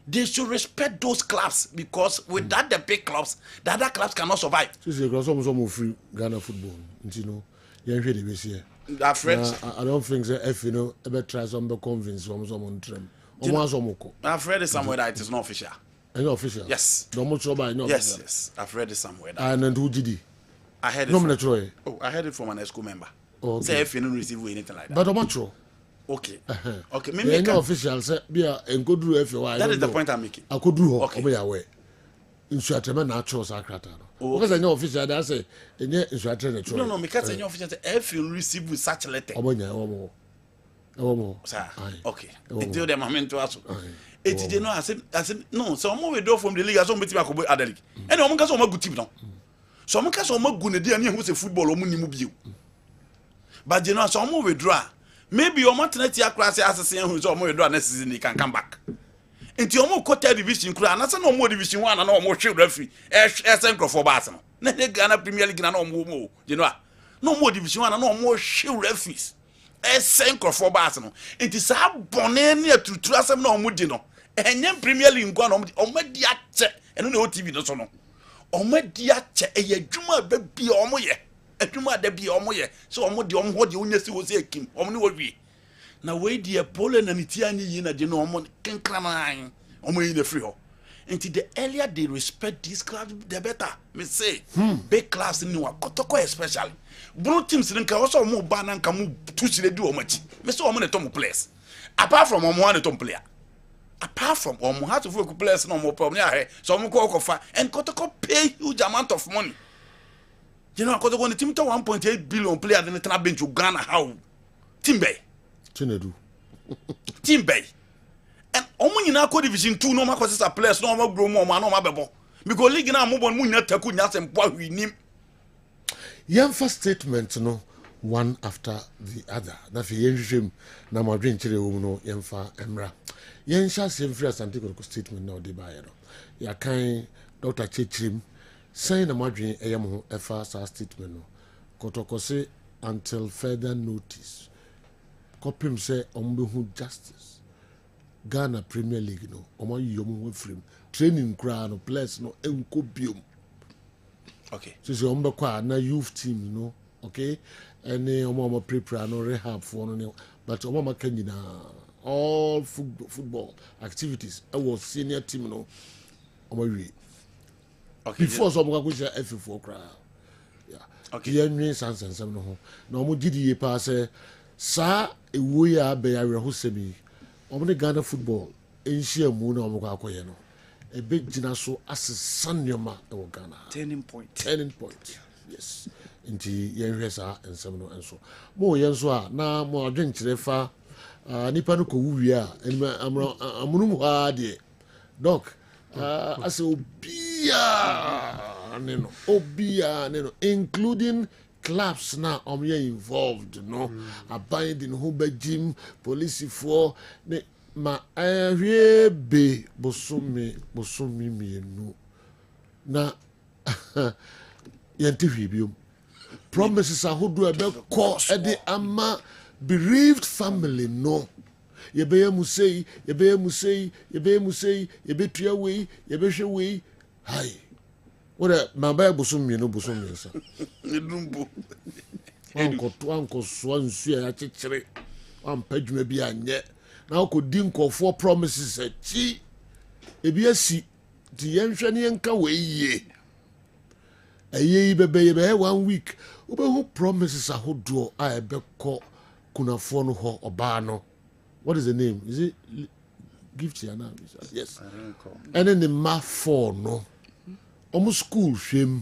Speaker 11: They should respect those clubs because without the big clubs, the other clubs cannot survive.
Speaker 1: Some free Ghana football, you know. I don't think so. If you know, ever try some convince someone trim.
Speaker 11: I've read it somewhere that it is not official.
Speaker 1: It's not official.
Speaker 11: Yes. Yes. I've read it somewhere.
Speaker 1: And then who did it?
Speaker 11: I heard it. I heard it from an school member.
Speaker 1: Okay.
Speaker 11: Say if you don't receive anything like that.
Speaker 1: But I'm not sure.
Speaker 11: Okay. Okay.
Speaker 1: Maybe official say be a go do if you
Speaker 11: that is the point I'm making.
Speaker 1: I could do okay. Away. Insuatema natural sakrata no. Because any official that say any insuatema natural.
Speaker 11: No, because any official say if you receive with such letter.
Speaker 1: Omo.
Speaker 11: Sir. Okay. Until the moment to ask. It is no as no so omo we do from the league as omo betima ko other league. Any omo kaso omo good team no. So omo kaso omo gu ne dia na hu say football omo ni mu bio. But you know so omo withdraw. Maybe omo tenati akra say asese hu so omo withdraw next season he can come back. Enti omo ko third division kura na say no omo division 1 na omo hwe referee esen crofo bass no. Na the Ghana Premier League na omo you know. No omo division 1 na omo hwe referees. Esen crofo bass no. Enti sa bone na tutu asem na omo di no. Enye Premier League nko na omo di ache eno na OTV no so no. Omo di ache eye adwuma ba bi omo ye. Adwuma da bi omo ye. So omo di omo ho di onya si wo se ekim. Omo ne wo wi. Na we di e pole na niti anyi yi na de no omo kenkranan. Omo yi the free ho. Until the earlier they respect these clubs, the better. Me say, big clubs in New Kotoko especially. Blue teams in also more ban and come to see they do much. Me say omo ne tom players. Apart from omo one tom player. Apart from omo how to work players no more problem here. So omo ko okofa and Kotoko pay huge amount of money. You know Kotoko the team to 1.8 billion player then na bench to Ghana how team bay.
Speaker 1: Chinedu.
Speaker 11: Team bay. And omo nyina ko division 2 no makosi sa players no ma grow mo ma no ma bebo because league na mo bon mu nyina taku nya sempo ahwinim.
Speaker 1: Yamfa statement no one after the other. Na fi yenhwem na madwen kire wo no yamfa emra. Yensha semfri Asante Kotoko statement na odi ba ye no. Ya kan Dr. Chechrim say na madwen eyam efa sa statement no. Kotoko say until further notice. Kopim say ombehu justice. Ghana Premier League no omo yomu frame training kra no players no enko biom.
Speaker 11: Okay.
Speaker 1: So ombe kwa na youth team you know, okay? Any omo prepare no rehab for no but omo makanyina all football activities I was senior team no omo wi.
Speaker 11: Okay.
Speaker 1: Before so omo go share F4 kra. Yeah. Okay. Yenwe sansensem no ho. Na omo gidi ye pa say sa ewo ya be ya rehosemi ɔmo Ghana football enhyia mu na ɔmo akɔyɛ no ebe gyina so asesa nneɛma ɛwɔ Ghana
Speaker 15: turning point
Speaker 1: yes nti yɛnhwɛ saa nsɛm no nso mo yɛn so a na mo adwenkyerɛ fa nipa no kɔ wuwie a amunum hɔ de doc asɛ obia ne no including clubs na ɔmo involved no aban de ne ho bɛgyim polisifoɔ ne ma ahwie be bosomi mienu na yɛnte hwee biom promises ahodoɔ ɛbɛkɔ ɛde ama bereaved family no yɛbɛyɛ mu sei yɛbɛtua wei yɛbɛhwɛ wei hai wode mabɛyɛ bosom mmiɛnsa wankɔsoa nsu a yɛakyekyere wampa adwuma bi anyɛ na wokɔdi nkɔfoɔ promises akyi ebi asi nti yɛnhwɛ ne yɛnka wei yie ɛyɛ yi bɛbɛyɛ 1 week wobɛhu promises ahodoɔ a ɛbɛkɔ kunafoɔ no hɔ ɔbaa no what is the name is it gift ya now yes ɛne ne mma 4 no ɔmo school hwɛm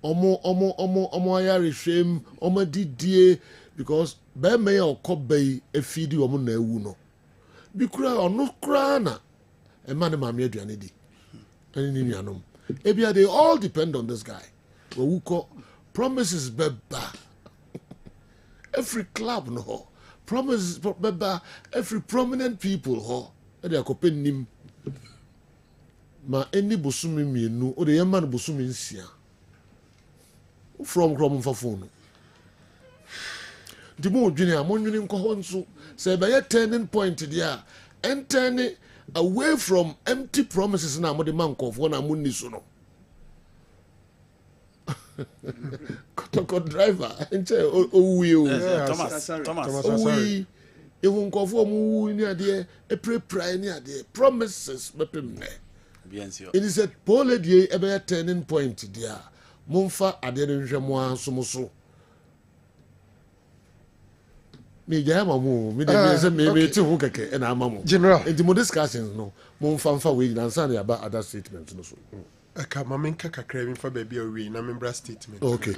Speaker 1: ɔmo ayare hwɛm ɔmo adidie because bɛrima yɛ ɔkɔ bɛyi afidi ɔmo na awu no bi kura ɔno kura na ɛma ne maame aduane di ɛne ne nuanom ebia they all depend on this guy wɔwu kɔ promises bɛba every club no hɔ promises bɛba every prominent people hɔ ɛde akɔpɛ nim ma ɛni bosomi mmienu o de yɛma no bosomi 6 from mfa phone nti mo dwene a mo nwene nkɔ hɔ nso sɛ ɛbɛyɛ turning point deɛ a ɛntɛne away from empty promises na mo de ma nkɔfoɔ na mo ni so no Kotoko driver nche owuye o Thomas owuyi ewu nkɔfoɔ mo wu ni adeɛ epre ni adeɛ promises bɛpem nɛ it is a pole die ɛbɛyɛ turning point deɛ momfa adeɛ no nhwɛ mo aso mo so me gya ma mo me de me se me te ho keke na ama mo
Speaker 12: general
Speaker 1: enti mo discussions no momfa we na nsa na aba other statement no so
Speaker 12: aka mamenka kakra mi fa baby awi na membra statement
Speaker 1: okay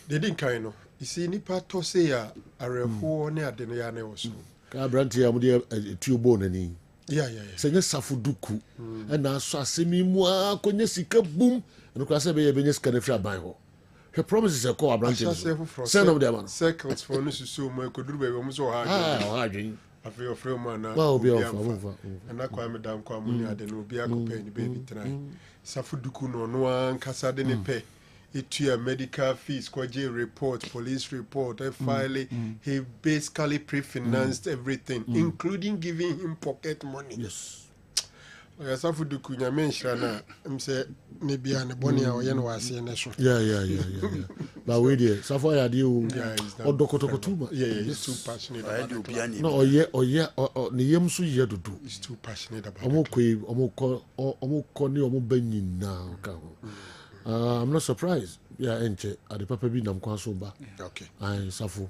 Speaker 12: they didn't kind no you see nipa to say ya areho ne ade no ya na wo so
Speaker 1: ka branti ya mo de tubo nani
Speaker 12: yeah
Speaker 1: senye safuduku na aso asemi mu akonye sika boom no kwa se be ye benye sika na fira ban ho he promises e call branti send of them
Speaker 12: circles for no so mo ko duru be mo so ha
Speaker 1: adwen
Speaker 12: afi ofre mo na
Speaker 1: obi ofa
Speaker 12: na kwa me dan kwa mo ni ade no obi akopɛ ni baby try safuduku no ankasa de ne pɛ etua medical fees kwaje report police report file he basically pre-financed everything including giving him pocket money
Speaker 1: yes
Speaker 12: ya safuduku nya menhira na mse ne bia ne bone a oye no wase ne so
Speaker 1: yeah but we there safo ya de o odokotokotuma
Speaker 12: he's too passionate about it
Speaker 1: no oye ne yem so ye dodo
Speaker 12: he's too passionate about
Speaker 1: it omo ko ni omo banyina ka ho I'm not surprised yeah enche ade papa bi nam kwa so ba
Speaker 12: okay
Speaker 1: ai safo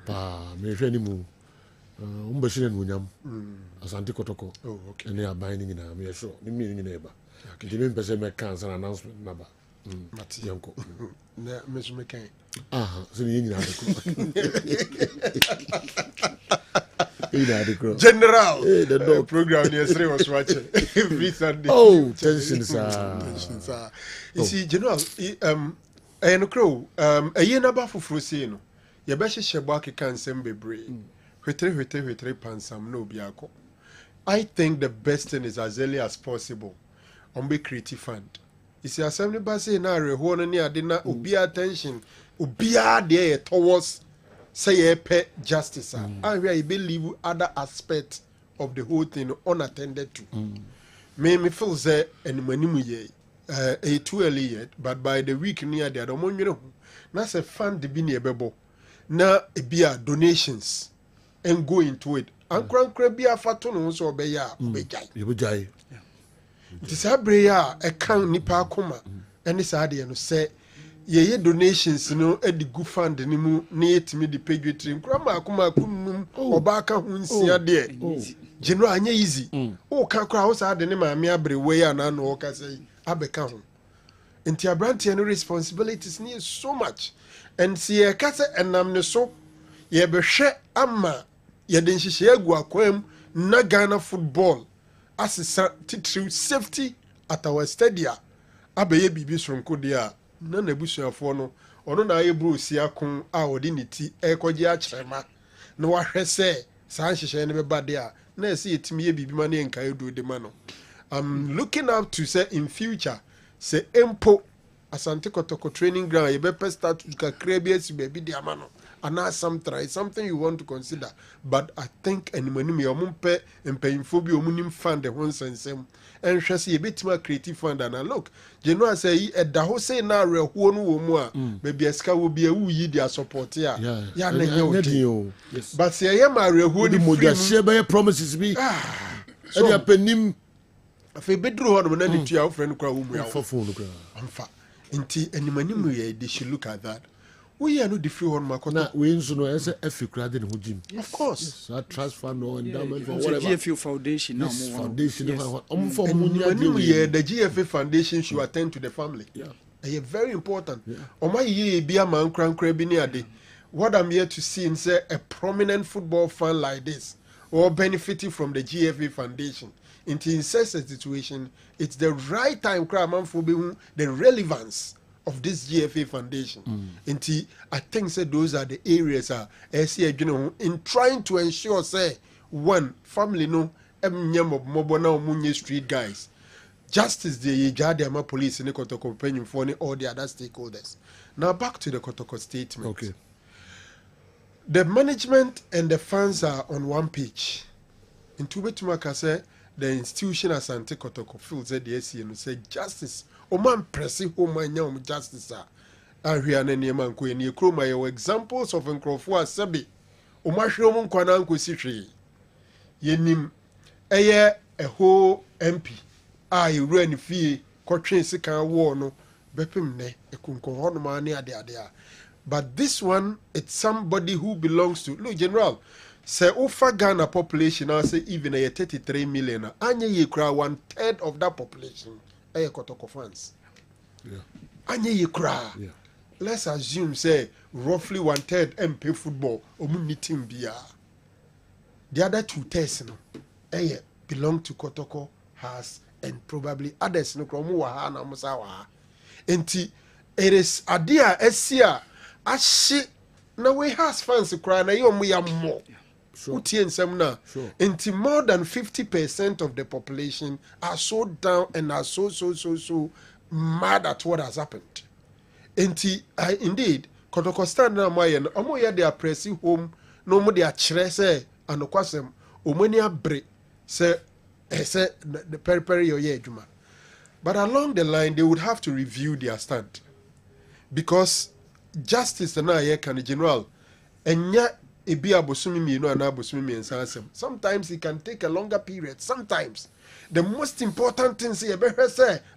Speaker 1: pa me hwe ni mu umbashire nunyam Asante Kotoko
Speaker 12: okay
Speaker 1: ene aban ni na me sure ni mi ni na eba ndi me pese me cancel announcement naba
Speaker 12: mati yanko na me so me kan
Speaker 1: so ni nyina de
Speaker 12: general the program ni esre was watching every Sunday
Speaker 1: tension sir
Speaker 12: you see general no crow aye na ba foforo sei no ye be hye bo akeka nsem bebre hwetere pansam no biako I think the best thing is as early as possible on be creative fund you see assembly ba say na reho no ne ade na obi attention obi ade towards say ye pay justice and we believe other aspects of the whole thing unattended to me feel say animanimu ye too early yet but by the week near the other money na say fund bi ne ebebo na ebia donations and go into it and krankra bi afato no so obeya
Speaker 1: obejai
Speaker 12: it is abre ya e kan nipa akoma ene sa de no say ye donations no e di good fund ni mu na yetimi di pagutry nkrama akoma kunum oba ka ho nsia de geno anya easy o ka kra ho sa de ne maame abre we ya na no o ka say abeka ho enti abrante no responsibilities ni so much and see e ka say enam ne so ye behwe ama ye de nhihye agu akwam na Ghana football asisa titiri safety at our stadia abeye bibi sonko dia na busuafo no ono na aye bro si akon a odi ne ti ekoje a kyerema na wahwe se san hyehye ne beba dia na ese yetimi ye bibi ma ne nka edo de ma no I'm looking up to say in future say empo Asante Kotoko training ground ye be start to kakra bi esi baby de ama no and something you want to consider, but I think anybody me omumpe empayinfo bi omunim fund the one sensem and shasi a bit more creative fund and look you know I say e da ho say na rehuo no wo mu a baby eska wo bi ewu yi dia support ya na nye but say ye ma rehuo di moja share by promises bi so ya penim afi bedru ho no na ni tua wo friend kwa wo mu ya amfa nti anybody mu ye they should look at that. We are not the free one, Makona. We know as a FICRA in Hujim. Of course. Yes. So transfer no endowment for whatever. GFA Foundation. Yes, foundation. Yes. The GFA Foundation should attend to the family. Yeah. Very important. What I'm here to see is a prominent football fan like this, or benefiting from the GFA Foundation. In such a situation, it's the right time, the relevance of this GFA Foundation. I think those are the areas in trying to ensure say one family no street guys. Justice the Yajadama police in the Kotoko companion for all the other stakeholders. Now back to the Kotoko statement. Okay. The management and the fans are on one page. In Tubetumaka say the institution Asante Kotoko feels that the SCN say justice. Oman pressing home my nyam justice ahwia na ne man ko eni kroma ye examples of nkrofo asabi omahwe mu nkwana nko sihwe yenim eye eho MP a yewura ni fie kotwe sika wo no bepem ne ekunko hono ma ne ade a but this one it's somebody who belongs to look general say ofa Ghana population now say even a 33 million anya ye kra 1/3 of that population Kotoko fans. Yeah. Anye ye cry. Yeah. Let's assume say roughly 1/3 MP football team bia. The other 2/3 no belong to Kotoko has and probably others no kromu wa ha na musa wa. Enti it is adia esia ashi na we has fans cry na yo mu ya mo. Sure. Until more than 50% of the population are so down and are so mad at what has happened. Indeed, Kotoko stand na mayen omo ya they are pressing home no mo they are chere and okwasem omani abre say the periphery yo ye adwuma. But along the line they would have to review their stand because justice na ye can general enya sometimes it can take a longer period. Sometimes the most important thing say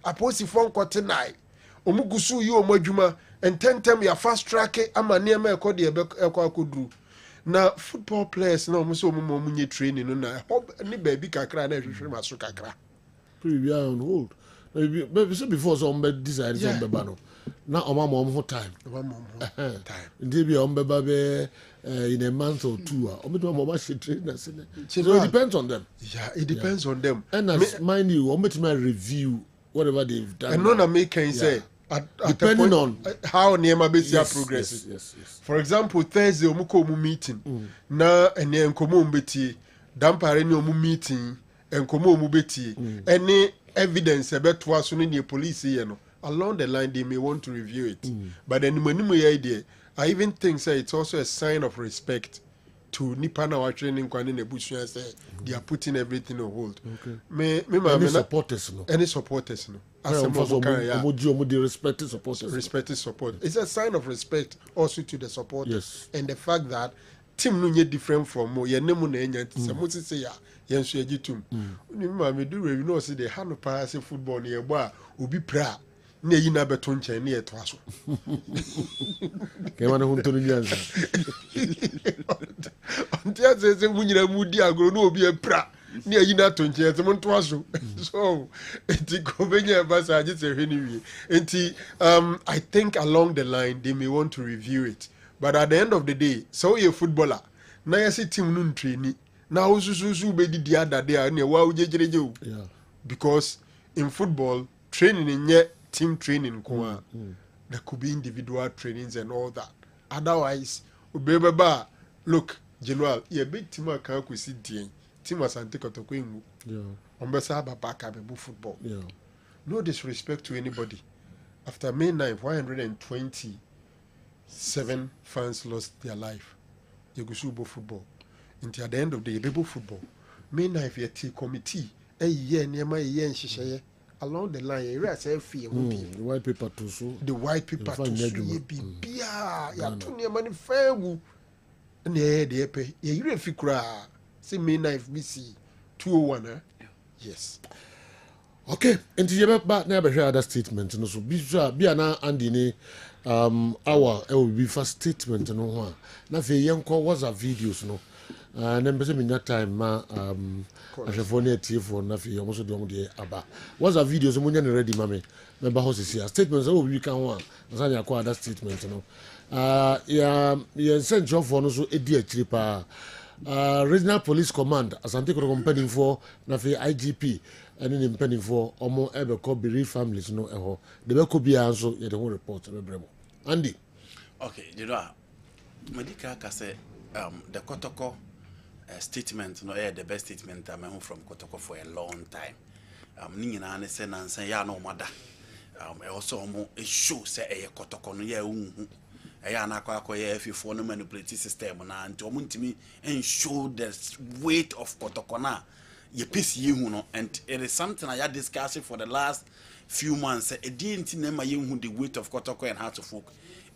Speaker 12: aposi phone kotenai omugusu yi omadwuma and 10 time ya fast track ama niam ekode ekwakodru na football players na omuso omunye training no na ni baby kakra na hwehwe maso kakra we are on hold maybe so before some decide some beba no na omamo time ndi bi ombeba be in a month or two so it depends on them. Yeah, it depends on them. And as mind you, review whatever they've done. And no make can say depending on how Niema Besia progresses. Yes. For example, Thursday omuko meeting na ene enkomo mbeti dampare ni omu meeting enkomo omu beti any evidence ebetwa so ni police ye no along the line they may want to review it. But then manimu idea I even think say it's also a sign of respect to Nipana wa training kwani nebushia say they are putting everything on hold. Okay. Any supporters no. Any supporters no. Respected supporters. Respected support. It's a sign of respect also to the supporters. Yes. And the fact that team no nye different from mo ye nemu na enya se say ya yenso egitum. Ni ma me do you know say the hand pass football ne ebo a obi pra ne yi na beto nche ne eto aso
Speaker 1: ke wana hunto ni yanza
Speaker 12: ontia se munyira mudi agro no obi epra ne yi na to nche mo nto aso so enti kobenya basa aje se hwe ni wie enti I think along the line they may want to review it, but at the end of the day so you footballer na yesi team no traini na ususu be di adade a ne wa ujejereje o because in football training in team training there could be individual trainings and all that. Otherwise ubeba look general ye big team aka kwesi die team Asante Kotoko enwu ombesa babaka bebu football no disrespect to anybody. After May 9th 127 fans lost their life yegusubo football until at the end of the day bebu football May 9th ye committee ye niema ye nhihye along the line you say fee
Speaker 1: the white paper to so
Speaker 12: the white paper to so ye bibia ya to niema ni fagu na ye de pe ye yire fi kura say May 9th BC 201 yes
Speaker 1: okay enti ye ba na be hwe other statement no so bi na Andy ni our will be first statement no ho a na fe yenko WhatsApp videos no na mbese minya time ma ahwefone atifo na fe yomo so de omo de aba WhatsApp videos mo nya ne ready ma me ba ho sisi statements will be kan ho a na nya ko other statement no ya send for no so edi akiri pa regional police command Asante Kotoko company for na fe IGP and in pending for omo ebe ko bereaved families no eho de be ko bia so ye de ho report be bremo Andy
Speaker 11: okay you know medical ka say the Kotoko statement no the best statement I heard from Kotoko for a long time ni nyina ne say nansan ya no mada also omo e show say Kotoko no ya unhu ya na akwa ya F4 no manipulative system na nti omo ntimi and show the weight of Kotoko na ye piece ye hu no, and it is something I had discussed for the last few months. A didn't name my young the weight of Kotoko and how to folk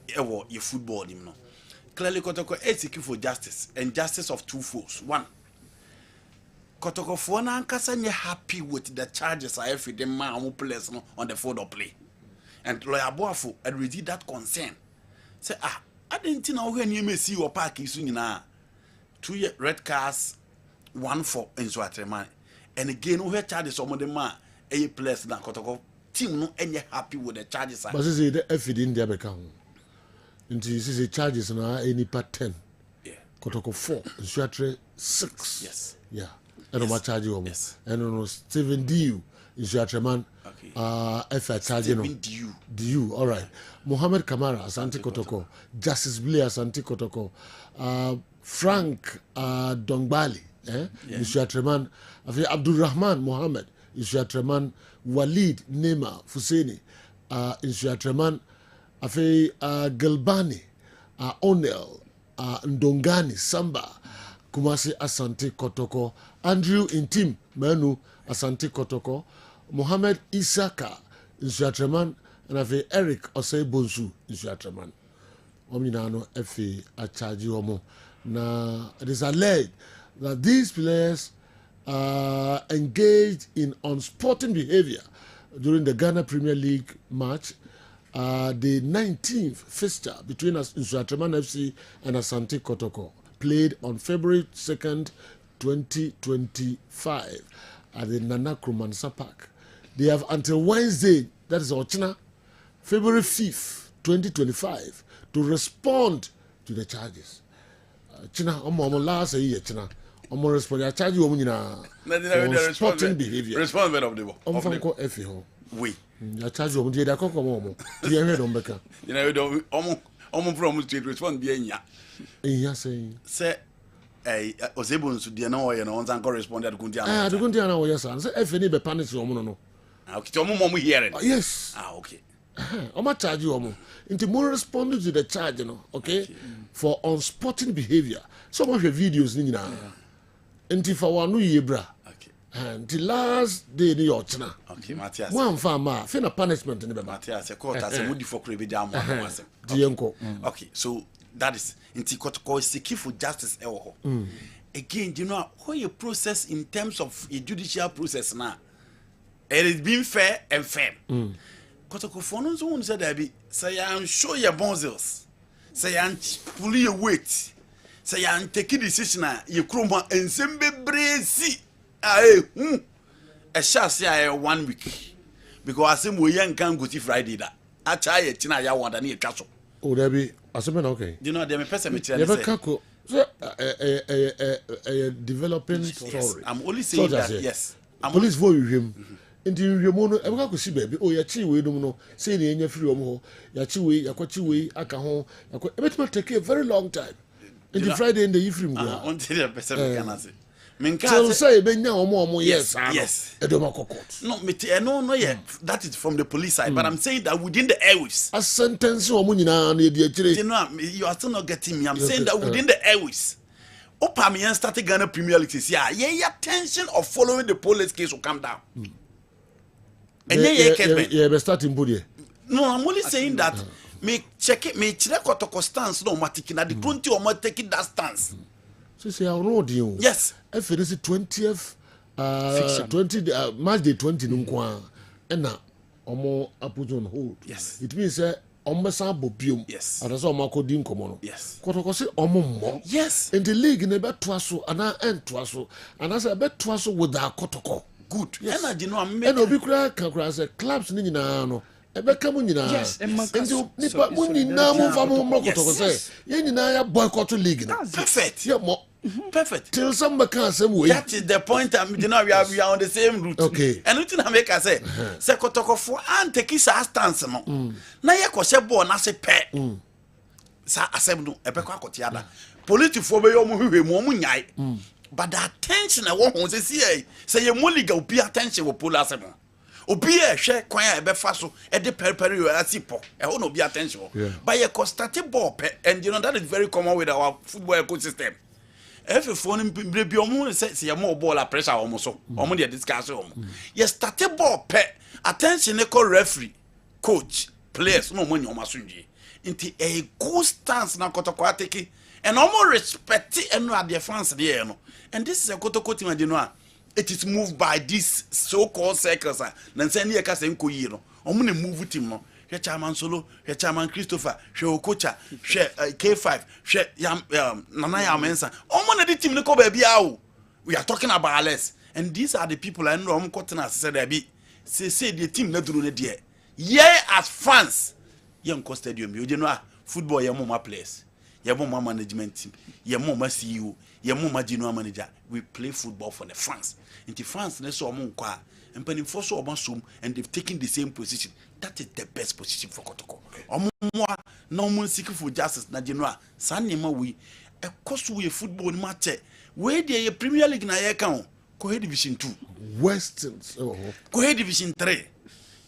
Speaker 11: your football him no. Clearly Kotoko is seeking for justice, and justice of two folds. One, Kotoko for na nkasa nye happy with the charges I have for them man who plays no on the field of play. And lawyer Boafo had read that concern. Say I didn't know when you may see your park is na 2 red cards, 1 for Nswatreman. And again, who had charges some of the man a place na Kotoko team no any happy with the charges.
Speaker 1: But say the F in the account. Into this charges na any part 10.
Speaker 11: Yeah.
Speaker 1: Kotoko 4, Nswatre 6.
Speaker 11: Yes.
Speaker 1: Yeah. And yes. Charge you yes. And no Steven Diu Nswatreman. Okay. F charge no. Diu. All right. Mohammed Kamara Asante Kotoko. Justice Blair Asante Kotoko. Frank Dongbali. Nswatreman. Abdul Rahman Mohammed. Nswatreman. Walid Nema Fuseni. Nswatreman. Galbani. Onel. Ndongani Samba. Kumasi Asante Kotoko. Andrew Intim Manu Asante Kotoko. Mohammed Isaka Nswatreman. And Eric Osei Bonsu Nswatreman. Ominano Efe Achaji Omo. Now, it is alleged that these players engaged in unsporting behavior during the Ghana Premier League match, the 19th fixture between Nswatreman FC and Asante Kotoko, played on February 2nd, 2025 at the Nana Krumansa Park. They have until Wednesday, that is Ochina, February 5th, 2025, to respond to the charges. China, last year, China, respond. I charge you, sporting behavior.
Speaker 11: Respond of the
Speaker 1: we. I charge you, I can't come home. You heard on Becca.
Speaker 11: You know, almost from to respond being ya.
Speaker 1: Yes, say,
Speaker 11: I was able to do no way and on corresponded to Gundiana.
Speaker 1: Ah, the Gundiana, yes, answer. If any be panic, no.
Speaker 11: Okay, mom hearing.
Speaker 1: Yes.
Speaker 11: Okay.
Speaker 1: I'm not charge you into more responding to the charge, okay? For unsporting behavior. Some of your videos, and if I want to yebra, and the last day in your china,
Speaker 11: okay, Matthias,
Speaker 1: one farmer, finna punishment in the
Speaker 11: Matthias, a court as a woody for Cribby down. Okay, so that is in Tikotoko is seeking for justice. Again, you know, how you process in terms of a judicial process now. It is being fair and fair. Kotoko for no so say there be say I'm show your bonzels. Say I'm pull your weight. Say I'm taking decision you kroma ensem bebrezi. A shall say 1 week. Because I we young can go to Friday that. I try it tina ya want any castle.
Speaker 1: Oh there be asem na okay.
Speaker 11: You know there me person me tell
Speaker 1: say. A developing story.
Speaker 11: I'm only saying that yes.
Speaker 1: Police vote him. Into Ramono, I'm going to see baby. Oh, ya chiwe no say the enya free omo. Ya chiwe, ya kwachiwe, aka ho. It might take a very long time. In the Friday in the evening go.
Speaker 11: Until the person can say.
Speaker 1: So say benya omo yes.
Speaker 11: Yes.
Speaker 1: Edoma kokot.
Speaker 11: No yeah. That is from the police side, but I'm saying that within the airwaves.
Speaker 1: A sentence omo nyina na dey akire.
Speaker 11: You are still not getting me. I'm saying that within the airwaves. Opamian started Ghana Premier League this year. Yeah, tension of following the police case will come down. And
Speaker 1: yeah, starting body.
Speaker 11: No, I'm only saying that me check it, me check Kotoko stance no matic na the 20 or more taking that stance.
Speaker 1: So say I road you.
Speaker 11: Yes.
Speaker 1: If it is the 20th 20 March day 20 nkwa na omo aput on hold.
Speaker 11: Yes.
Speaker 1: It means ombesa bobium.
Speaker 11: Yes.
Speaker 1: And so omo akodi nkomo no.
Speaker 11: Yes.
Speaker 1: Kotoko say omo mo.
Speaker 11: Yes.
Speaker 1: In the league ne beto so ana ento so. And say beto so with that Kotoko.
Speaker 11: Good.
Speaker 1: Yes.
Speaker 11: And you know I'm
Speaker 1: making. And obi kura kakura say clubs ni nyina no. Ebeka mu nyina.
Speaker 11: Yes.
Speaker 1: Nti nipa mu nyina mu fa mu Kotoko say. Ye nyina ya boycott league na.
Speaker 11: Perfect.
Speaker 1: Yeah, mo.
Speaker 11: Perfect.
Speaker 1: Till some can say way.
Speaker 11: That is the point. You know we are on the same route.
Speaker 1: Okay.
Speaker 11: And nothing I make I say. Say Kotoko for and take his stance no. Na ye ko se ball na se pe. Sa asem no ebeka akotiada. Politifo be yo mu hwehwe mu nyai. But the attention I want to see say you only go pay attention with pull asem. Obi e hwe kwan e be fa so e de periperi yo asipo. E ho no be attention. But you constant ball pe and you know that is very common with our football ecosystem. Every phone be omo say more ball pressure omo so. Omo dey discuss omo. You start ball pe attention e call referee, coach, players no money omo sunji. Into a good stance na Kotoko take and almost respect and no at the fans there no. And this is a Kotoko team and you know it is moved by this so-called circles. Then send you a case nko yi no. Omo na move team no. She chairman Solo, she chairman Christopher, she Okocha, she K5, she Nana Yamensa. Omo na the team no ko baby awo. We are talking about less. And these are the people I know omo cotton as said be. Say the team na duro ne there. Yeah, as fans. Young stadium you know football your mama players your mama management team your mama CEO your mama general manager we play football for the fans into France na so omo kwa and for so omo and they've taken the same position. That is the best position for Kotoko. Omo na omo seek for justice na general sanema we e cost we football match we dey Premier League na ye kan ko division 2
Speaker 1: Westerns
Speaker 11: ko division 3.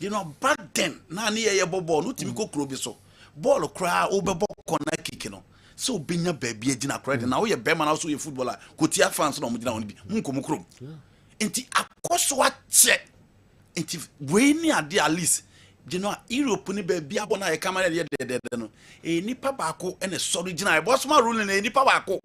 Speaker 11: You know, back then, na ni ye ball no timi ko kro bi so. Ball kra obebo corner kick no. So binya baby agina kra na wo ye be man also ye footballer. Ko tia fans no mo gina won bi. Nko kro. Enti akoso a che. Enti we ni ade at least. You know, Europe ni baby abona ye camera de no. E nipa ba ko ene sorry gina e boss man ruling e nipa ba ko.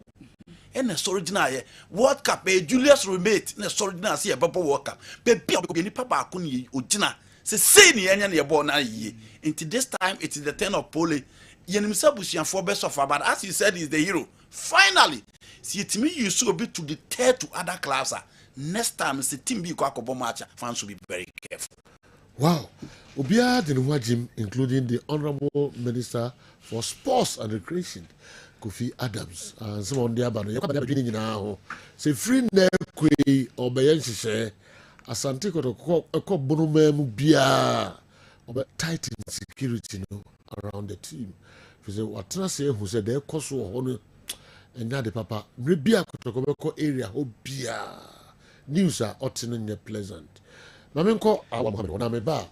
Speaker 11: Ene sorry gina ye World Cup e Julius Remate na sorry gina se ye babo World Cup. Baby obi nipa ba ko ni ogina. Say ni enya na yebo na ye. Until this time it is the turn of Pole. Yenimsa busianfo best of but as he said he's the hero. Finally, see timi you so be to deter to other clubs. Next time see team be ko akobo match fans will be very careful.
Speaker 1: Wow. Obia Dinwajim, including the Honorable Minister for Sports and Recreation, Kofi Adams, and some on the abano. You now say free ne kwe obeyen share. Asante Kotoko eko bonome bia obe tight security no around the team. If say what say who said they cost so no enya de papa rebia Kotoko beko area ho bia news are otino pleasant. Na menko awam na me ba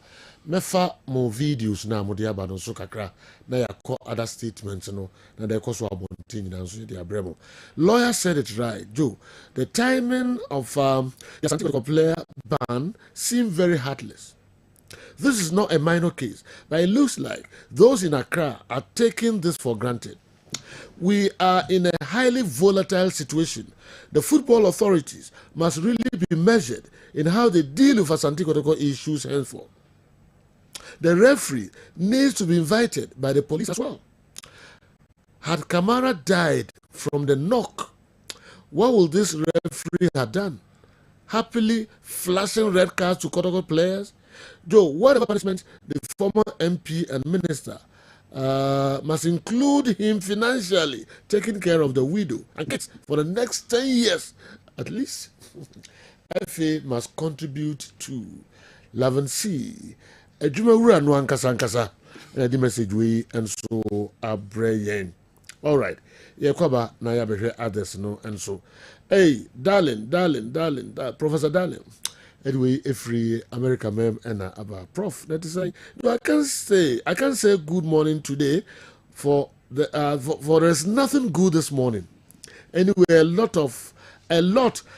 Speaker 1: mefa mo videos na mo de aba no so kakra na yakọ other statements no na de cost so abontin na so de abremo. Lawyer said it right, Joe. The timing of the Asante Kotoko player ban seemed very heartless. This is not a minor case, but it looks like those in Accra are taking this for granted. We are in a highly volatile situation. The football authorities must really be measured in how they deal with Asante Kotoko issues henceforth. the referee needs to be invited by the police as well. Had Kamara died from the knock, what will this referee have done? Happily flashing red cards to Kotoko players? Joe, whatever punishment the former MP and minister must include him financially, taking care of the widow and kids for the next 10 years at least. FA must contribute to Lavency. Ejuma wura no ankasa the message we and so abrayen. All right. Yakwaba na ya behwe others no and so. Hey, darling, Professor Darling. Anyway, every American mem and about Prof. That is like, no, I can't say good morning today for there's nothing good this morning. Anyway, a lot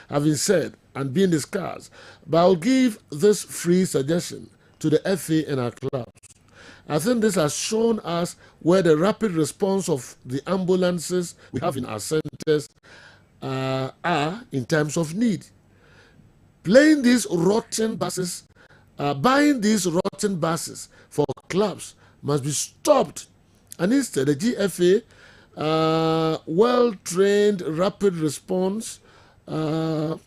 Speaker 1: have been said and being discussed, but I'll give this free suggestion to the FA and our clubs. I think this has shown us where the rapid response of the ambulances we have in our centres are in times of need. Buying these rotten buses for clubs must be stopped. And instead, the GFA, well-trained rapid response, 18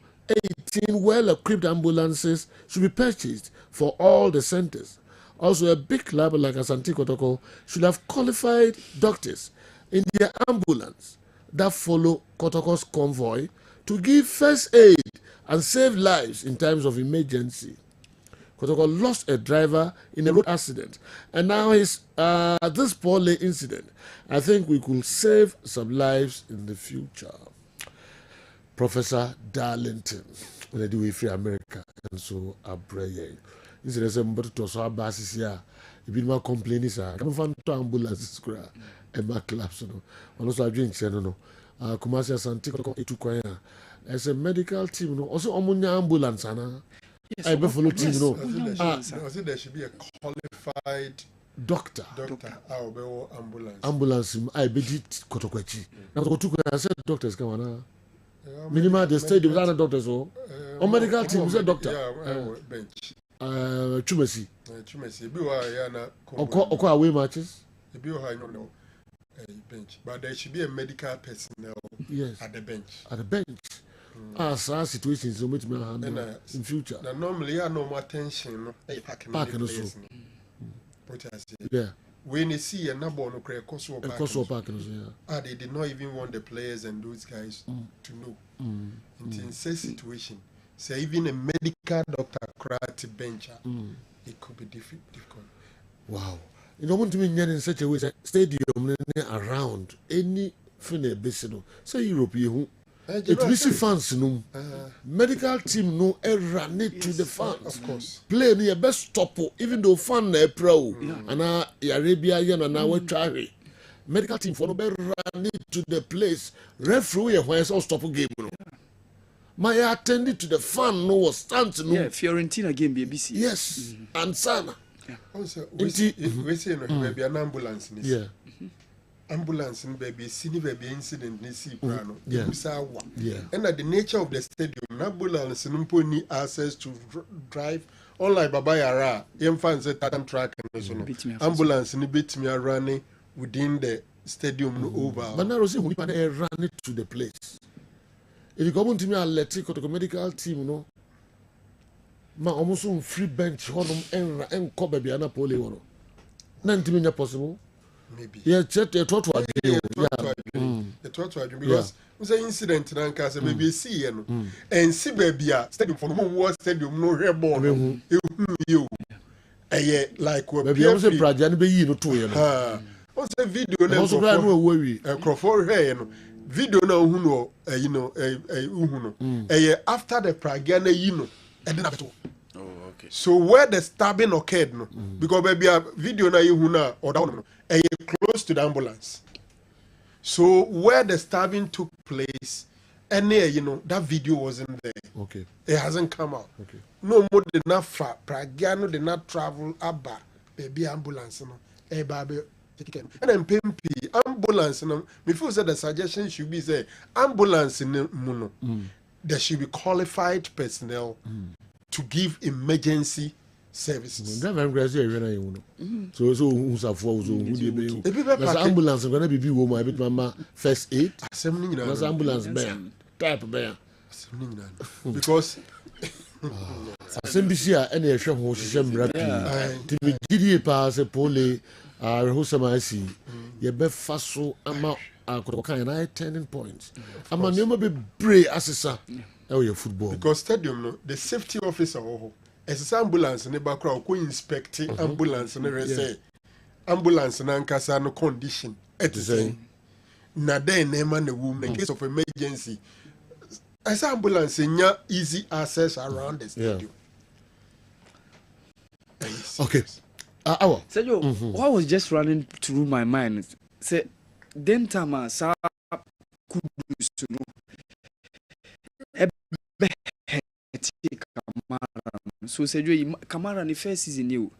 Speaker 1: well-equipped ambulances should be purchased for all the centres. Also, a big club like Asante Kotoko should have qualified doctors in their ambulance that follow Kotoko's convoy to give first aid and save lives in times of emergency. Kotoko lost a driver in a road accident, and now this poorly incident. I think we could save some lives in the future. Professor Darlington, when they do it free America, and so Abreye. Instead of saying, but to so our basis here, if you don't complain, is come from to ambulances, and my clubs, no, and also I drink, no, Kumasi Asante Kotoko etu kwaya. As a medical team, no, also omunya ambulance, ana.
Speaker 12: Yes,
Speaker 1: I be follow team, no.
Speaker 12: I think there should be a qualified
Speaker 1: doctor.
Speaker 12: Ambulance.
Speaker 1: Ambulance, I be did Kotokwechi. Now Kotoko, I said doctors come on. Minimal the stadium, other doctors, oh. On medical team, said doctor.
Speaker 12: Bench.
Speaker 1: Chumesi.
Speaker 12: Be why
Speaker 1: Oko away matches.
Speaker 12: Be why no bench, but there should be a medical personnel at the bench.
Speaker 1: At the bench. Our situations will make me handle in future.
Speaker 12: Normally, I know more attention. Parking also. What I say.
Speaker 1: Yeah.
Speaker 12: When you see a number on a Kosovo
Speaker 1: parking,
Speaker 12: they did not even want the players and those guys to know. In such situation, say even a medical doctor cried bench, it could be difficult.
Speaker 1: Wow. You don't want to be in such a way that stadium around any final basin. Say Europe, it will see fans no. Medical team no run it to the fans.
Speaker 12: Of course.
Speaker 1: Play near best stop even though fan pro and Arabia and now try. Medical team for no be run it to the place. Referee when it's all stop game no. My attended to the fan no was stand no.
Speaker 15: Yeah, Fiorentina game BBC.
Speaker 1: Yes, and Sana.
Speaker 12: Also, we say no be an ambulance.
Speaker 1: Yeah.
Speaker 12: Ambulance in baby, senior baby incident in sea prano.
Speaker 1: Yeah.
Speaker 12: And at the nature of the stadium, ambulance in access to drive. Unlike Baba Yara, fans at Tatam track and so on. Ambulance in bit me running within the stadium over.
Speaker 1: But now we can run it to the place. If you come to me, I'll let you go to the medical team, no. Ma almost on free bench, honum and cover be an apollo. None possible.
Speaker 12: Maybe.
Speaker 1: Yeah, check the total.
Speaker 12: The total because was an incident in Ankasa, maybe see and see baby stadium for no war stadium, no reborn. You like what
Speaker 1: baby also Prajan be you too.
Speaker 12: What's a video also worry a Crawford hair video now who know after the Pragiana and then after. So where the stabbing occurred, no, because maybe a video na you na or down close to the ambulance. So where the stabbing took place, and that video wasn't there.
Speaker 1: Okay.
Speaker 12: It hasn't come out.
Speaker 1: Okay.
Speaker 12: No more than enough Pragiano did not travel abba baby ambulance no. Baby and then PMP ambulance no. Me feel said the suggestion should be say ambulance in muno. There should be qualified personnel to give emergency services.
Speaker 1: So who's a fool? There's ambulance gonna be woman, a bit mama first aid. There's ambulance bear type bear.
Speaker 12: Because
Speaker 1: Assembly any show who sham rapid. To be GDA pass a pole, who see ye be faso ama kind I turning points. Ama never be brave assessor. Oh, your football.
Speaker 12: Because stadium no, the safety officer as ambulance in the background ko inspect ambulance and say ambulance na nkasa no condition na then man the woman in case of emergency as ambulance nya easy access around the stadium.
Speaker 1: Okay.
Speaker 15: Sergio, what was just running through my mind say then time sa kudus no so Sergio Kamara in the first season you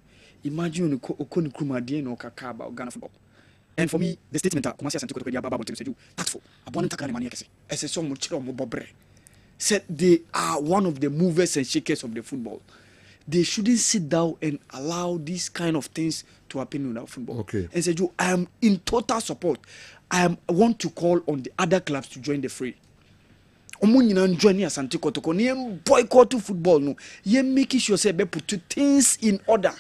Speaker 15: imagine Okoni Krumadi no kaka about Ghana football. And for me, the statement that Kumasi Asante Kotoko Baba Sergio tactful. Abone takana mani kese. Ese so muchiro mo bobre. Said they are one of the movers and shakers of the football. They shouldn't sit down and allow these kind of things to happen in our football.
Speaker 1: Okay.
Speaker 15: And Sergio, I am in total support. I want to call on the other clubs to join the fray. Omunyina joining Asante Kotoko ni boycott football no. Ye making sure say be put things in order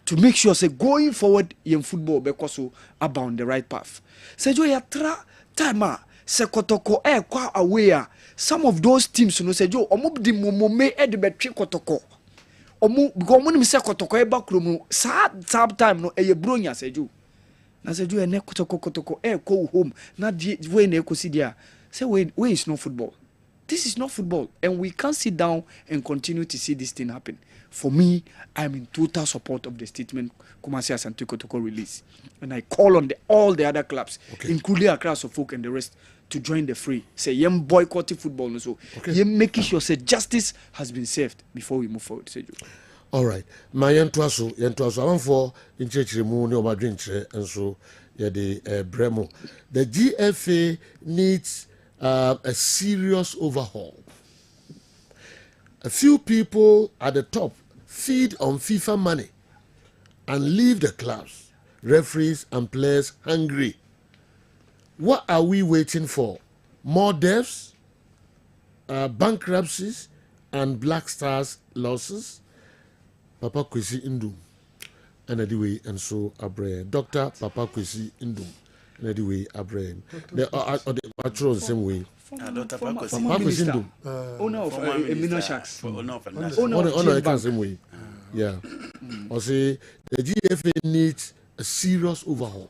Speaker 15: to make sure say going forward in football because so about the right path. Sergio ya tra time se Kotoko kwa away some of those teams no Sergio omo di momome e de betwe Kotoko. Omo because omo ni se Kotoko e ba krom sad time no e bronya Sergio. Na Sergio e Kotoko go home na we na ekosi dia. Say wait is not football. This is not football, and we can't sit down and continue to see this thing happen. For me, I'm in total support of the statement Kumasi Asante Kotoko release, and I call on all the other clubs, including Accra Suffolk and the rest, to join the fray. Say yem boycotting football, so yem making sure say justice has been served before we move forward.
Speaker 1: All right, my yentuaso. I want for in church remove no drink and so yeah the Bremo. The GFA needs a serious overhaul. A few people at the top feed on FIFA money and leave the clubs, referees and players hungry. What are we waiting for? More deaths, bankruptcies, and Black Stars losses? Papa Kwesi Indum, and anyway, and so Abraham. Dr. Papa Kwesi Indum, and anyway, Abraham. They are the same way.
Speaker 11: Dr. Papa
Speaker 1: Kwesi Indum,
Speaker 15: owner of Emina Sharks.
Speaker 1: Owner of same way. Yeah. Or say the GFA needs a serious overhaul.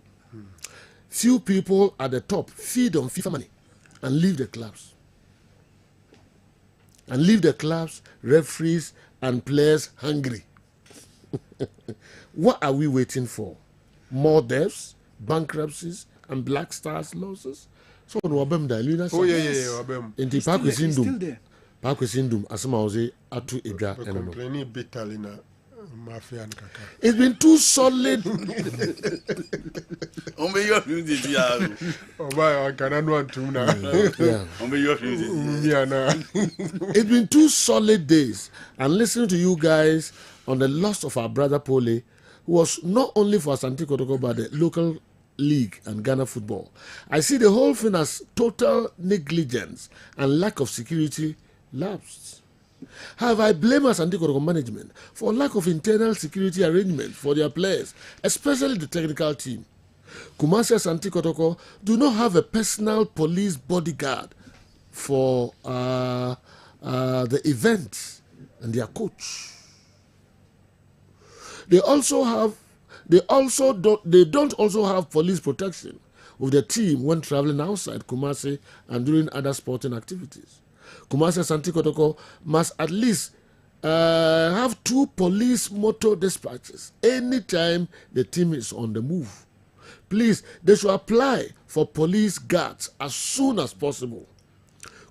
Speaker 1: Few people at the top feed on FIFA money and leave the clubs. And leave the clubs, referees, and players hungry. What are we waiting for? More deaths, bankruptcies, and Black Stars losses? So no abem da Luna.
Speaker 12: Oh yeah.
Speaker 1: In the Park Kwesi Indum, asema oze atu edra eno.
Speaker 12: Complaining bitterly na mafia and kaka.
Speaker 1: It's been too solid.
Speaker 11: Ombe your music ya.
Speaker 12: Oba kana no antum na.
Speaker 1: Yeah.
Speaker 11: Ombe your music.
Speaker 12: Yeah na.
Speaker 1: It's been 2 solid days, and listening to you guys on the loss of our brother Pole, who was not only for Asante Kotoko but the local league and Ghana football. I see the whole thing as total negligence and lack of security lapsed. However, I blame Asante Kotoko management for lack of internal security arrangements for their players, especially the technical team. Kumasi Asante Kotoko do not have a personal police bodyguard for the event and their coach. They don't also have police protection of the team when traveling outside Kumasi and during other sporting activities. Kumasi Asante Kotoko must at least have 2 police motor dispatches anytime the team is on the move. Please, they should apply for police guards as soon as possible.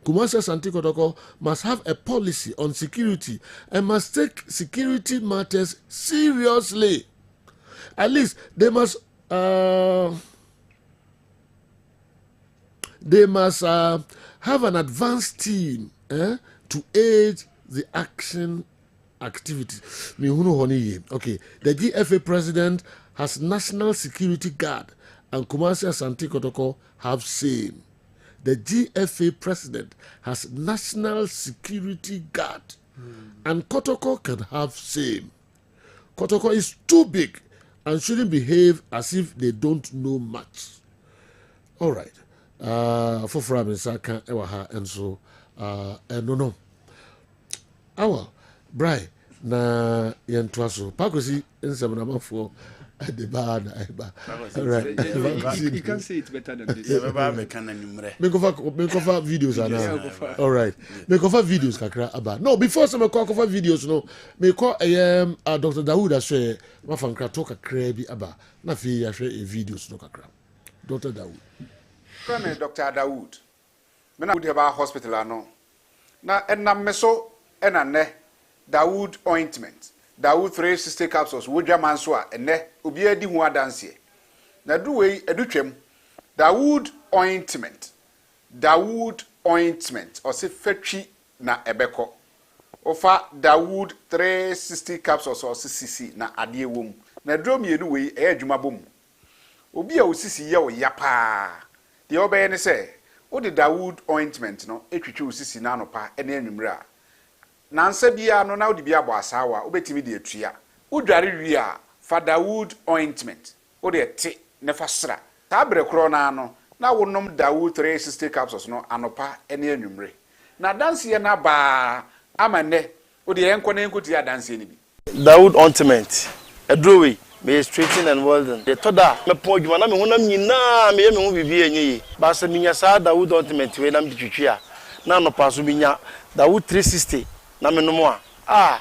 Speaker 1: Kumasi Asante Kotoko must have a policy on security and must take security matters seriously. At least they must have an advanced team to aid the action activities. Okay, the GFA president has National Security Guard and Kumasi Asante Kotoko have same. The GFA president has National Security Guard and Kotoko can have same. Kotoko is too big and shouldn't behave as if they don't know much. All right. For Framisaka Ewaha and so no. Our Bry na Yentwaso. Pakosi in Samanama for the bar. Right.
Speaker 3: You can say it better than this.
Speaker 1: Make of videos now. All right. Make of videos kakra about. No, before some call of videos, no. Make call Dr. Dawood as say Mafankra talk a crabby about. Na fi ya share videos no kakra. Dr. Dawood.
Speaker 17: Kwame Dr. Dawood. Mena would have hospital ano. Na enam meso enane Dawood ointment. Dawood 360 capsules wodwa manso a ene obi adi hu adanse. Na duwe edutwem Dawood ointment. Dawood ointment o se fatwi na ebeko. Ofa Dawood 360 capsules o se sisi na ade wom. Na drom yenu we adwuma bom. Obi a osisi ye o yapa. The obey ne say, o the Dawood ointment no etwitwe osisi na anopa ene anwumre a. Nansa bia no na odi bia bo asawa obetimi de atua. Udware wi a fa Dawood ointment. O de te ne fa sra. Ta bre kro na no na wonom Dawood 360 capsules no anopa ene anwumre. Na danse ye na ba amane o de enkone enkotu ya danse ni bi.
Speaker 18: Dawood ointment. Edrowe me straighten and well done. The toda me po djuma na me honam nyina me ye me ho bibi enye ba se minya sa Dawood ointment we na me twitwi a na no paso minya Dawood 360 na me no mo a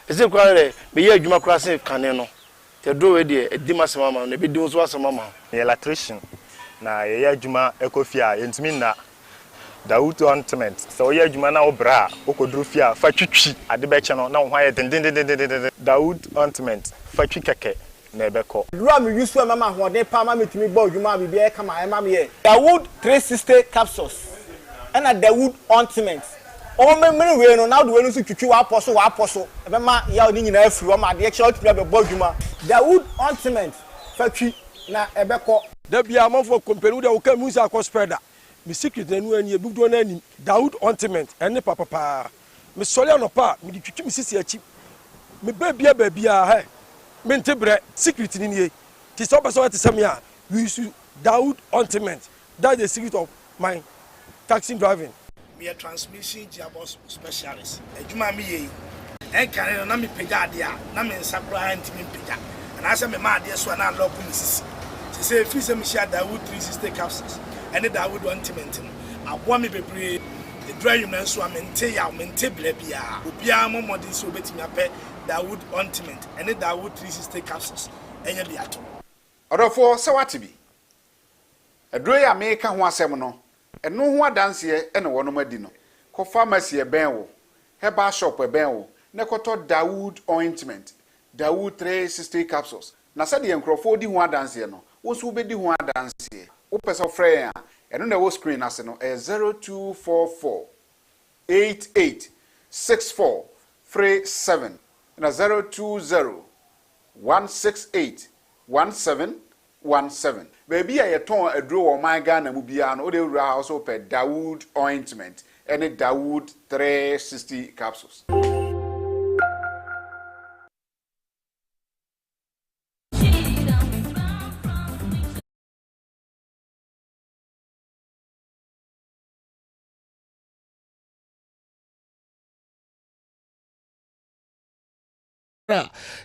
Speaker 18: ese kwa re me ye adwuma kra se kane no te do we de edi masema ma no be di so asema ma
Speaker 19: ye electrician na ye adwuma ekofia ye ntimi na Dawood ointment so ye adwuma na obra okodru fia fa twitwi ade be che no na ho aye den Dawood ointment fa twi keke na ebeko
Speaker 20: lua me yusu mama hode pa ma metimi gba odwuma bibi e kama e ma me ye Dawood 360 capsules and a Dawood ointment o me mene we no na do we no so twitwi wa aposo e be ma ya oni nyina afiri o ma de che otumi be gba odwuma Dawood ointment fa twi na ebeko
Speaker 21: da bia amafo company da wo ka musa akọ spreader mi secret na nu ani ebudo na ani Dawood ointment ene papa mi sole anopa mi di twitwi mi sisi achi mi babia he mentebre secret ni nie ti so person ti say me a we use Dawood ointment. That's the secret of my taxi driving.
Speaker 22: Me a transmission gearbox specialist ejuma me ye en kan na me pega de a na me nsakura antimi pega and I say me ma de so na lock me sisi say fi say me share Dawood 360 capsules and Dawood ointment abo me bebre the dry you na so amente ya mente bla bia obia mo modern so betimi apɛ Dawood ointment and Dawood 360 capsules enya bi ato
Speaker 17: odofo se wate bi aduro ya me ka ho asɛm no eno ho adanse ene wono madi no ko pharmacy e ben wo herbal shop e ben wo ne koto Dawood ointment Dawood 360 capsules na se de enkrofo di ho adanse no wo so be di ho adanse wo pese frɛ ya eno na wo screen ase no 0244 88 64 37 na 020 168 1717 baby a yeton aduro wo man Ghana mu bia no o de wura also pe Dawood ointment and Dawood 360 capsules.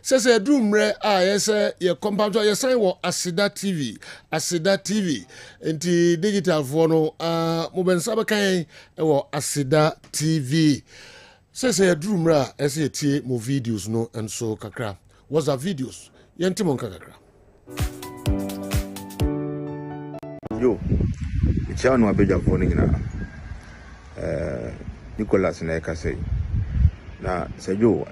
Speaker 1: Say drumre yes ye compound ye sign wo Asida TV enti digital for no mo ben sabakan e wo Asida TV say drumre ye tie mo videos no and so kakra was the videos yenti mon kakra
Speaker 23: yo icha no abeja for ni na Nicholas na ka say na say yo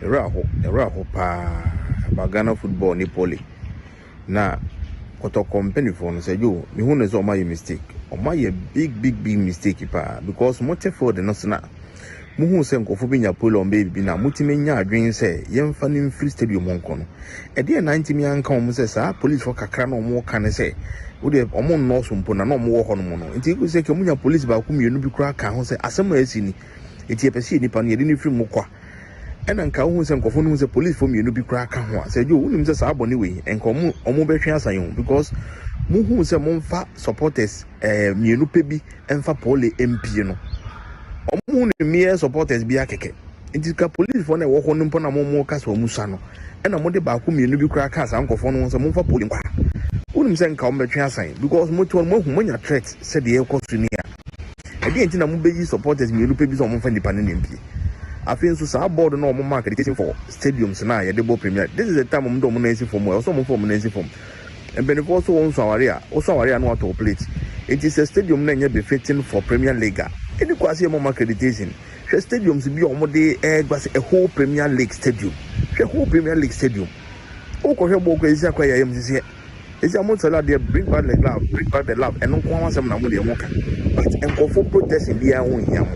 Speaker 23: Eraho pa Ghana football ni poli na koto company for no say yo me hu no so my mistake o my big mistake pa because Midfield no na muhu se nkofo bi nya polo on baby na mutime nya adwen se yemfa no free stadium onko no e de 90 mi anka om se sa police for kakra no mo ka ne se wo de omo no so mpo na no mo wo ho no no nti ku se ke munya police ba ku mienu bi kura ka ho se asem asi ni enti e pese nipa no ye de ni free mo kwa ena nka wo se nkofo no se police for mienu bi kura ka ho se jo wonim se sa abone we enka omo be hwe asan because muhu se momfa supporters mienu pe bi emfa pole MP no omo ne mere supporters bi akeke nti ka police for na wo ho no mpo na mo ka so musa no ena mo de ba ku mienu bi kura ka sa nkofo no se momfa pole kwa unim se nka ombe twa asan because mo to mo hu mo nya threat se de e koso ni a e de nti na mo be yi supporters mienu pe bi so momfa nipa ne MP afin so sa board no mo mark accreditation for stadiums na ye de bo premier this is the time mo do mo na esi form we so mo form na esi form and benefit so on Sawaria no to plate it is a stadium na nya befitting for Premier League any kwase mo accreditation the stadiums bi o mo de a whole Premier League stadium the whole Premier League stadium o ko hwebo ko esi akwa yam sisi esi amo sala de bring back the love and no kwa wasem na mo de mo ka but enko protest bi a won yam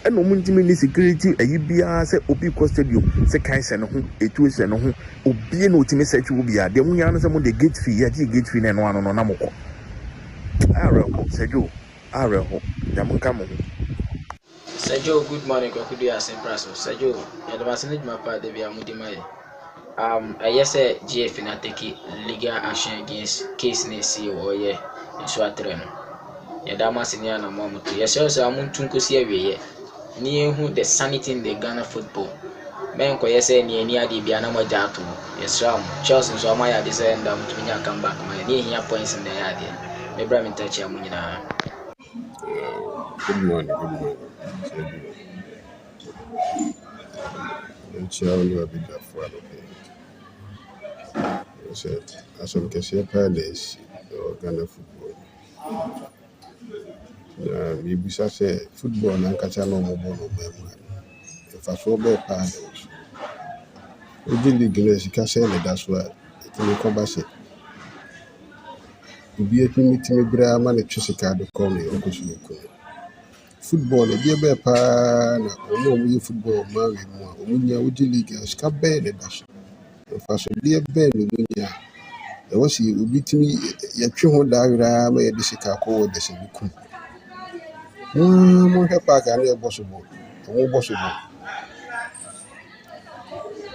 Speaker 23: eno muntimi ni security ayi bia se obi ko stadium se kan se no ho etu se no ho obi na otimi search wo bia de munya no se mo de gate fee ya gate fee na no ano no na moko Sejo are ho ya munka mo
Speaker 4: Sejo good morning ko kudu ya sempraso Sejo ya de basene djuma pa de bia mudi mai I say GF na take legal action against case ne si o ye nso atre no ya da masini na mo mutu ya se so amuntu nkosi awiye ni who the sanity in the Ghana football. Men ko yese ni ani ade bia na mo jato. Yes ram. Chelsea so ma ya de say ndam to nya come back ma ni hia points in the yard. Me bra me touch am nyina.
Speaker 5: Good morning. You a bit of fun, okay. You said, as some Kessben palace or Ghana football. You say football and catch no more if I saw better palace. Negligence, you can say that's why it will come back. You be a meeting me, Brahma, and Chessica, the corner, or football, a dear bear pan, or football, marry more, Negligence, can bear the dash. If I should be a bear, there was you beat me, your true diagram, a Desica, the same. More back and possible. More possible.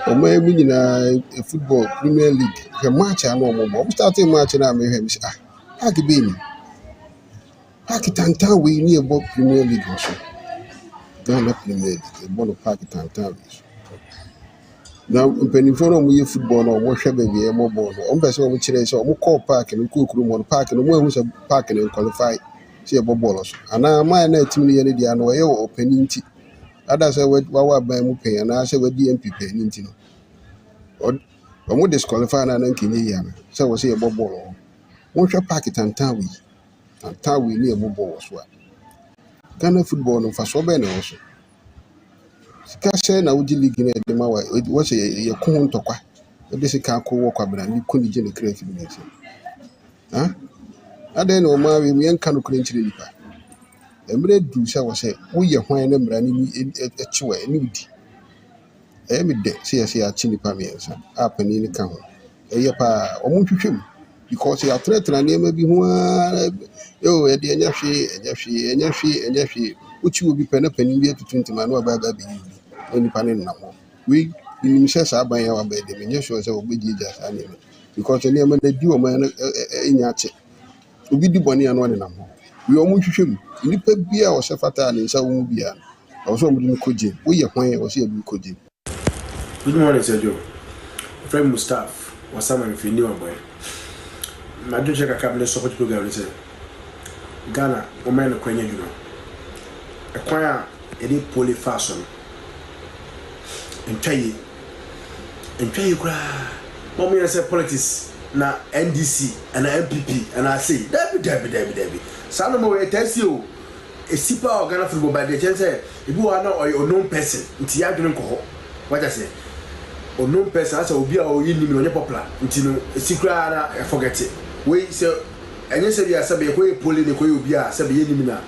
Speaker 5: Or maybe in a football Premier League, a match I know more. Starting match and I may have Park Baby. Park it and town we near about Premier League also. Ghana Premier League, a ball of Park it and town. Now, penny for me football or more shabby, a more ball. On person which is or more call park and cook room on park and the one who's a parking and qualify. See about ballers. And I might not tell me any day and way or penny. Others say what buy mu pay and I say what DMP pay nintino. Or mo disqualify na nkinye ya. So we say about ball. One shot packet and tawi. And tawi near ball was what. Ghana football no for so ben also. Sika say na udi league na de ma wa it was a kon tokwa. E dey sika ko work abra ni koni je ne create ni nti. Ha? Ade no ma we me nka no kure nchire nipa. Emre du sha wo say wo ye hwan na mra ni echiwa ni udi. Me de say a chini pa me ensa apani ni ka ho eye pa omuntwetwem because ya tretra na ma bi ho yo e de anya hwe uchi obi pa na pani bi atutunti ma na ba bi oni pa ne na ho we ni se sa ban ya wa ba de me nye sure say obeji ja sa ne because ne ma na di o ma enya che obi di boni ya no ne na ho we omuntwetwem ni pa bia o se fata ne nsa wo mu bia o so mu di koje wo ye hwan o se ebi koje.
Speaker 7: Good morning, Sergio. Friend Mustaf was someone if you knew a boy. My don't check a cabinet support program. Ghana, woman, a Quenya, you know. Acquire a deep poly fashion. And try you cry. Mommy, I say politics, na NDC and MPP, and I say, Debbie. Salomon, tells you a super of Ghana football by the chance. If you are not or known person, it's your drink. What I say. Or no person as will be our union popular until secret I forget it. We say, and you say, you are sabi a way pulling the way you be a sabi enimina.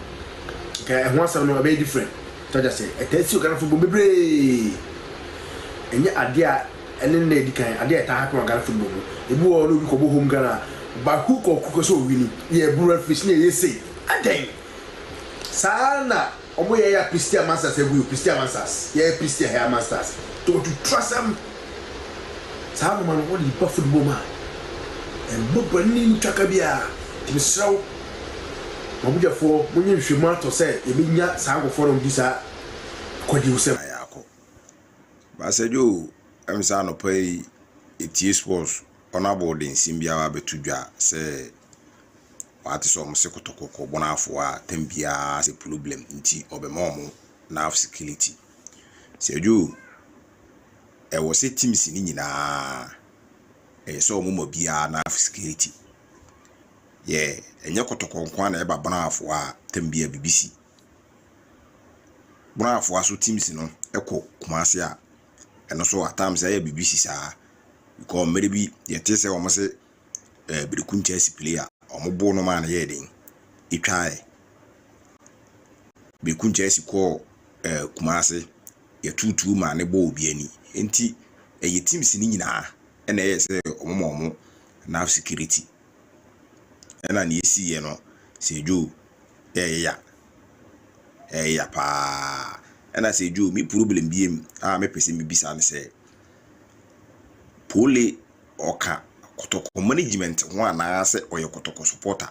Speaker 7: Okay, and once I'm very different. Toja say etesi Ghana football bebre enye ade a ene na edikan ade eta happen Ghana football ebu o no bi ko bo home Ghana ba who ko so wini ye buru fish na ye say aden sana omo ye ya Christian Masters ebu Christian Masters ye Christian Hair Masters to trust them sa no man wo di pa football ma en bo bani ntaka bia timsraw mabuja fo munye hwema to say e binya sa agofo no disa kwadi usem ayako ba sejo emsa no pay etie sports honorable den simbia wa betudwa say wati so mo se Kotoko ko bona afo a tambia se problem nti obemo na of security sejo e wo se teams ni nyina e so mo bia na of security enye Kotoko nkwa na eba bona afo a tambia BBC bona afo aso teams no ekọ Kumasi a eno so at times ya BBC sa because maybe yete se o mo se berekuncha si player omobo no man ye den itwae berekuncha si ko Kumasi ye tutu ma ne bo obi ani enti ye teams ni nyina na ye se omomo na security ena ni esi ye no se jo ya pa ena se jo mi problem biem me pese mi bisa ne se pole oka Kotoko management ho ana se oye Kotoko supporter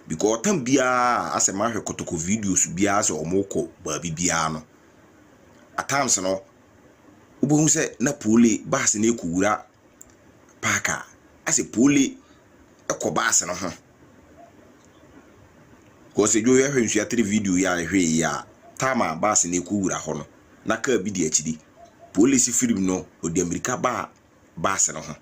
Speaker 7: because tam bia ase ma hwe Kotoko videos bia se omoko ba bibia no at times no ubo se na pole bass na ekuwura paka ase pole ekobase no ho ko se jo ye hwensu ya 3 video ya hwe ya tama bass na ekuwura ho no na ka bi di akidi police film no odi America bass no ho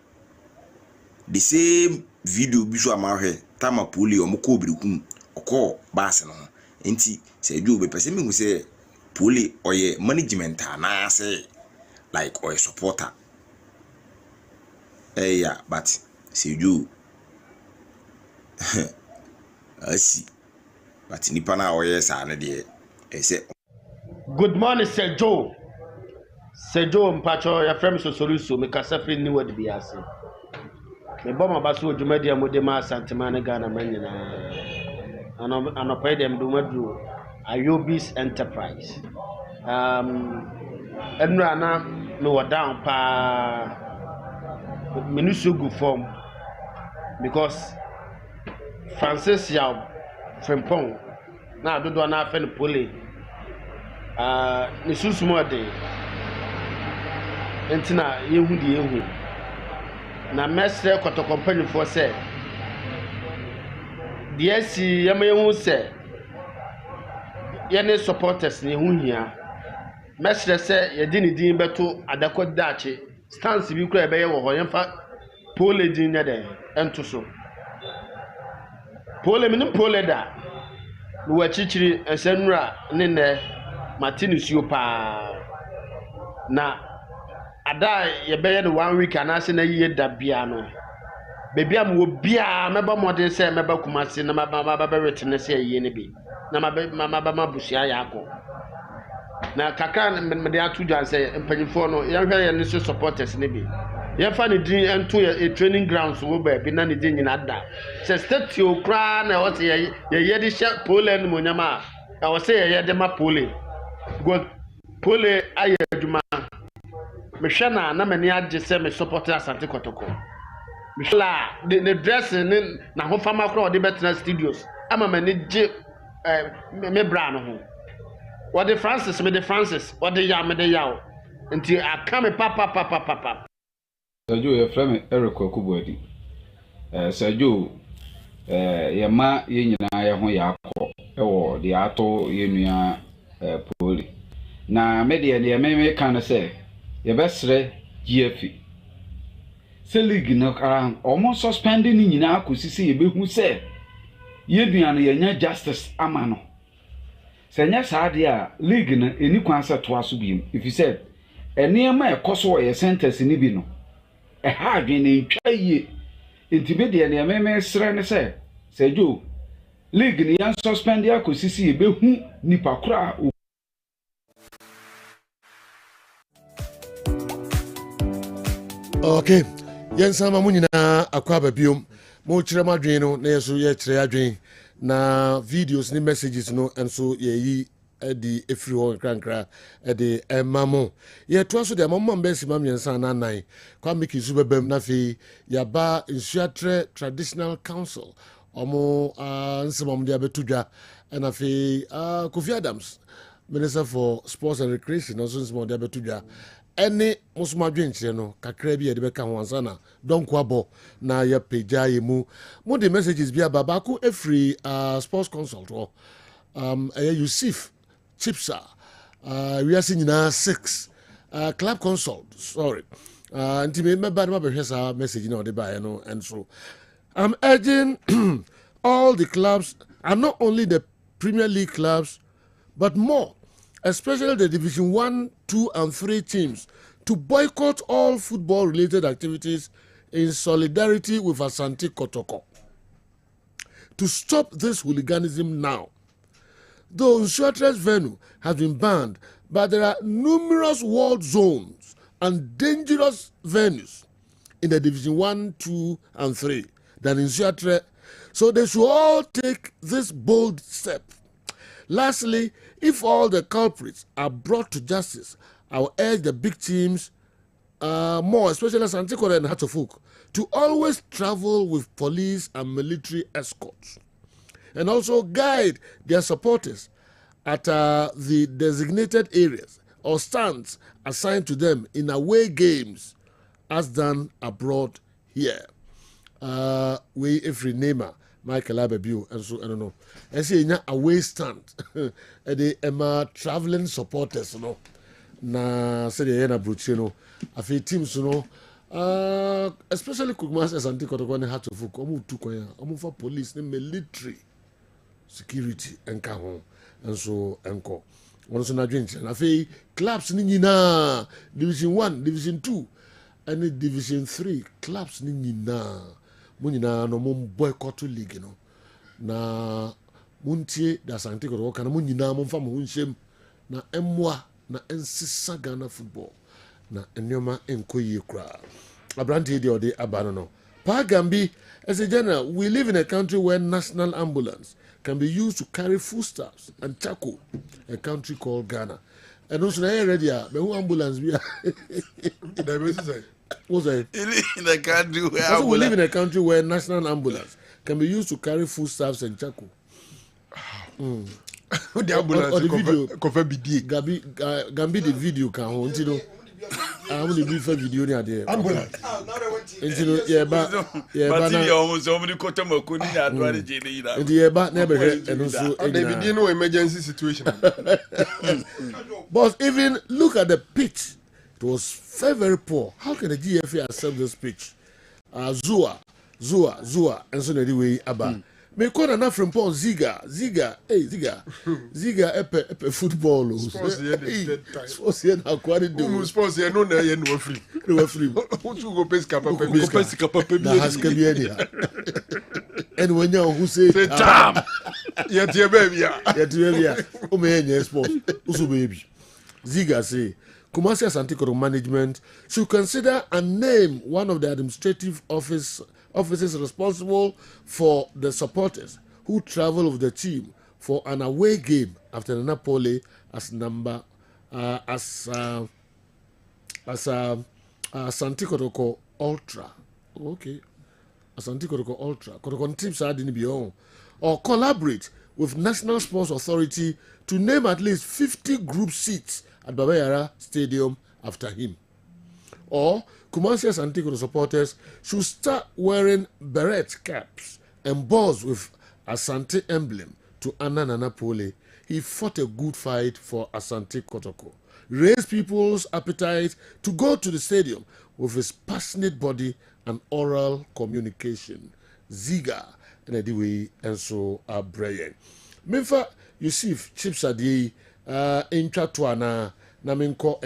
Speaker 7: the same video bi so amahwe tama pole omko obirikun okọ bass no ho enti se jo be pese mi hu se pole oye management na say like oye supporter yeah but se jo asi but nipa na oye sa ne de say
Speaker 6: good morning Sir Joe mpacho ya frame so solution me kasa free ni word bi ase me boma baso odwumadi amode ma Asante man Ghana man nyina ano pay dem do madru Ayobis Enterprise enra na me wa down pa minusugu form because Francis Yaw Frempong na dodo na afen pole ni susumo de entina yehu di yehu na mesre Kotoko company for say DSC yehu say yene supporters ni hu hia mesre say ye di ni din beto adakodache stance bi kura ebe ye wo ho yemfa pole din ne de ento so pole minim pole da no wachichiri ensenura ne ne Martinus yopa na ada ye be ye 1 week anase na ye da bia no bebi am wo bia meba modern say meba Kumasi na maba be retene say ye ne bi na maba mabusia ya akọ na kakra me de atu jan say empanyifo no ye hwe ye ne so supporters ne bi ye fa ne din ento ye training grounds wo ba bi na ne din nyina da say state okra na wo say ye de sha Poland mo nyama na wo say ye de ma Poland go pole aye adwuma me hwe na mani age say me support Asante Kotoko me hla the dress na ho fama kro de betna studios ama mani je me bra no ho what the Francis me the Francis what the ya me the yaw nti aka me papa
Speaker 8: Sajo ye frame Eric Okubuadi Sajo ye ma ye nyina ye ho ya akọ ewo de ato ye nua poli na media de me kan say ye besre GFI se league no kara almost suspending ni nyina akosisi ye behu say ye duane ye nya justice amano se nya saade a league no eni kwan se to aso biem if you said eniema ekoso ye sentence ni bi no ha adwene ntwa ye intimidate ne me sre ne se jo league ni yan suspend akosisi ye behu nipa kura
Speaker 1: Okay, yensama mu nyinaa akwa babiom. Mo kyerɛ madwen no na yeso ye kyerɛ adwen na videos ni messages no enso ye yi edi efiri ho krankra edi emamo. Ye to aso de mamma mbesi mam yensa na nan. Kwa miki zu bebem na fi yaba Nsuatre Traditional Council. Omo nsema mde abetudwa na fi Kofi Adams, Minister for Sports and Recreation, also nsema mde abetudwa. Any musuma dwenkyere no kakra bi yede beka ho ansana donko abo na ya peja yemu mo the messages bi ababa ko every sports consult Yusuf Chipsa we are seeing now 6 club consult sorry nti me meba na behwe sa message na ode ba no and so I'm urging all the clubs and not only the Premier League clubs but more, especially the Division 1, 2, and 3 teams, to boycott all football-related activities in solidarity with Asante Kotoko. To stop this hooliganism now. Though Nsuatre's venue has been banned, but there are numerous walled zones and dangerous venues in the Division 1, 2, and 3 than in Nsuatre, so they should all take this bold step. Lastly, if all the culprits are brought to justice, I will urge the big teams, more especially Asante Kotoko and Hatofuk, to always travel with police and military escorts, and also guide their supporters at the designated areas or stands assigned to them in away games, as done abroad here. We every namer. Michael Abebu and so I don't know. I say in a away stand. The traveling supporters, you know. Na say the na bruchino. A few teams, you know. Especially Kugmas Asante Kotoko and Hatofuk. Omu tukoya. Omu for police, the military security and kahon and so enko. One so na drink. Na fe clubs ni na Division 1, Division 2, and Division 3 clubs ni na. Munina no mum boycott league no na muntie da Asante Kotoko kana munina mumfa mo nshem na emwa na ensisa Ghana football na enyoma enkoyie kra abrante de ode abano no pa Gambi. As a general, we live in a country where national ambulance can be used to carry foodstuffs and charcoal, a country called Ghana. And also na ready but who ambulance be what's that?
Speaker 11: In a country where
Speaker 1: we live in a country where national ambulance can be used to carry foodstuffs and charcoal.
Speaker 12: The ambulance
Speaker 1: or the video
Speaker 12: Gambi
Speaker 1: the video can hold, you know. I want to be for video near there. Ambulance.
Speaker 11: But you almost so many cotton couldn't advantage in
Speaker 1: the back never and also
Speaker 12: they no emergency situation.
Speaker 1: But even look at the pitch. It was very, very poor. How can the GFA accept this pitch? Zua, and so anyway, Abba. Me call an from Paul Ziga, Epe football. Sports here, how quite do.
Speaker 12: Sports here, no, no, free.
Speaker 1: No, free.
Speaker 12: Who go pesca,
Speaker 1: and when you who say,
Speaker 12: damn, yet, baby,
Speaker 1: oh, man, sports, also baby. Ziga say, Kumasi Asante Kotoko management should consider and name one of the administrative offices responsible for the supporters who travel with the team for an away game after the Napoli as Asante Kotoko Ultra. Okay. Asante Kotoko Ultra. Kotoko teams are in beyond. Or collaborate with National Sports Authority to name at least 50 group seats at Babayara Stadium after him. Or Kumasi Asante Kotoko supporters should start wearing beret caps and balls with Asante emblem to honor Nana Pole. He fought a good fight for Asante Kotoko. Raise people's appetite to go to the stadium with his passionate body and oral communication. Ziga and anyway and so Brian. Memfa Yusuf Chipsadi intwa to ana na menko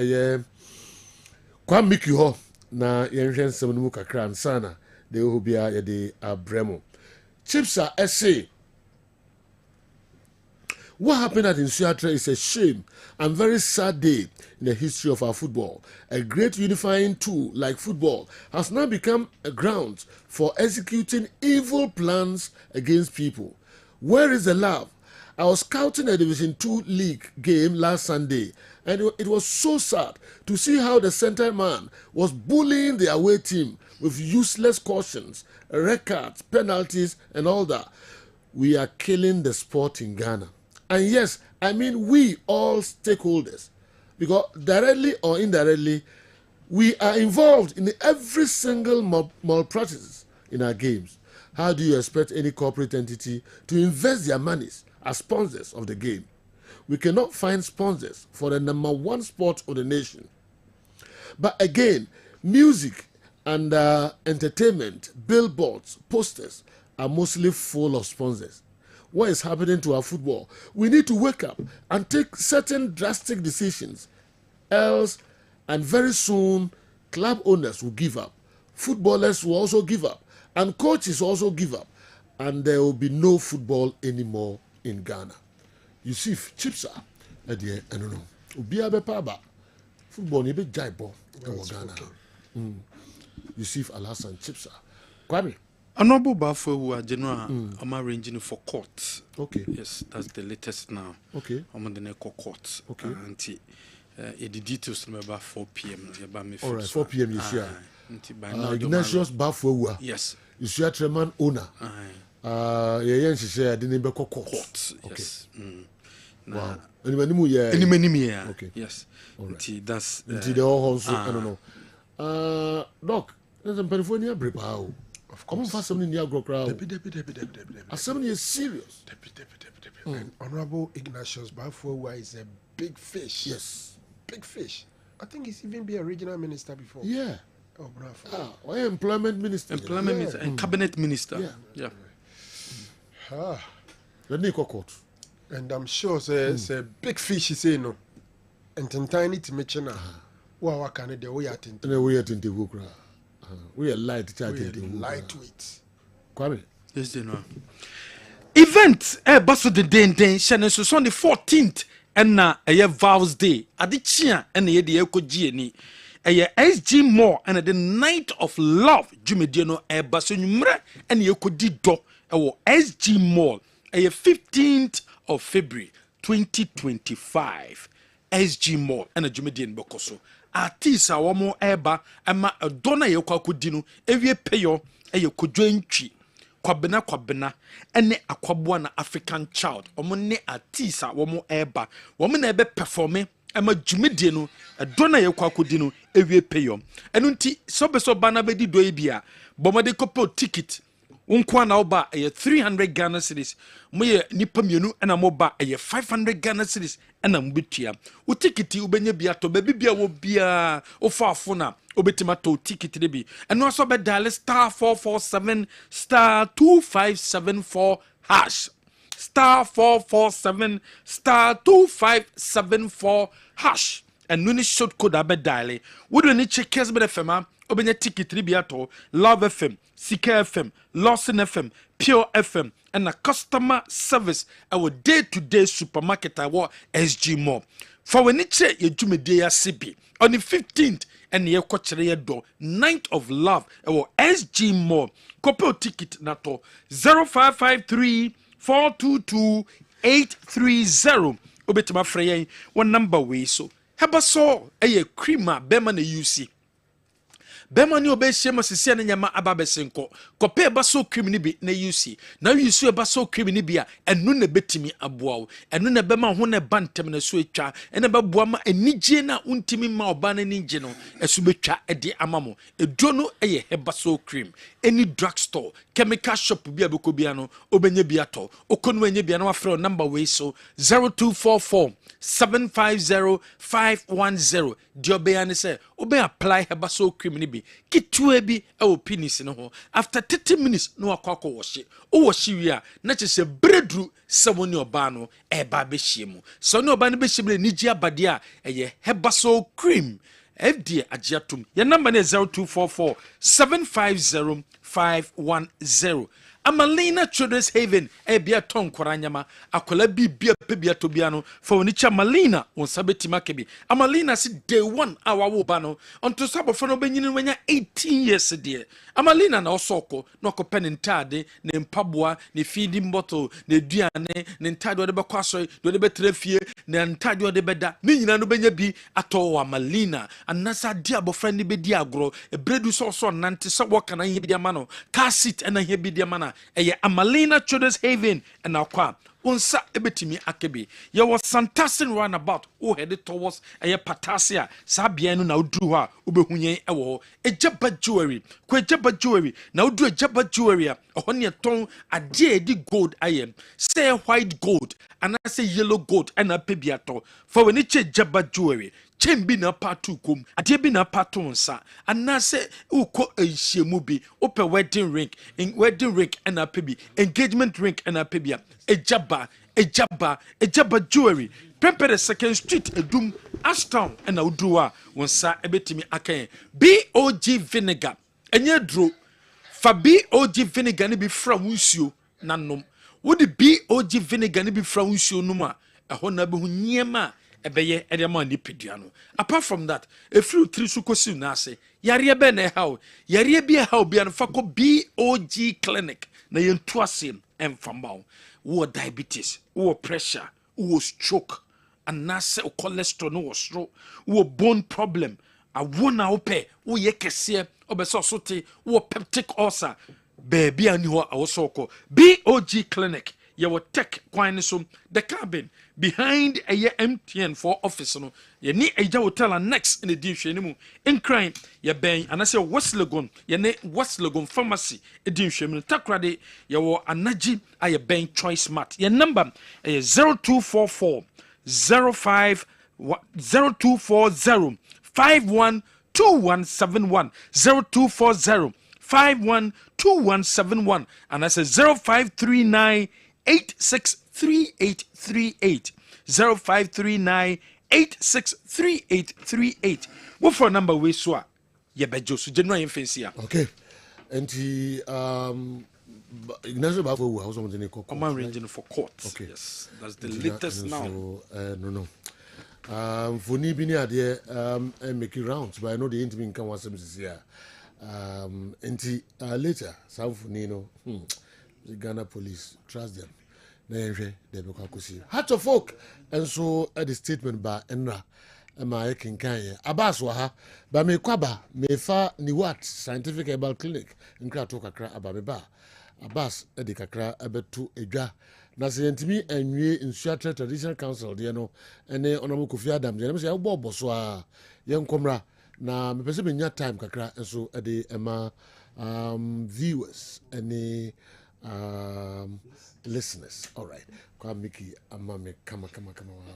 Speaker 1: kwa miki ho na yenhwe nsem no kakra ansana de ohobia ye de abremo Chipsa essay What happened at Insuatra is a shame and very sad day in the history of our football. A great unifying tool like football has now become a ground for executing evil plans against people. Where is the love? I was scouting a Division 2 league game last Sunday, and it was so sad to see how the center man was bullying the away team with useless cautions, red cards, penalties, and all that. We are killing the sport in Ghana. And yes, I mean we all stakeholders, because directly or indirectly, we are involved in every single malpractice in our games. How do you expect any corporate entity to invest their monies as sponsors of the game? We cannot find sponsors for the number one sport of the nation. But again, music and entertainment, billboards, posters are mostly full of sponsors. What is happening to our football? We need to wake up and take certain drastic decisions. Else, and very soon, club owners will give up. Footballers will also give up. And coaches also give up. And there will be no football anymore in Ghana. You see, Chipsa, I don't know. Ubia Bepaba. Football, you be jaibo in Ghana. Yusuf Alhassan Chipsa. Kwame.
Speaker 9: Honorable Bafo who are general I'm arranging for court.
Speaker 1: Okay.
Speaker 9: Yes, that's the latest now.
Speaker 1: Okay.
Speaker 9: I'm on the neck of court.
Speaker 1: Okay.
Speaker 9: The details about 4 p.m.
Speaker 1: All right, 4 p.m. you share.
Speaker 9: Ignatius
Speaker 1: Bafo.
Speaker 9: Yes.
Speaker 1: You share Treman owner. Yeah, she share the neighbor court.
Speaker 9: Yes.
Speaker 1: Wow. Yeah. Okay.
Speaker 9: Yes.
Speaker 1: All right.
Speaker 9: That's
Speaker 1: the whole also. I don't know. Doc, there's a California prepare. Of course. For something near crowd. Something is serious.
Speaker 12: And Honorable Ignatius Bafo is a big fish.
Speaker 1: Yes.
Speaker 12: Big fish. I think he's even been a regional minister before.
Speaker 1: Yeah.
Speaker 12: Oh, bravo.
Speaker 1: Employment minister.
Speaker 9: Employment minister and cabinet minister. Yeah.
Speaker 12: And I'm sure it's a big fish, you say, no. And tiny to mention, what can it do? We are
Speaker 1: we are lightweight. Kwame.
Speaker 9: Yes, they know. Event basso the day Shannon so on the 14th and na a vows day adichia and the eko gni a SG more and the night of love jumediano basso numre and yeko dido SG more a 15th of February 2025 SG more and a jumedian bokoso artist awamo eba ama dona yeko akudinu ewie peyo kodwantwi kwabena ene akwabua na African child omo ne artist awamo eba womo na ebe performe ama dwumedie no dona yeko akudinu ewie peyo enu nti sobeso bana bedi do ebia bomade kopo ticket unkwa na oba 300 Ghana cedis moye nipa mienu na moba 500 Ghana cedis na mbetua o ticket ubenya bia to ba bibia wo bia ofafo na obetima to ticket de bi eno aso be dial star 447 star 2574 hash star 447 star 2574 hash enu ni short code abe dial wo do ni check Kessben FM obenya ticket de bia to Love FM Sika FM, Lawson FM, Pure FM, and a customer service our day-to-day supermarket our SG Mall. For when it's a Jumedea CB on the 15th and the Ekocharea door, Night of Love our SG Mall. Copy ticket nato 0553 422 830. Obetima Freya, one number way so. Habaso, a creamer, Beman UC. Bema ni obehye masisi na nyama ababesenko kope baso krimi ni bi na yusi na yusi e baso krimi ni bi a enu na betimi aboawo enu na bema ho na bantem na so etwa ene beboa ma enigye na untimi ma oba na nigye no esu betwa ede amamo edo no eye hebaso cream any drugstore chemical shop bi abeko bia no obenye bia to okonu enye bia na wafre number we so 0244 750-510 Diobe ne say obe apply hebaso cream ni bi kitue bi e o penis no ho after 30 minutes no akwa wash o wash wi a na chese bredru sewoni oba no e ba be hie mu so ne oba ne be hie bre ni ji abade a eye hebaso cream FD agiatum. Your number is 0244 750 510. Amalina Children's Haven, Ebia Tom Koranyama, Akola Bia Pebia Tobiano, for Nicha Malina, on Sabeti Makebi. Amalina said day 1 hour wobano, unto Sabofono Benin when you're 18 years a day. Amalina na osoko, no pen and tade, ne pabwa, ne feeding bottle, ne diane, ne tado de bakwaso, do the better fear, ne antadio de beda, Nina no benyabi, ato Amalina, and Nasa diabo friendly bediagro, a bredus also nanti so walk and I hear mano, car seat and I hear mana. Eye Amalina Children's Haven and Aqua. Unsa ebetimi akebe. Ye was fantastic runabout who headed towards a patasia. Sabiano now drew her ubehunye ewo. A jabba jewelry. Jabba jewelry. Now do a jabba jewelry. A honey tongue a JD gold I am. Say white gold and I say yellow gold and a pebiato. For when it's jabba jewelry. Chembi na patu kum, adebi na patu nsa, anase uko mubi, ope wedding ring and a pebi, engagement ring and a pebia, ejaba jewelry, Pempere Second Street, edum, Ashtown and Audua, onsa ebetimi akaye, BOG vinegar, enye dro, fa BOG vinegar ni bi fra wunsio nanom, wodi BOG vinegar ni bi fra wunsio numa, ehona be hunyema, ebeye edema ni pediano. Apart from that, a few three sukosi na se yare be na how yare bi how bi an fako BOG clinic na yentuase emfamao wo diabetes wo pressure wo stroke and na se cholesterol no wo wo bone problem a wona ope wo yekese obeso sote wo peptic ulcer baby ani ho awosoko BOG clinic ye will take quine so the cabin behind a MTN for office no ye ni eja hotel and next in the division mu in crime ye ben and I say West Legon ye ne West Legon pharmacy edition mu takrade ye wo anaji aye ben choice mart ye number 0244 05 0240 512171 0240 512171 and I say 0539 863838 0539 863838. What for number we saw? Ye bejo so January fancy.
Speaker 1: Okay. And Ignacio Bafo was on the
Speaker 9: command region for court.
Speaker 1: Okay.
Speaker 9: Yes. That's the latest now.
Speaker 1: No. For ni bini ade making rounds, but I know the intimate can was some here. Later, some for Nino. The Ghana police trust them. They Heart of folk, and so at the statement by Enra and my king Kanye. Abbas waha, but me kwaba, me fa ni what scientific herbal clinic in Kratoka Kra Ababa. Abbas Edikakra abetu eja. Nasi entimi enye in Suatra Traditional Council, diano, and ne onamu Kofi Adams. Let me say, Bobo so young comra. Na me pese be nya time kakra, and so at the Emma viewers and the listeners. All right. Kwamiki amame kama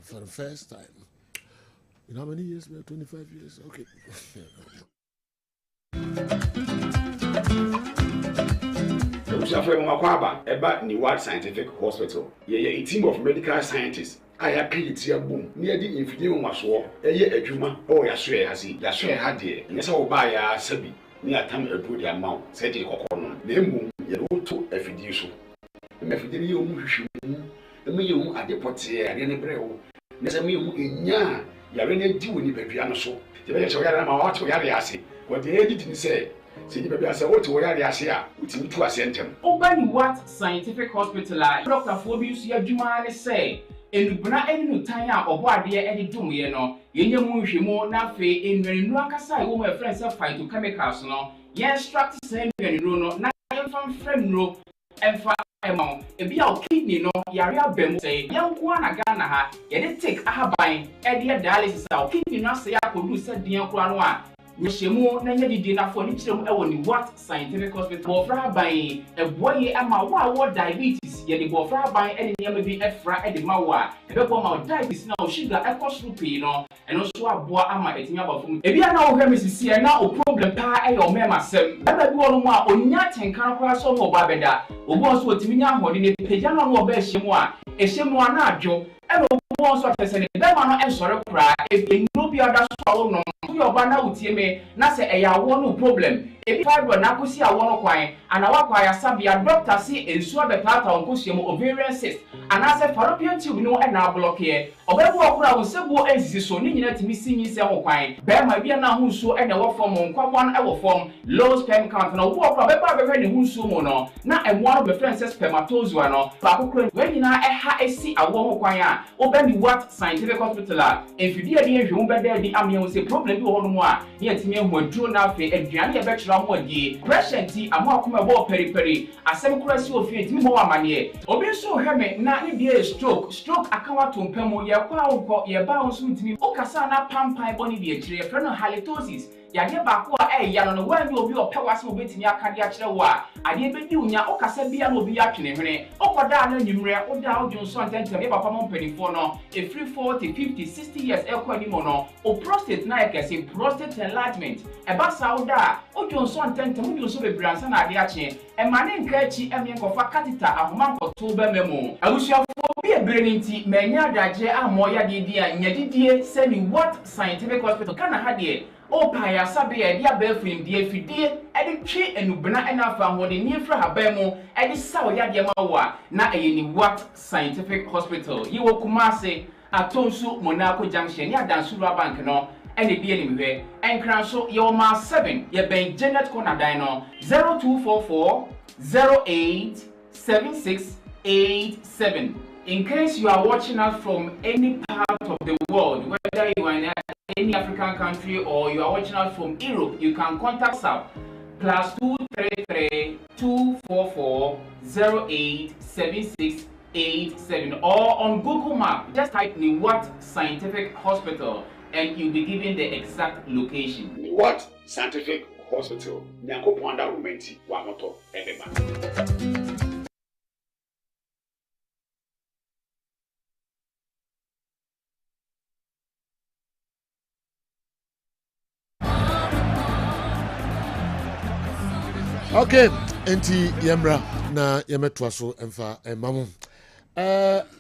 Speaker 1: for the first time. You know how many years? 25 years. Okay.
Speaker 10: Ushafwe mwakwaba eba ni World Scientific Hospital. Ye a team of medical scientists. Aya create ya boom. Near the infidel waswo. Eye adwuma. Oh ya swe hasi. Ya swe ha de. Nyesa wo ba ya sabi. Ni atam edu de amount. Say de kokono. Na emu ye do to afidie so. Me afidie ye omu hwehwemu. Me ye omu adepote ade ne brewo. Na se me ye omu enya ya re na di woni badua no so. Te be che wo ya na ma wa to ya re ase. Wo de edit ni say se di bebia se wo to wo ya re ase a utimi tu ase ntem.
Speaker 13: Obani What Scientific Hospital Dr. Fobius ya dwuma ne say enubna enu tan a obo ade e de dumye no yenye mu hwemu na fe enwenu akasa e wo ma friends phytochemicals no ye extract say enwenu no na yefam frame no emfa ema ebi a kidney no yare abem say yanko na Ghana ha ye de take ahaban e de dialysis a kidney no say akodu se den kura no a Nishemu na nyedidi na fo ni kirem ewo ni What Scientific Hospital bofra ban eboye ama wo diabetes ye de bofra ban ene nyama bi efra e de ma wo a ebebo ma diabetes na o sugar ekosru pii no eno so aboa ama etimi abafum ebi na wo hwe misisi e na o problem pa e yo mema sem eba bi wo no a onya tenkan kora so ho ba beda obo so otimi nya hode ne peja no no oba ehyemu a ehyemu na adwo eno mo so tese ne be ma no ensore kra e no bi ada so no yo ba na utie me na se e ya wo no problem e bi fibro na kosi a wo no kwan ana wa kwa ya sabia doctor si ensuo be tata on kosi mo ovarian cyst ana se fallopian tube no e na block ye obebu okura wo sebu ensisi so ni nyina timi sinyi se ho kwan be ma bia na ho nsuo e na wo form nkwa no e wo form low sperm count na wo okura be ba be ne ho nsuo mo no na emo no be friend se spermatozoa no ba kokura we nyina e ha esi awo ho kwan a obani what scientific hospital a enfidi ade ehwe wo be da di amia wo se problem bi wo no mo a ne atimi ehu aduro na afi aduane e be kyerɛ mo adi pressure ti amo akoma bo periperi asem kura si ofi atimi mo amane obi so hweme na ne die stroke akawa tompamo ye kwa wo ye ba wo so ntimi o kasa na pampan boni die kyerɛ frɛ no halitosis yade ba ko a ya no wan bi obi opewase obetimi akade a kyerɛ wo a ade be di unya o kasa bia no obi atwene hwene o koda na nyimre o da o jonso antentem ye papa mo mpanifo no e free 40 50 60 years e kwa ni mo no o prostate na ekese prostate enlargement e ba sa o da o jonso antentem o jonso bebransa na ade akye e mane nka achi emye nkofa catheter ahoma nkoto ba memo abusuafo bi ebreni nti menya adagye amoya de dia nyadidie semi what scientific hospital kana ha de o pa ya sabe ya dia ba fim die fidie e de twe enubena ena afa ho de ni fra haban mu e de sa o ya de ma wo a na e ni what scientific hospital yi wo Kumase atonsu Monaco junction ya Dansura bank no ene die ni mehwe enkran so ye o ma 7 ye ben Janet Konadan no 0244 08 7687. In case you are watching us from any part of the world, whether you are in any African country or you are watching us from Europe, you can contact us +233 244 08 7687 or on Google Map, just type Niwat Scientific Hospital and you'll be given the exact location.
Speaker 10: Niwat Scientific Hospital, Nyankopanda Rumenti, Wamoto, Ebeba.
Speaker 1: Okay, enti yemra na yemetwa so emfa mamu.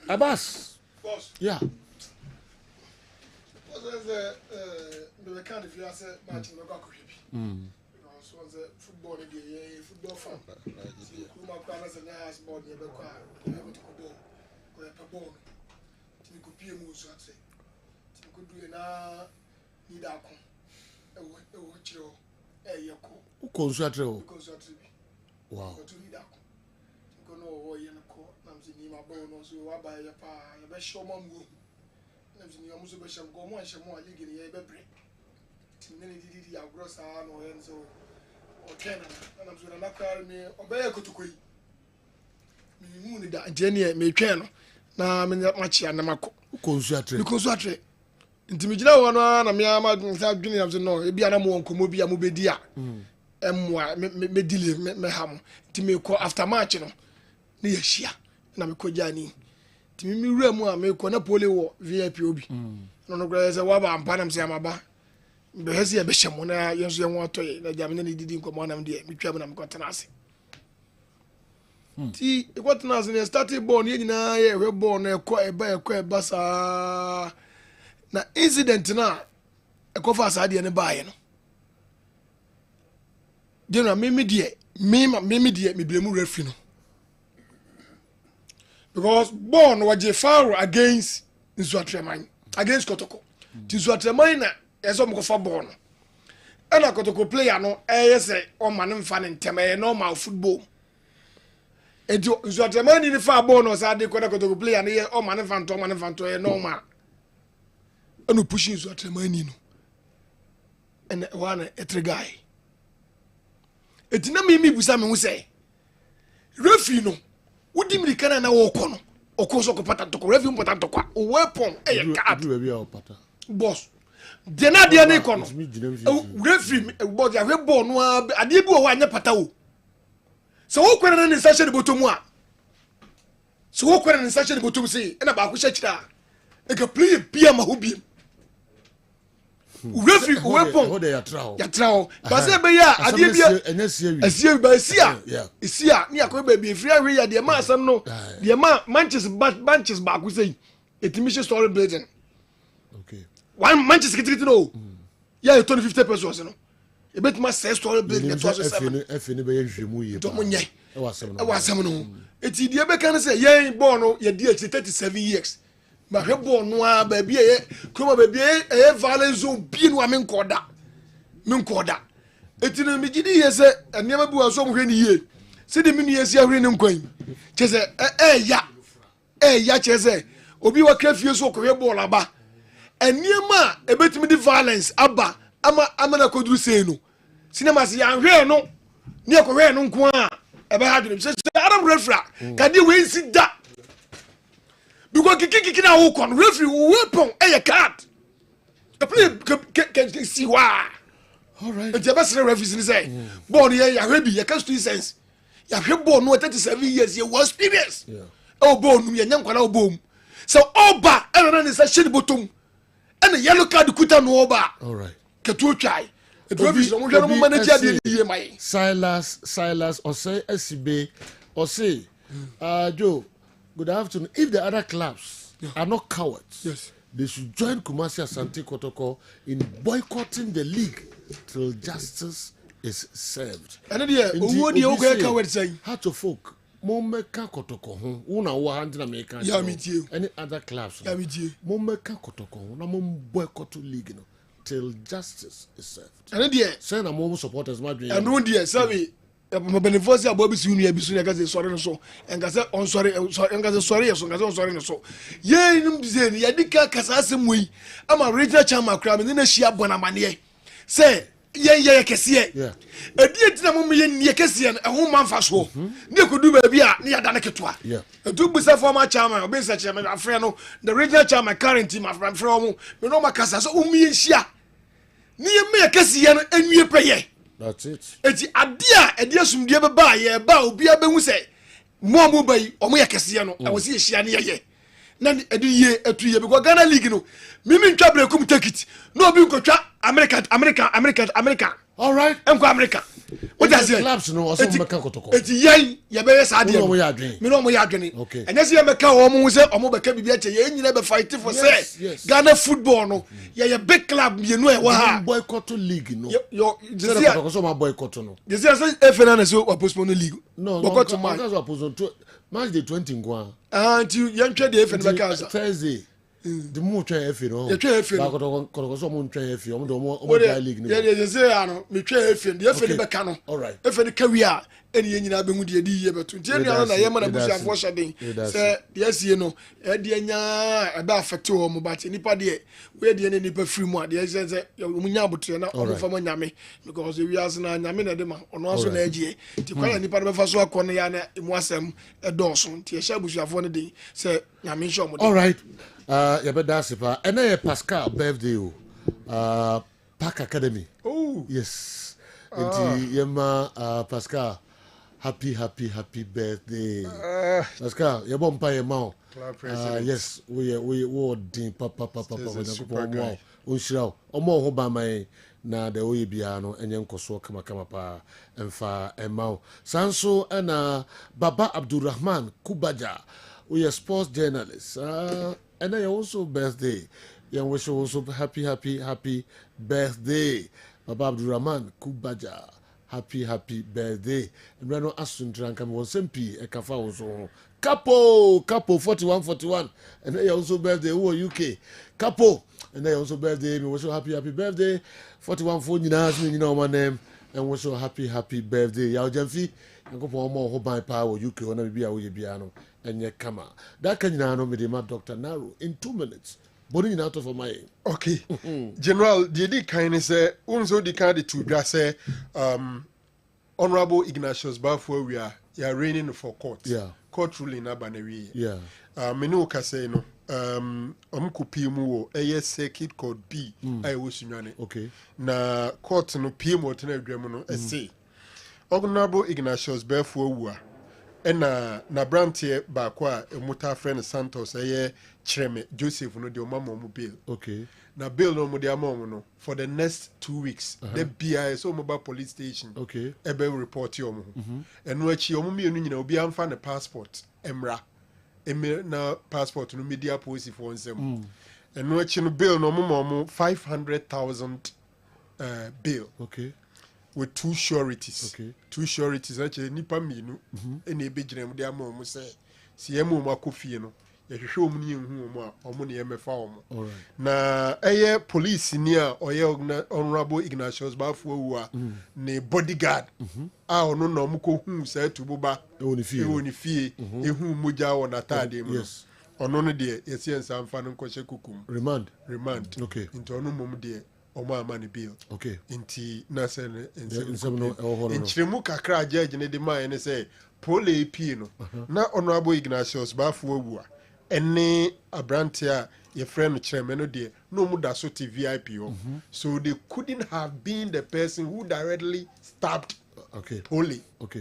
Speaker 1: Abbas.
Speaker 12: Boss.
Speaker 1: Yeah.
Speaker 12: The kind of you say match no go creepy. So the football the football fan. See kuma kwa na has ball ne be kwa. Ko to ball. Ko pe ball. Ti ko pie mu so ate. Ti ko du na ni da ko. E wo chiro. Yeko.
Speaker 1: Uko nsuatre.
Speaker 12: Wow. To lead up. Go no wo ye nko na mzi ni mabo no so wa ba ye pa ye be show mam go. Na mzi ni omo so be sham go mo anhye mo ali gini ye be bre. Tim ne didi agro sa no ye so o kena na mzi na nakar mi obaye kotokoi. Mi mu ni da jeni me twen no na me machi anamako.
Speaker 1: Uko nsuatre.
Speaker 12: Uko nsuatre. Ntimi gina wo no na me ama sa dwene na mzi no e bia na mo nkomo bia mo bedi a. Emwa me dile me ham ti me ko after match no na ye hia na me ko jani ti me wura mu a me ko na pole wo VIP obi no no gra se wa ba ampa na me se amaba be hesi e be hyemo na yenso ye won atoye na jamene ne didi nkomo na me de me twam na me ko tena ase ti e ko tena ase ne start ball ne nyina ye hwe ball na e ko e ba sa na incident na e ko fa sa de ne baaye no Dena me bremu referee no because born was foul against Nsuatreman against Kotoko. Nsuatreman na eso mo fa ball no. E na Kotoko player no say o man mfa ne ntem normal football. Enti Nsuatreman ni fa ball no sa de Kotoko player no o man mfa nto normal. Eno pushing Nsuatreman ni no. And one a guy. Etina mi busa me hu say referee no wodi mirika na wo kɔ no okoso ko pata to ko referee pata to kwa o weapon e ye card
Speaker 1: do be a pata
Speaker 12: boss de na de na iko no referee boss ya hwe ball no ade bi o wa anya pata o so wo kwere na ni session botomu a so wo kwere na ni session botomu sei na ba ko hye kira e ka play bia ma ho biem referee weapon
Speaker 1: ho de ya trao
Speaker 12: ba se be ya ade bia esie ba esia ni akoy ba bi free we ya de ma asam no de ma manches ba ko sei
Speaker 21: mission story building.
Speaker 1: Okay.
Speaker 21: One Manchester City no. Yeah, 20-50 pesos no. You bet my say story building at 2007.
Speaker 1: Fini be nhwemu ye.
Speaker 21: Don't munye.
Speaker 1: E wasem
Speaker 21: no. Eti die be kan say yeah born no ye di 37 years. Ma hwe born no a ba bi e kuma ba bi e violence zone bi no amen koda. Men koda. Eti no mi gidi ye say enema bi wa so hwe ni ye. Se de minu ye si ahwe ni nkwan. Che say ya che say obi wa krafie so ko hwe ball aba. Enema e betimi di violence aba ama na koduru sei no. Cinema si ya hwe no. Ni ko hwe no nko a e be ha dwem. Se Adam refra ka di we si da. Because kiki na wo kon referee weapon e card. The play can see why. All right. The best referee say, "Born here, you ready? You can do sense. You have born no 37 years. You was experience. Yeah. Oh, born you nyam kwala obom. So oba e na say shedi bottom. And the yellow card kuta no oba. All right. Ketu twai. The referee no hwe no manager dey here mai.
Speaker 1: Silas or say SCB or say Joe, good afternoon. If the other clubs are not cowards, yes, they should join Kumasi Asante Kotoko in boycotting the league till justice is served.
Speaker 21: And then what do you coward say?
Speaker 1: How to folk? Momeka Kotoko ho. Una wa handi na meka.
Speaker 21: Yeah, me too.
Speaker 1: Any other clubs?
Speaker 21: Yeah, me too.
Speaker 1: Momeka Kotoko ho. Na mom boycott league no till justice is served.
Speaker 21: And then
Speaker 1: say na mom supporters ma dream.
Speaker 21: And one day, sorry. My beneficiary abobi si unu ebisu nka say sorry no so nka say on sorry nka say sorry so nka say on sorry no so ye nim dize ni yadika kasa asem yi ama regional chairman kra me na hia bona mane say ye kese ye edi etina mum ye nie kese e ho manfa so ne kodu ba bi a ne yada na ketwa edu busa former chairman obi say chairman afre no the regional chairman current team afre mo me no makasa so ye hia ne ye me kese ye no anwie peye.
Speaker 1: That's it.
Speaker 21: Eti adia sumdie be ba ye ba obi abehu se mo mo bai omo ye kese no e wo se ye hia ne ye na edu ye etu ye because Ghana league no mimi ntwa brekum take it no obi nkotwa America
Speaker 1: all right
Speaker 21: enko America what does it
Speaker 1: clubs no also meka Kotoko
Speaker 21: eti ye be sa ade me no mo ya adwene enye se ye meka omo se omo beka bibia che ye nyina be fight for say Ghana football no ye big club ye no e wa ha
Speaker 1: boycott league no
Speaker 21: yo
Speaker 1: just Kotoko so ma boycott no
Speaker 21: je say FNN na so postpone league
Speaker 1: no
Speaker 21: boycott to
Speaker 1: match so postpone match the 20 ngwa
Speaker 21: until you ntwa the FNN beka
Speaker 1: Thursday the more try FA no
Speaker 21: the try FA
Speaker 1: Kotoko so mo try FA omo die league no
Speaker 21: ye say ano me try FA the FA beka no
Speaker 1: all right
Speaker 21: FA career eni ye nyina behu de di ye beto nti enu ano na ye mana busu afo hyeden say the sie no e de nya e ba affect wo mo but nipa de we de ne nipa free mu ade say mu nya abotu na o fa mo nyame because we as na nyame na de ma ono aso na agie ti kwala nipa de fa so akọ ne ya na mu asem e do so nti e sha busu afo ne de say nyame sho mo de
Speaker 1: all right ya be da sipa ena ye Pascal birthday o Park Academy
Speaker 21: oh
Speaker 1: yes nti yema Pascal happy birthday Pascal you bon pa yema yes we din papa wow o shira omo ho ba mai na de oye bia no enye nkoso kama pa emfa emao sanso na Baba Abdulrahman Kubaja we are sports journalist and then also birthday you wish also happy birthday Baba Abdulrahman Kubaja happy birthday and we no asuntra kam won sempi e kafa also Capo 41 and then also birthday who UK Capo and then also birthday we wish happy birthday 41 for you know my name and wish happy birthday ya Jamfi nkopo mo ho ban pa wo UK ona bibia wo ye bia no enye kama that can na no me dey ma Dr. Naro in 2 minutes body out of my
Speaker 12: okay general the kind say unso the kind to bia say honorable Ignatius Bafo we are reigning for court court ruling abanewi me no ka say no omkupi mu wo circuit code B I wo sunwane
Speaker 1: okay
Speaker 12: na court no PM wo tena adwam no say honorable Ignatius Bafo wua na brantie ba kwa emuta friend Santos Chireme Joseph no de omama mu bail
Speaker 1: okay
Speaker 12: na bail no mu de amom no for the next 2 weeks the BIS mobile police station
Speaker 1: okay
Speaker 12: ebe report yo mu eno achi omu mienu nyina obi amfa ne passport emra na passport no media policy for nsem and no chi no bill no mo 500,000 bill with two sureties two sureties actually nipa minu ene ebegyina mu de ama mo say si emu mo akofie no yɛhwehwɛ omu ne yɛhu omu a ɔmo ne yɛmɛfa ɔmo na ɛyɛ police ni a ɔyɛ honorable Ignatius Bafuo a ne bodyguard a ɔno na ɔmo kɔ hu saa tububa ɛwɔ ne fie ehu mogya wɔ n'ataade mu ɔno no deɛ yɛsi nsa mfa no nkɔhyɛ kukum remand nti ɔno mom deɛ ɔmo ama ne bill nti na sɛ ne nsɛm no nkyerɛmu kakra judge ne de maa ne sɛ pole ep no na honorable Ignatius Bafuo a ɛne abrante a yɛfrɛ no kyerɛmɛ no deɛ no mu da so te VIP hɔ so they couldn't have been the person who directly stabbed Pole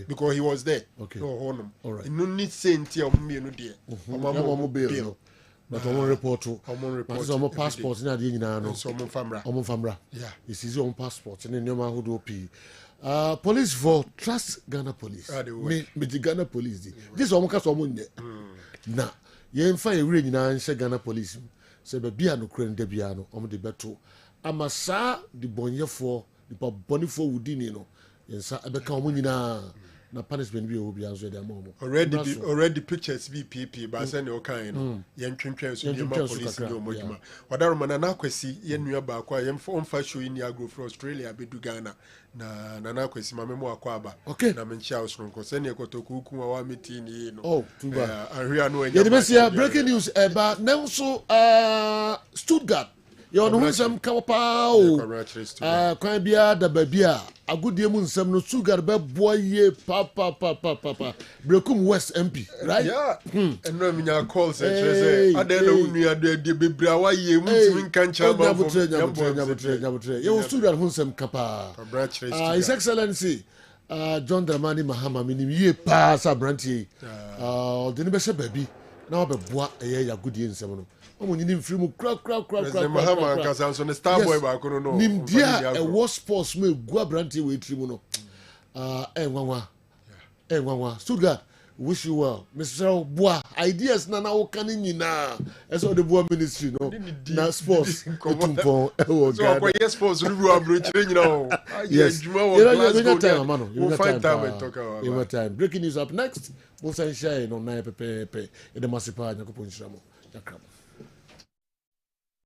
Speaker 12: because he was there no honum no need say nti a ɔmo deɛ ɔmo bill
Speaker 1: but ɔmo report ɔmo passport na de nyinaa no ɔmo famra this is ɔmo passport ne nneɛma ahodoɔ pii police for trust Ghana police me the Ghana police this ɔmo ka so ɔmo nyɛ na yɛmfa yɛwerɛ nyinaa nhyɛ Ghana police sɛ baabi a nokora no da biara no ɔmo de bɛto ama saa de bɔnyɛfoɔ nipa bɔnefoɔ wodini no yɛnsa ɛbɛka ɔmo nyinaa na punishment bi ɛwɔ biara nso yɛde ama ɔmo
Speaker 12: already pictures bi pp ba sɛ ne ɔkan no yɛntwentwɛn so nneɛma police ne ɔmo adwuma ɔdaroma na nakwasi yɛnnua baako a yɛmfa show yi ni agro for Australia bɛdu Ghana na nakwasi ma memo akɔ aba na menkyia wo soronko sɛneɛ Kotoko ku a wameti ne no ahwea no
Speaker 1: yɛde bɛsia breaking news ɛba na nso Stuttgart yɛ ɔno ho nsɛm ka paa o kwan biara da baabi a agodie mu nsɛm no Stuttgart bɛboa yie pa Brekum West MP right
Speaker 12: ɛno minya call sɛ kyerɛ sɛ adɛn na wo nua de bebree a wayɛ mu ntumi nka nkyɛn ba
Speaker 1: nyabotrɛ yɛwɔ Stuttgart ho nsɛm ka paa His Excellency John Dramani Mahama menim yie paa sɛ aberanteɛ ɔde ne bɛhyɛ baabi na wabɛboa ɛyɛ agodie nsɛm no omo nyini mfiri mu kra
Speaker 12: Mahama nkasa nso ne star boy ba kono no
Speaker 1: nimdia ɛwɔ sports mu egu abrante wɔ etiri mu no ɛnwanwa Stuttgart wish you well Mr. Boa ideas na wo kan nyina ɛsɛ ɔde boa ministry no na sports etumpon ɛwɔ
Speaker 12: Ghana so akɔ sports no abro kyerɛ nyina o
Speaker 1: yes
Speaker 12: Glasgow
Speaker 1: time mano
Speaker 12: you find time and talk about
Speaker 1: you time breaking news up next we'll say share no na pepe e de masipa nyakopon hyira mo yakram